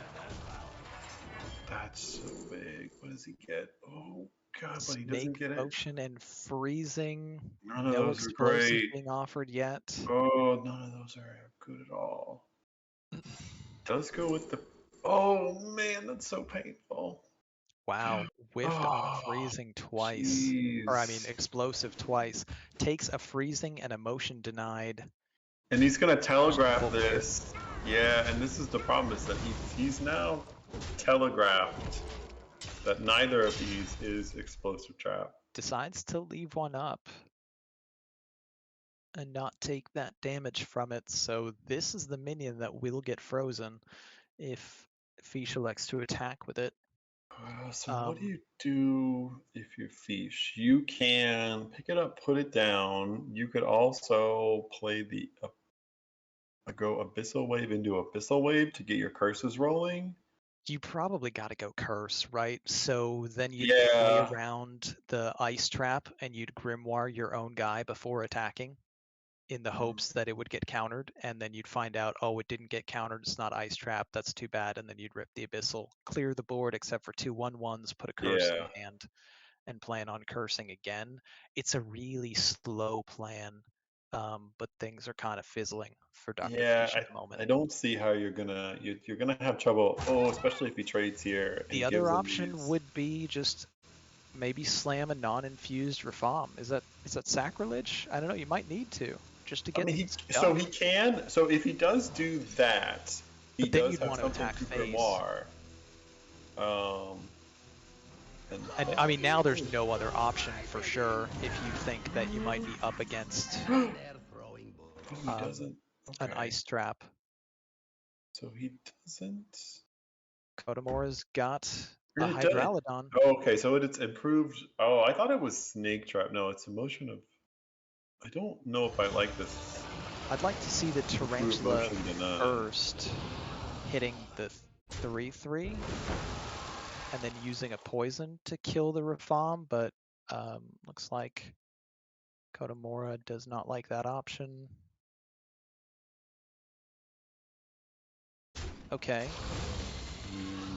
That's so big. What does he get? Oh god, but he Snake doesn't get it. motion and freezing. None of No those are explosive great. being offered yet. Oh, none of those are good at all. Does go with the. Oh man, that's so painful. Wow, whiffed on freezing twice. Or I mean explosive twice. Takes a freezing and a motion denied. And he's gonna telegraph this. Yeah, and this is the problem is that he's now telegraphed that neither of these is explosive trap. Decides to leave one up and not take that damage from it. So this is the minion that will get frozen if Fish elects to attack with it. So what do you do if you Fish? You can pick it up, put it down. You could also play the go Abyssal Wave into Abyssal Wave to get your curses rolling. You probably got to go curse, right? So then you'd Yeah. play around the ice trap and you'd grimoire your own guy before attacking in the hopes that it would get countered, and then you'd find out, oh, it didn't get countered, it's not ice trap, that's too bad, and then you'd rip the Abyssal, clear the board except for 2 1/1s, put a curse in hand, and plan on cursing again. It's a really slow plan, but things are kind of fizzling for Dr. Fish at the moment. I don't see how you're gonna have trouble. Oh, especially if he trades here. The other option would be just maybe slam a non-infused Rafam. Is that sacrilege? I don't know. You might need to just to get. I mean, so he can. So if he does do that, he does have something to grimoire. And I mean, now there's no other option for sure if you think that you might be up against an ice trap. So he doesn't. Kotamora's got a Hydralodon. Oh, okay, so it's improved. Oh, I thought it was Snake Trap. No, it's a motion of. I don't know if I like this. I'd like to see the Group Tarantula motion denied. first hitting the 3/3 and then using a poison to kill the Rafam, but looks like Kodomora does not like that option. Okay.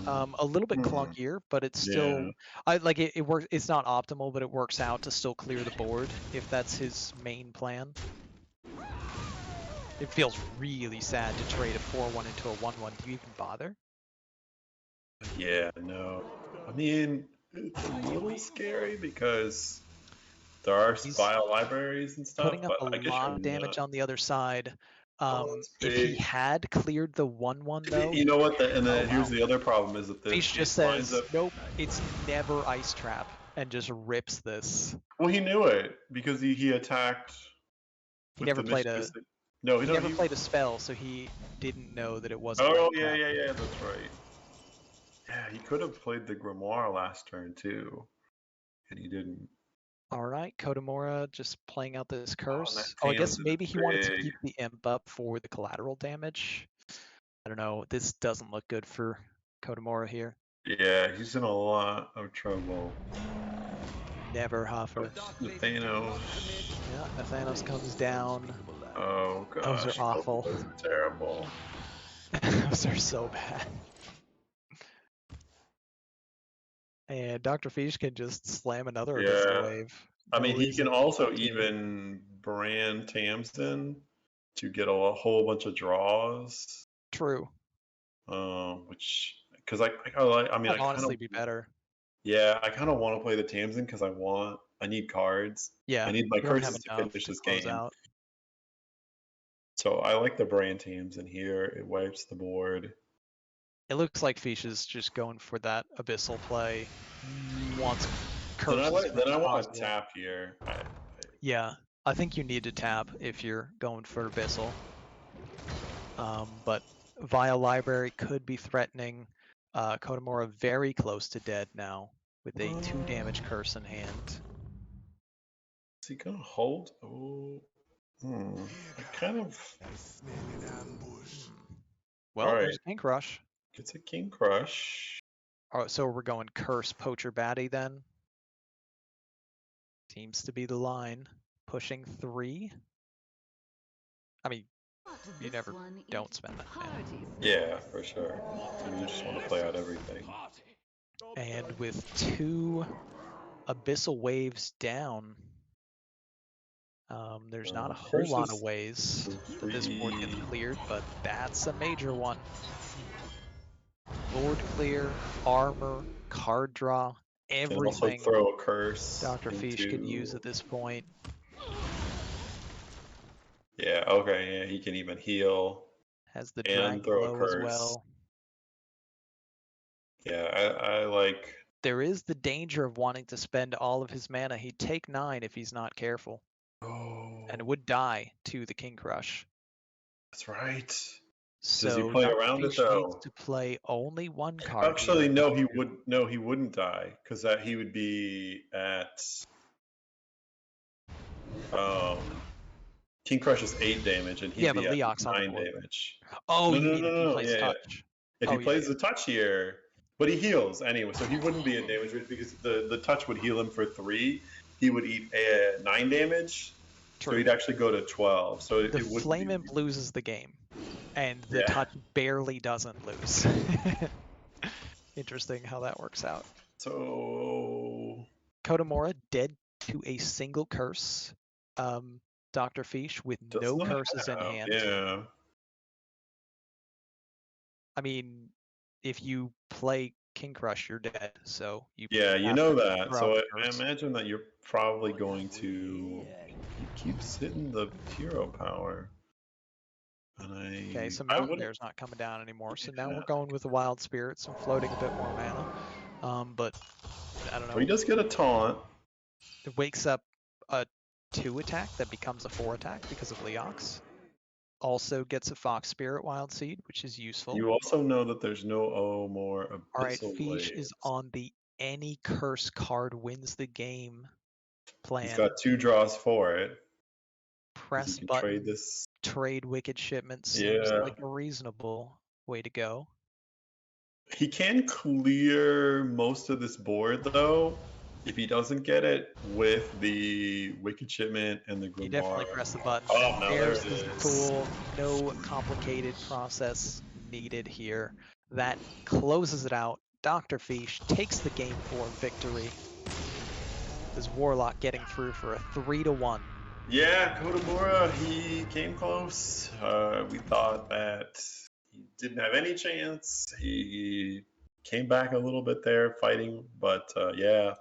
A little bit clunkier, but it's still Yeah. I like it, it works. It's not optimal, but it works out to still clear the board if that's his main plan. It feels really sad to trade a 4/1 into a 1/1. Do you even bother? Yeah, no. I mean, it's a little scary because there are He's file libraries and stuff, putting up but a I guess lot you're of damage not. on the other side. That's If he big. had cleared the 1/1 though, You know what? And then oh, here's wow. the other problem is that Fish this just lines says, up. nope, it's never Ice Trap, and just rips this. Well, he knew it because he attacked. He with never the played mischievous- a No, he no, never played a spell, so he didn't know that it wasn't Oh Ice yeah, Trap. yeah, that's right. Yeah, he could have played the Grimoire last turn too, and he didn't. All right, Kodomora just playing out this Oh, and curse. that Oh, I guess Tamsin is maybe he wanted to big. keep the imp up for the collateral damage. I don't know. This doesn't look good for Kodomora here. Yeah, he's in a lot of trouble. Never Hoffer. Nathanos. Yeah, Nathanos comes down. Oh gosh, Those are awful. Those are terrible. Those are so bad. And Dr. Fish can just slam another Abyssal Yeah. Wave. I No mean, he reason can also not to. even brand Tamsin to get a whole bunch of draws. True. Which because I kinda like. I mean, That'd I kind honestly of be better. yeah, I kind of want to play the Tamsin because I need cards. Yeah, I need my you don't have curses to enough finish to this close game. out. So I like the brand Tamsin here. It wipes the board. It looks like Fish is just going for that Abyssal play. Wants Then curses. I want possible. to tap here. Yeah, I think you need to tap if you're going for Abyssal. But Vile Library could be threatening. Kodomora very close to dead now with a 2 damage curse in hand. Is he gonna hold? Oh, I kind of. Well, All right. there's King Crush. It's a King Crush. Oh, so we're going Curse Poacher Baddie then. Seems to be the line. Pushing 3. I mean, you never don't spend that mana. Yeah, for sure. So you just want to play out everything. And with 2 Abyssal Waves down, there's not a whole lot of ways that this board gets cleared, but that's a major one. Board clear, armor, card draw, everything. Can also throw a curse. Dr. Fish could use at this point. Yeah, okay, yeah, he can even heal. Has the and drag throw a blow as curse. well. Yeah, I like. There is the danger of wanting to spend all of his mana. He'd take 9 if he's not careful. Oh, And would die to the King Crush. that's right. So Does he play Dr. around it Fish though? needs to play only 1 card. Actually, here. no, he would. No, he wouldn't die because that he would be at. King Crush is 8 damage, and he'd Yeah, be but at Leok's on the 9 board. damage. Oh, No, you no, mean no, if he no, plays yeah. touch? If Oh, he yeah, plays yeah. the touch here, but he heals anyway, so he wouldn't be at damage range because the touch would heal him for 3. He would eat 9 damage, so True. he'd actually go to 12. So The it would Flame be, Imp loses the game, and the Yeah. touch barely doesn't lose. Interesting how that works out. So Kodomora dead to a single curse. Dr. Fish with does no not curses in have- hand. Yeah. I mean, if you play King Crush, you're dead. So you Yeah, you have know to that. throw So out I the curse. imagine that you're probably going to. He keeps hitting the hero power. And Okay, so I Mountain wouldn't. Bear's not coming down anymore. So now Yeah. we're going with the Wild Spirits and floating a bit more mana. But I don't know. Well, he does get a taunt. It wakes up a 2 attack that becomes a 4 attack because of Leox. Also gets a Fox Spirit Wild Seed, which is useful. You also know that there's no more Abyssal All right, Fish Waves. is on the any curse card wins the game plan. He's got 2 draws for it. press can button, trade this. trade Wicked Shipment seems Yeah. like a reasonable way to go. He can clear most of this board though. If he doesn't get it with the Wicked Shipment and the Grimoire. You definitely press the button. Oh, and no, there there's it his is. pool. No complicated process needed here. That closes it out. Dr. Fish takes the game 4 victory. This Warlock getting through for a 3-1. Yeah, Kotamura, he came close. We thought that he didn't have any chance. He came back a little bit there fighting, but yeah.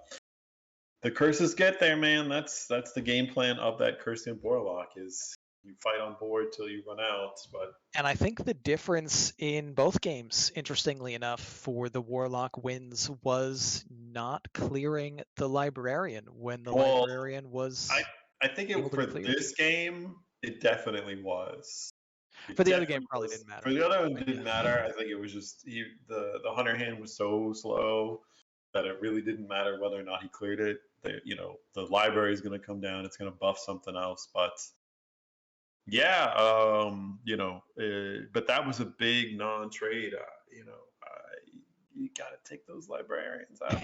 The curses get there, man. That's the game plan of that Cursed Warlock is you fight on board till you run out. But And I think the difference in both games, interestingly enough, for the Warlock wins was not clearing the Librarian when the Well, Librarian was. I think able to be for cleared. this game, it definitely was. For the other game, probably didn't matter. For the other one, didn't matter. I think it was just the Hunter hand was so slow that it really didn't matter whether or not he cleared it. The library is going to come down. It's going to buff something else. But yeah, but that was a big non-trade. You got to take those librarians out.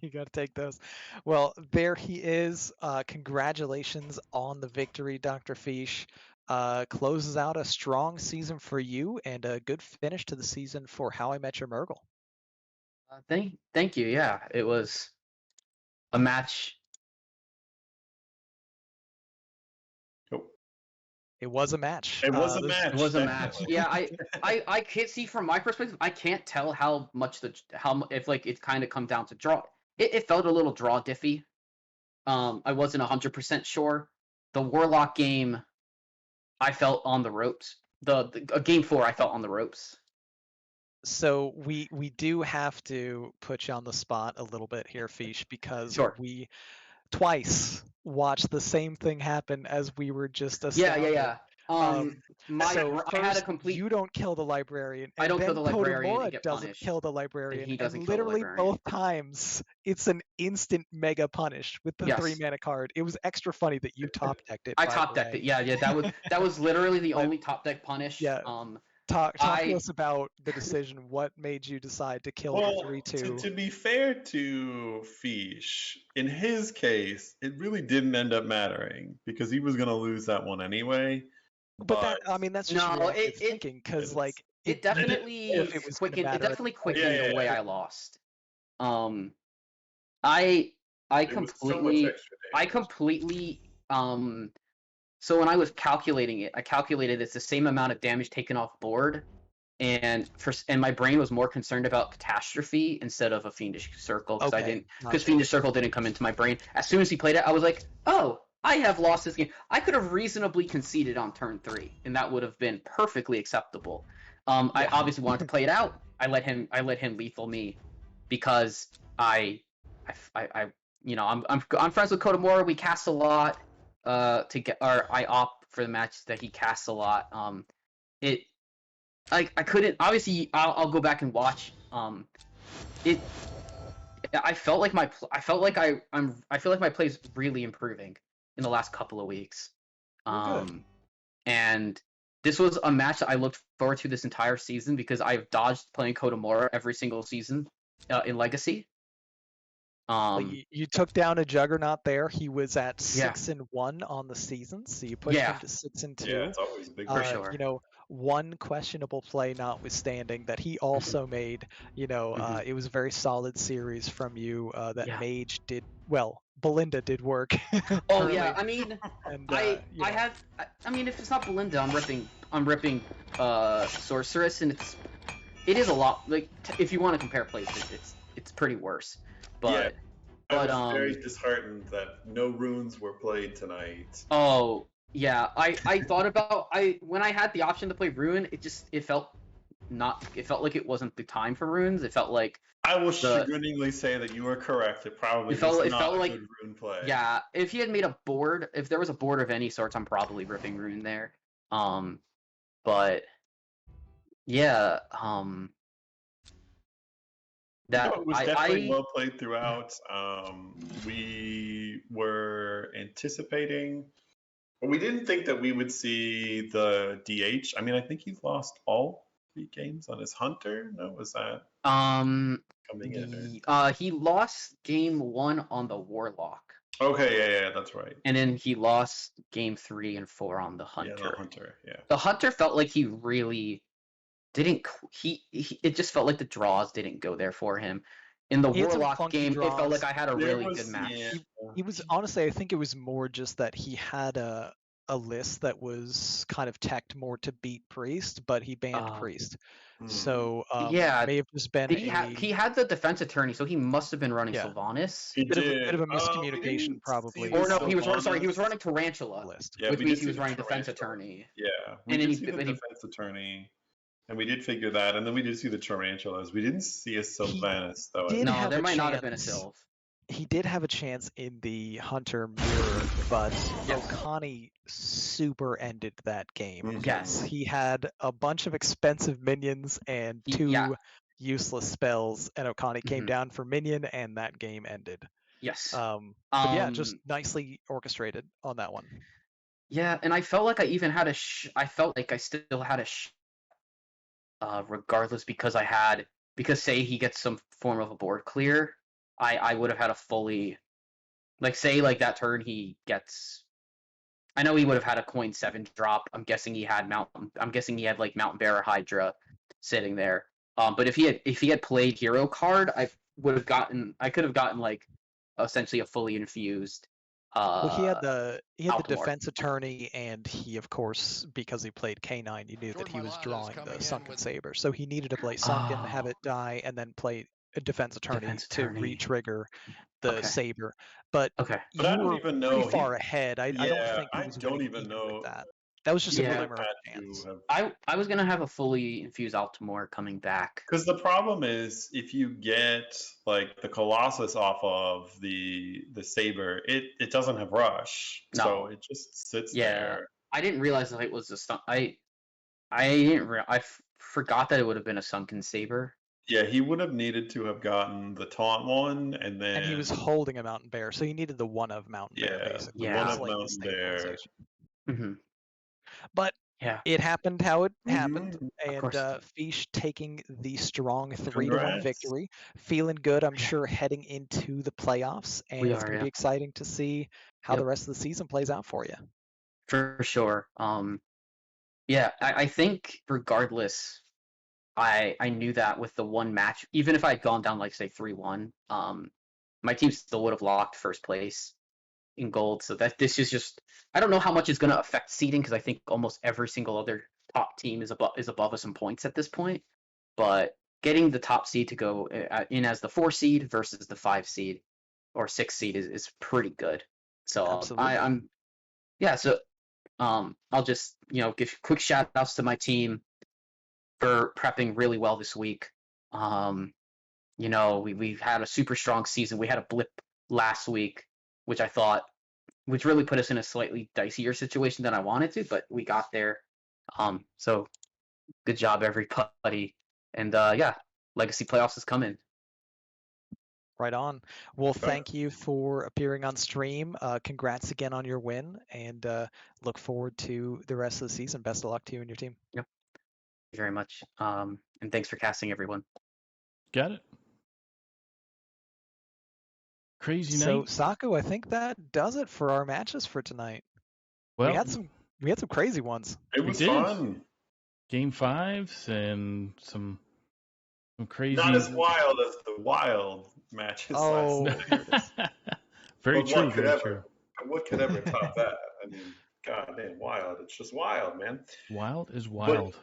You got to take those. Well, there he is. Congratulations on the victory, Dr. Fish. Closes out a strong season for you and a good finish to the season for How I Met Your Murgle. Thank you. Yeah, it was a match. It was a match. It was a match. It was a match. Yeah, I can't see from my perspective. I can't tell how much if like it kind of come down to draw. It felt a little draw diffy. I wasn't 100% sure. The Warlock game, I felt on the ropes. The game 4, I felt on the ropes. So we do have to put you on the spot a little bit here, Fish, because we twice watched the same thing happen as we were just astounded. Yeah. So I had a complete. You don't kill the librarian. I don't kill the librarian and get doesn't punished. kill the librarian. He doesn't and kill the literally librarian. both times, it's an instant mega punish with the 3-mana card. It was extra funny that you top decked it. I top decked it. Yeah. That was literally the only top deck punish. Yeah. Talk to us about the decision. What made you decide to kill the 3/2? To be fair to Fish, in his case, it really didn't end up mattering because he was going to lose that one anyway. But that's just thinking because it definitely quickened. It definitely quickened the way I lost. I completely. So when I was calculating it, I calculated it's the same amount of damage taken off board, and my brain was more concerned about catastrophe instead of a fiendish circle because fiendish circle didn't come into my brain. As soon as he played it, I was like, oh, I have lost this game. I could have reasonably conceded on turn 3, and that would have been perfectly acceptable. I obviously wanted to play it out. I let him lethal me because I'm friends with Kotamura. We cast a lot. I opt for the match that he casts a lot. I couldn't obviously. I'll go back and watch. I feel like my play is really improving in the last couple of weeks. And this was a match that I looked forward to this entire season because I've dodged playing Kotamura every single season in Legacy. You took down a juggernaut there. He was at 6-1 on the season, so you pushed him to 6-2. Yeah, it's always big for sure. One questionable play notwithstanding that he also made. It was a very solid series from you. Mage did well. Belinda did work. Oh yeah, I mean, if it's not Belinda, I'm ripping Sorceress, and it is a lot. Like if you want to compare plays, it's pretty worse. But I was very disheartened that no runes were played tonight. Oh yeah, I thought about when I had the option to play rune, it felt like it wasn't the time for runes. It felt like I will chagriningly say that you are correct. It felt like a good rune play. Yeah, if he had made a board, if there was a board of any sorts, I'm probably ripping rune there. But yeah, it was definitely well played throughout. We were anticipating But we didn't think that we would see the DH. I mean, I think he's lost all 3 games on his Hunter. No, was that coming in? He lost game 1 on the Warlock. Okay, yeah, that's right. And then he lost game 3 and 4 on the Hunter. Yeah, the Hunter, yeah. The Hunter felt like he really didn't. It just felt like the draws didn't go there for him. In the Warlock game, it felt like I had a really good match. Yeah. He was honestly, I think it was more just that he had a list that was kind of teched more to beat Priest, but he banned Priest. So yeah, may have just been he had the defense attorney, so he must have been running Sylvanas. Bit of a miscommunication, probably. Or no, he was running Tarantula, list. Yeah, which means he was running defense attorney. Yeah, we did see the defense attorney, and we did figure that, and then we did see the Tarantulas. We didn't see a Sylvanas, though. No, there might not have been a Sylv. He did have a chance in the Hunter mirror, but Okani super ended that game. Yes. He had a bunch of expensive minions and 2 useless spells, and Okani came down for minion, and that game ended. Yes. But yeah, just nicely orchestrated on that one. Yeah, and I felt like I even had I felt like I still had regardless, because say he gets some form of a board clear, I would have had a fully, say that turn he gets, I know he would have had a coin 7 drop. I'm guessing he had Mountain Bear or Hydra sitting there. But if he had played Hero card, I could have gotten essentially a fully infused. Well, he had the defense attorney, and he, of course, because he played K9, you knew that he was drawing the Sunken Saber. So he needed to play Sunken, have it die, and then play a defense attorney to re-trigger the Saber. But I don't even know pretty far ahead. I don't think he was don't even know that. That was just a glimmer of chance. I was gonna have a fully infused Altamore coming back. Because the problem is, if you get the Colossus off of the Saber, it doesn't have rush, so it just sits there. I didn't realize that it was a stun. I forgot that it would have been a Sunken Saber. Yeah, he would have needed to have gotten the taunt one, and then he was holding a Mountain Bear, so he needed the one of Mountain Bear, basically. One of Mountain Bear. But it happened how it happened, and Fish taking the strong 3-1 victory, feeling good, I'm sure, heading into the playoffs, and it's going to be exciting to see how the rest of the season plays out for you. For sure. I think regardless, I knew that with the one match, even if I had gone down say 3-1, my team still would have locked first place in gold. So that this is just, I don't know how much is going to affect seeding, because I think almost every single other top team is above us in points at this point. But getting the top seed to go in as the 4 seed versus the 5 seed or 6 seed is pretty good. So I'll just give quick shout outs to my team for prepping really well this week. We've had a super strong season. We had a blip last week, which really put us in a slightly dicier situation than I wanted to, but we got there. So good job, everybody. And Legacy Playoffs is coming. Right on. Well, thank you for appearing on stream. Congrats again on your win, and look forward to the rest of the season. Best of luck to you and your team. Yep. Thank you very much. And thanks for casting, everyone. Got it. Crazy night. So, Saku, I think that does it for our matches for tonight. Well, we had some crazy ones. It was fun. Game 5s and some crazy. Not as wild as the wild matches. Oh, very true. What could ever top that? I mean, God damn, wild. It's just wild, man. Wild is wild.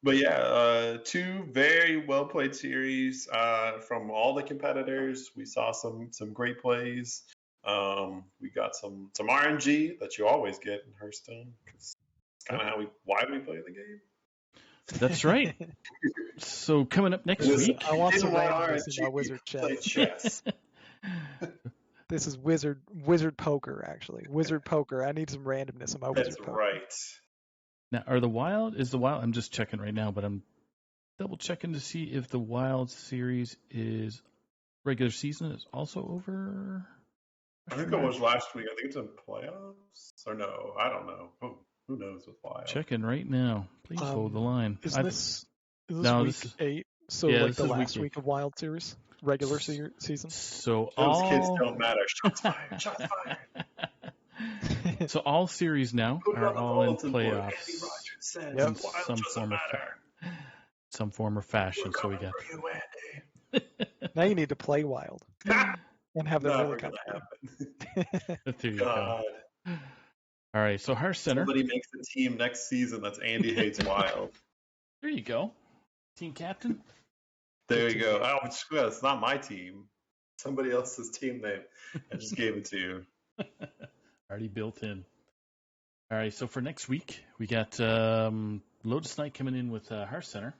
But yeah, 2 very well played series from all the competitors. We saw some great plays. We got some RNG that you always get in Hearthstone, because it's kind of why we play the game. That's right. So coming up next week, I want some randomness in my wizard chess. This is wizard poker, actually. Wizard poker. I need some randomness in my wizard poker. That's right. Now, is the wild? I'm just checking right now, but I'm double checking to see if the wild series is regular season is also over. I think it was last week. I think it's in playoffs. Or no, I don't know. Who knows with wild? Checking right now. Please hold the line. Is this No, week this is- 8? So yeah, like this the is week last 8. week of Wild Series, regular season. So Those all kids don't matter. Shots fired. Shots fired. so all series now Put it are on the all in bulletin board. Andy playoffs Rogers says Yep. in wild some doesn't form of matter. some form or fashion. We're So we coming got for you, Andy. Now you need to play Wild and have them Never really gonna come. happen. there you God. go. All right, so Hearth Center. Somebody makes the team next season. That's Andy hates wild. There you go. Team captain. There you go. Oh, it's not my team. Somebody else's team name. I just gave it to you. Already built in. All right, so for next week, we got Lotus Knight coming in with Hearth Center.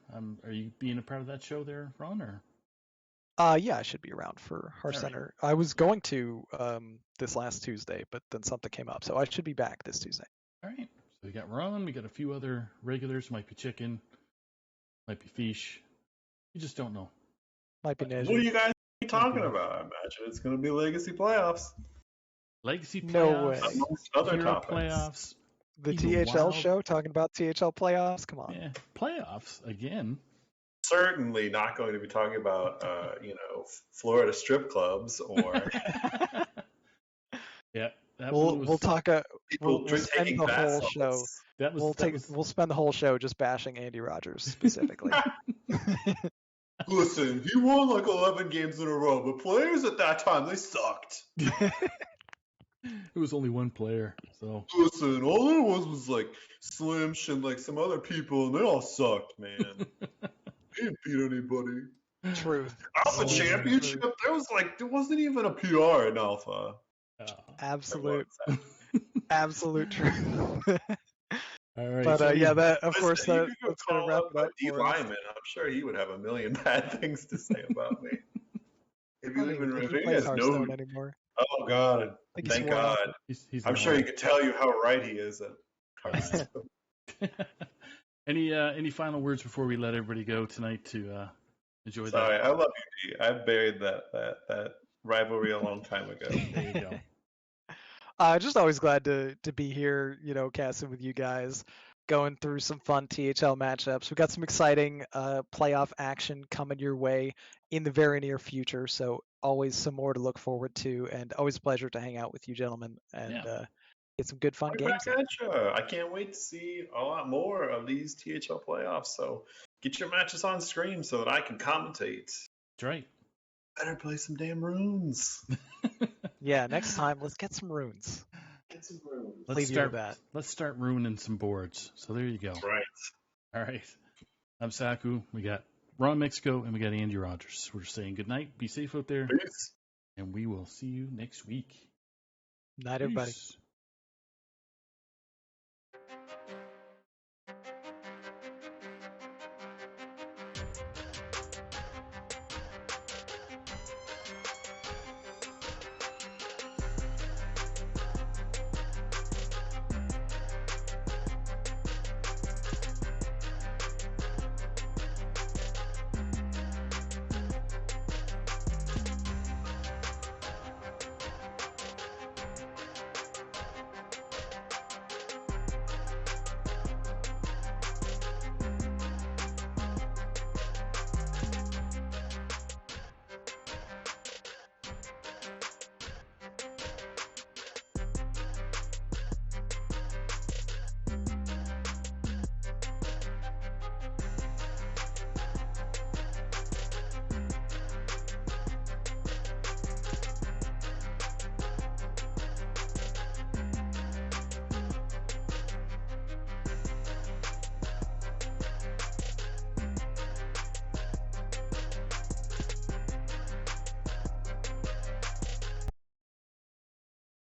Are you being a part of that show there, Ron? Or Yeah, I should be around for Hearth All right. Center. I was going to this last Tuesday, but then something came up, so I should be back this Tuesday. all right. So we got Ron. We got a few other regulars. Might be Chicken. Might be Fish. You just don't know. Might be What are Nezhu. you guys talking about? I imagine it's going to be Legacy playoffs. Legacy playoffs. No way. Amongst other Hero topics. playoffs. The Even THL Wild. show talking about THL playoffs. Come on. Yeah, playoffs again. Certainly not going to be talking about, Florida strip clubs or Yeah, that We'll one was. we'll talk. people We'll spend taking the bath whole salts. show. That was. We'll spend the whole show just bashing Andy Rogers specifically. Listen, he won like 11 games in a row, but players at that time, they sucked. It was only one player, so Listen, all there was like Slimsh and like some other people, and they all sucked, man. They didn't beat anybody. Truth. Alpha So Championship, true. there wasn't even a PR in Alpha. Absolute, There was. absolute truth. all right. But so yeah, that of Listen, course you that, could go that's gonna call wrap up it up D. for us. Lyman. I'm sure he would have a million bad things to say about me. If I you don't live even in think he Rivera, plays has Hearthstone no. anymore. Oh God! I think Thank he's sworn off. God. he's I'm sure he could tell you how right he is at Hearthstone. Any final words before we let everybody go tonight to enjoy Sorry, that? I love you, D. I buried that rivalry a long time ago. There you go. Just always glad to be here, casting with you guys, going through some fun THL matchups. We've got some exciting playoff action coming your way in the very near future, so always some more to look forward to, and always a pleasure to hang out with you gentlemen and get some good fun Right games. back at ya. I can't wait to see a lot more of these THL playoffs. So get your matches on stream so that I can commentate. That's right. Better play some damn runes. Yeah, next time let's get some runes. Get some runes. Let's start ruining some boards. So there you go. Right. All right. I'm Saku. We got Ron Mexico and we got Andy Rogers. We're saying good night. Be safe out there. Peace. And we will see you next week. Night, everybody. Peace.